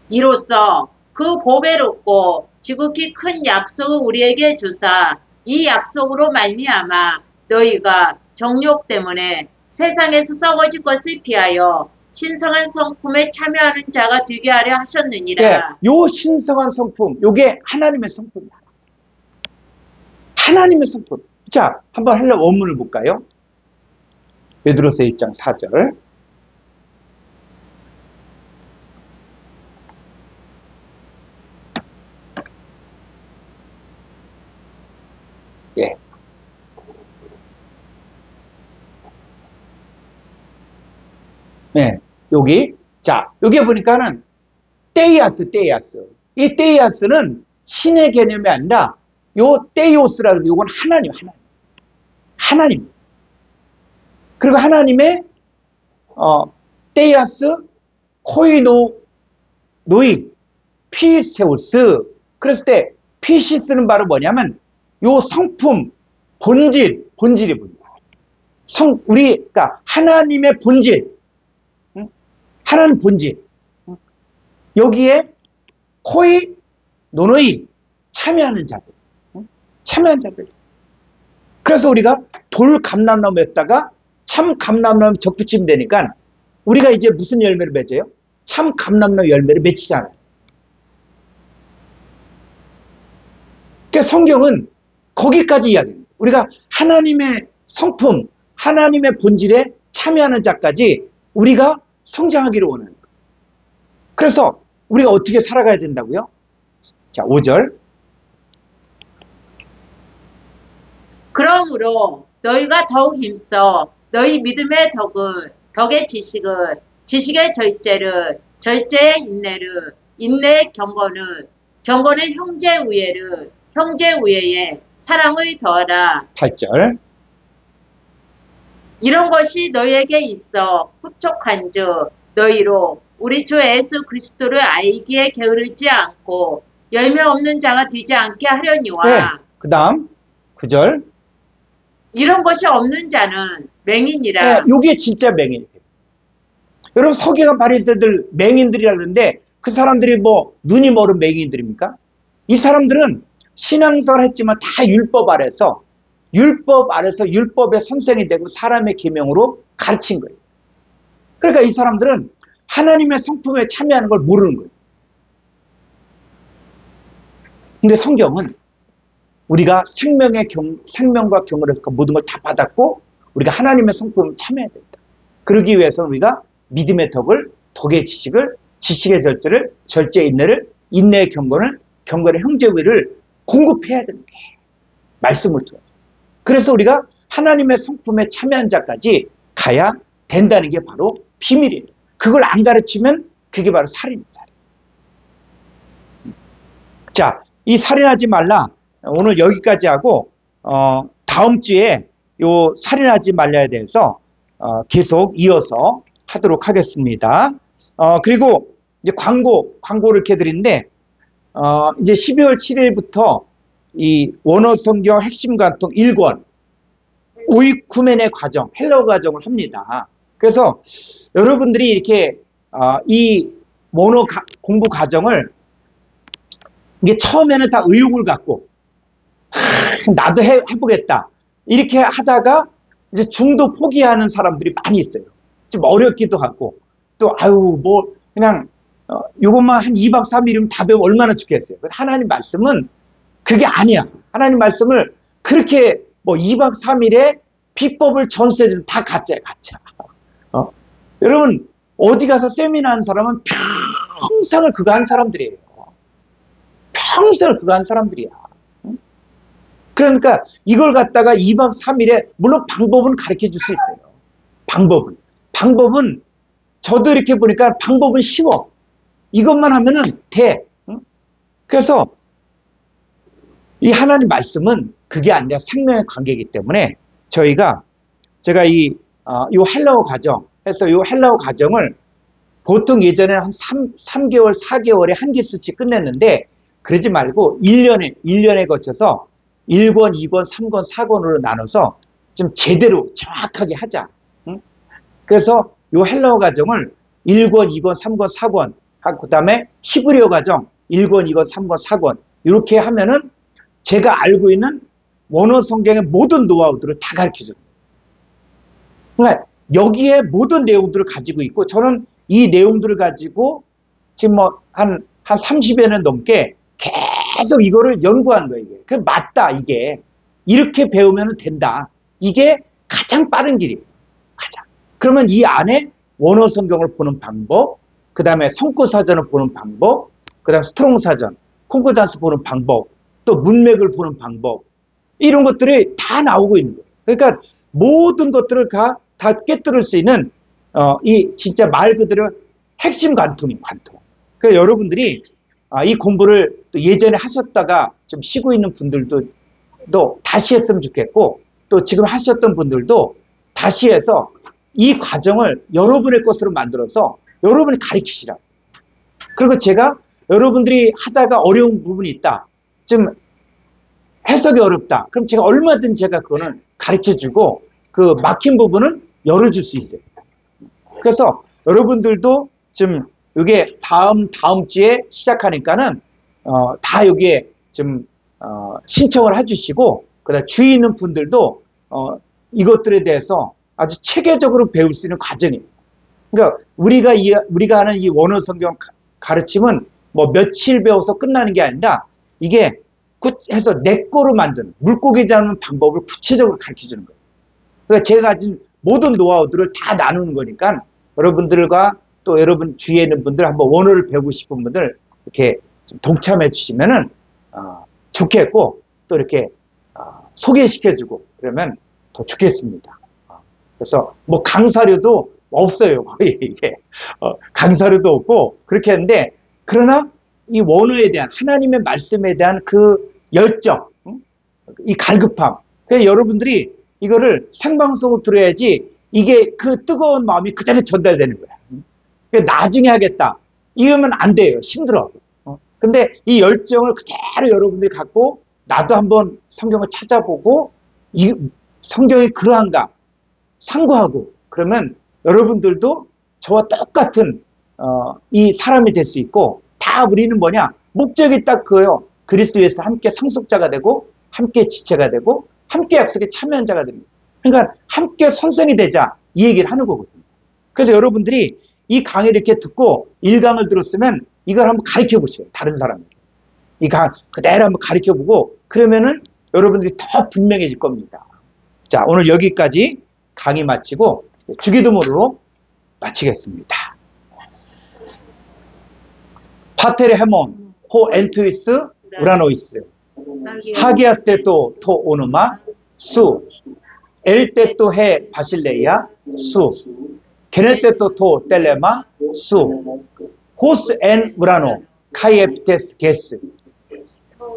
이로써 그 보배롭고 지극히 큰 약속을 우리에게 주사 이 약속으로 말미암아 너희가 정욕 때문에 세상에서 썩어질 것을 피하여 신성한 성품에 참여하는 자가 되게 하려 하셨느니라. 네, 요 신성한 성품, 요게 하나님의 성품이야. 하나님의 성품. 자, 한번 헬라 원문을 볼까요? 베드로서 1장 4절. 예. 네, 여기. 자, 여기 보니까는 테이아스. 이 테이아스는 신의 개념이 아니라 요 테이오스라고 해서 요건 하나님. 그리고 하나님의 테이아스, 코이노이, 피세우스. 그랬을 때 피시스는 바로 뭐냐면 요 성품, 본질이 뭐냐. 그러니까 하나님의 본질. 하나님 본질. 여기에 노노이 참여하는 자들. 그래서 우리가 돌 감람나무였다가 참 감람나무 접붙이면 되니까 우리가 이제 무슨 열매를 맺어요? 참 감람나무 열매를 맺히잖아요. 그러니까 성경은 거기까지 이야기합니다. 우리가 하나님의 성품, 하나님의 본질에 참여하는 자까지 우리가 성장하기를 원하는 거예요. 그래서 우리가 어떻게 살아가야 된다고요? 자, 5절. 그러므로 너희가 더욱 힘써 너희 믿음의 덕의 지식의 절제의 인내의 경건의 형제 우애에 사랑을 더하라. 8절. 이런 것이 너희에게 있어 흡족한즉 너희로 우리 주 예수 그리스도를 알기에 게으르지 않고 열매 없는 자가 되지 않게 하려니와. 네. 그 다음 9절. 이런 것이 없는 자는 맹인이라. 네, 이게 진짜 맹인이에요. 여러분 서기관 바리새인들 맹인들이라 그러는데 그 사람들이 뭐 눈이 멀은 맹인들입니까? 이 사람들은 신앙생활 했지만 다 율법 아래서 율법의 선생이 되고 사람의 계명으로 가르친 거예요. 그러니까 이 사람들은 하나님의 성품에 참여하는 걸 모르는 거예요. 근데 성경은 우리가 생명과 경험을 해서 모든 걸 다 받았고 우리가 하나님의 성품에 참여해야 된다. 그러기 위해서는 우리가 믿음의 덕의 지식의 절제를, 절제의 인내의 경건의 형제 우애를 공급해야 되는 게 말씀을 통해. 그래서 우리가 하나님의 성품에 참여한 자까지 가야 된다는 게 바로 비밀이에요. 그걸 안 가르치면 그게 바로 살인입니다. 자, 이 살인하지 말라 오늘 여기까지 하고 다음 주에 요 살인하지 말라에 대해서 계속 이어서 하도록 하겠습니다. 그리고 이제 광고를 이렇게 드리는데 이제 12월 7일부터 이 원어 성경 핵심 관통 1권 오이쿠멘의 과정, 헬라어 과정을 합니다. 그래서 여러분들이 이렇게 이 원어 공부 과정을 이게 처음에는 다 의욕을 갖고 나도 해보겠다 이렇게 하다가 이제 중도 포기하는 사람들이 많이 있어요. 좀 어렵기도 하고 또 아유 뭐 그냥 이것만 한 2박 3일이면 다 배우면 얼마나 좋겠어요. 하나님 말씀은 그게 아니야. 하나님 말씀을 그렇게 뭐 2박 3일에 비법을 전수해주면 다 가짜야, 가짜. 여러분 어디 가서 세미나 한 사람은 평생을 그거 한 사람들이에요. 평생을 그거 한 사람들이야. 그러니까 이걸 갖다가 2박 3일에 물론 방법은 가르쳐 줄 수 있어요. 방법은 저도 이렇게 보니까 방법은 쉬워. 이것만 하면은 돼. 그래서 이 하나님 말씀은 그게 아니라 생명의 관계이기 때문에 제가 이 헬라어 과정 해서 이 헬라어 과정을 보통 예전에 한 3개월, 4개월에 한 기수씩 끝냈는데 그러지 말고 1년에 거쳐서 1권, 2권, 3권, 4권으로 나눠서 좀 제대로 정확하게 하자. 그래서 이 헬라어 과정을 1권, 2권, 3권, 4권 하고 그 다음에 히브리어 과정 1권, 2권, 3권, 4권 이렇게 하면은 제가 알고 있는 원어 성경의 모든 노하우들을 다 가르쳐줘요. 그러니까 여기에 모든 내용들을 가지고 있고 저는 이 내용들을 가지고 지금 뭐 한 30여 년 넘게 계속 이거를 연구한 거예요. 이게. 그 맞다 이게. 이렇게 배우면 된다. 이게 가장 빠른 길이에요. 가장. 그러면 이 안에 원어 성경을 보는 방법, 그 다음에 성구 사전을 보는 방법, 그 다음에 스트롱 사전, 콩코단스 보는 방법, 또 문맥을 보는 방법 이런 것들이 다 나오고 있는 거예요. 그러니까 모든 것들을 다 꿰뚫을 수 있는 이 진짜 말 그대로 핵심 관통인 관통. 그러니까 여러분들이 이 공부를 또 예전에 하셨다가 좀 쉬고 있는 분들도 또 다시 했으면 좋겠고 또 지금 하셨던 분들도 다시 해서 이 과정을 여러분의 것으로 만들어서 여러분이 가르치시라. 그리고 제가 여러분들이 하다가 어려운 부분이 있다. 좀 해석이 어렵다. 그럼 제가 얼마든지 제가 그거는 가르쳐주고 그 막힌 부분은 열어줄 수 있어요. 그래서 여러분들도 좀 이게 다음 주에 시작하니까는 다 여기에 좀 신청을 해주시고 그다음 주위 있는 분들도 이것들에 대해서 아주 체계적으로 배울 수 있는 과정이에요. 그러니까 우리가 하는 이 원어 성경 가르침은 뭐 며칠 배워서 끝나는 게 아니라 이게 해서 내 거로 만드는 물고기 잡는 방법을 구체적으로 가르쳐 주는 거예요. 그러니까 제가 가진 모든 노하우들을 다 나누는 거니까 여러분들과 또 여러분 주위에 있는 분들 한번 원어를 배우고 싶은 분들 이렇게 좀 동참해 주시면은 좋겠고 또 이렇게 소개시켜 주고 그러면 더 좋겠습니다. 그래서 뭐 강사료도 없어요. 거의 이게 강사료도 없고 그렇게 했는데 그러나 이 원어에 대한 하나님의 말씀에 대한 그 열정, 이 갈급함. 그래서 여러분들이 이거를 생방송으로 들어야지 이게 그 뜨거운 마음이 그대로 전달되는 거야. 나중에 하겠다. 이러면 안 돼요. 힘들어. 근데 이 열정을 그대로 여러분들이 갖고 나도 한번 성경을 찾아보고 이 성경이 그러한가 상고하고 그러면 여러분들도 저와 똑같은 이 사람이 될 수 있고 다 우리는 뭐냐 목적이 딱 그거예요. 그리스도에서 함께 상속자가 되고 함께 지체가 되고 함께 약속에 참여한 자가 됩니다. 그러니까 함께 선생이 되자 이 얘기를 하는 거거든요. 그래서 여러분들이 이 강의를 이렇게 듣고 1강을 들었으면 이걸 한번 가르쳐 보세요. 다른 사람에게. 이 강 그대로 한번 가르쳐 보고 그러면은 여러분들이 더 분명해질 겁니다. 자, 오늘 여기까지 강의 마치고 주기도문으로 마치겠습니다. 파테르 헤몬 호 엔투이스 우라노이스 하기아스테토 토 오누마 수 엘 때또 해 바실레이아 수 게넬 때또 토 텔레마 수 호스 엔 무라노 카이에피테스 게스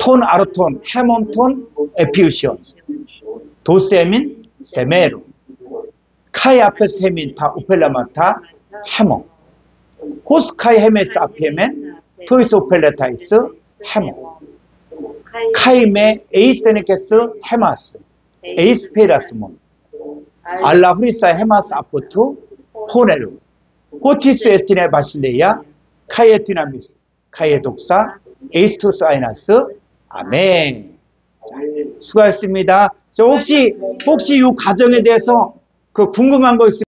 톤 아르톤 헤몬톤 에피우시온 도세민 세메로 카이 아페스 헤민 타 우펠라마타 헤몬 호스 카이 헤메스 아피에멘 토이스 오펠레타이스 헤몬 카이메 에이스테네케스 헤마스 에이스페라스몬 알라 후리사 헤마스 아포투 포네루 호티스 에스티네 바실레이아 카이에티나미스 카이에독사 에이스토스 아이나스 아멘. 수고하셨습니다. 혹시 이 과정에 대해서 궁금한 거 있으면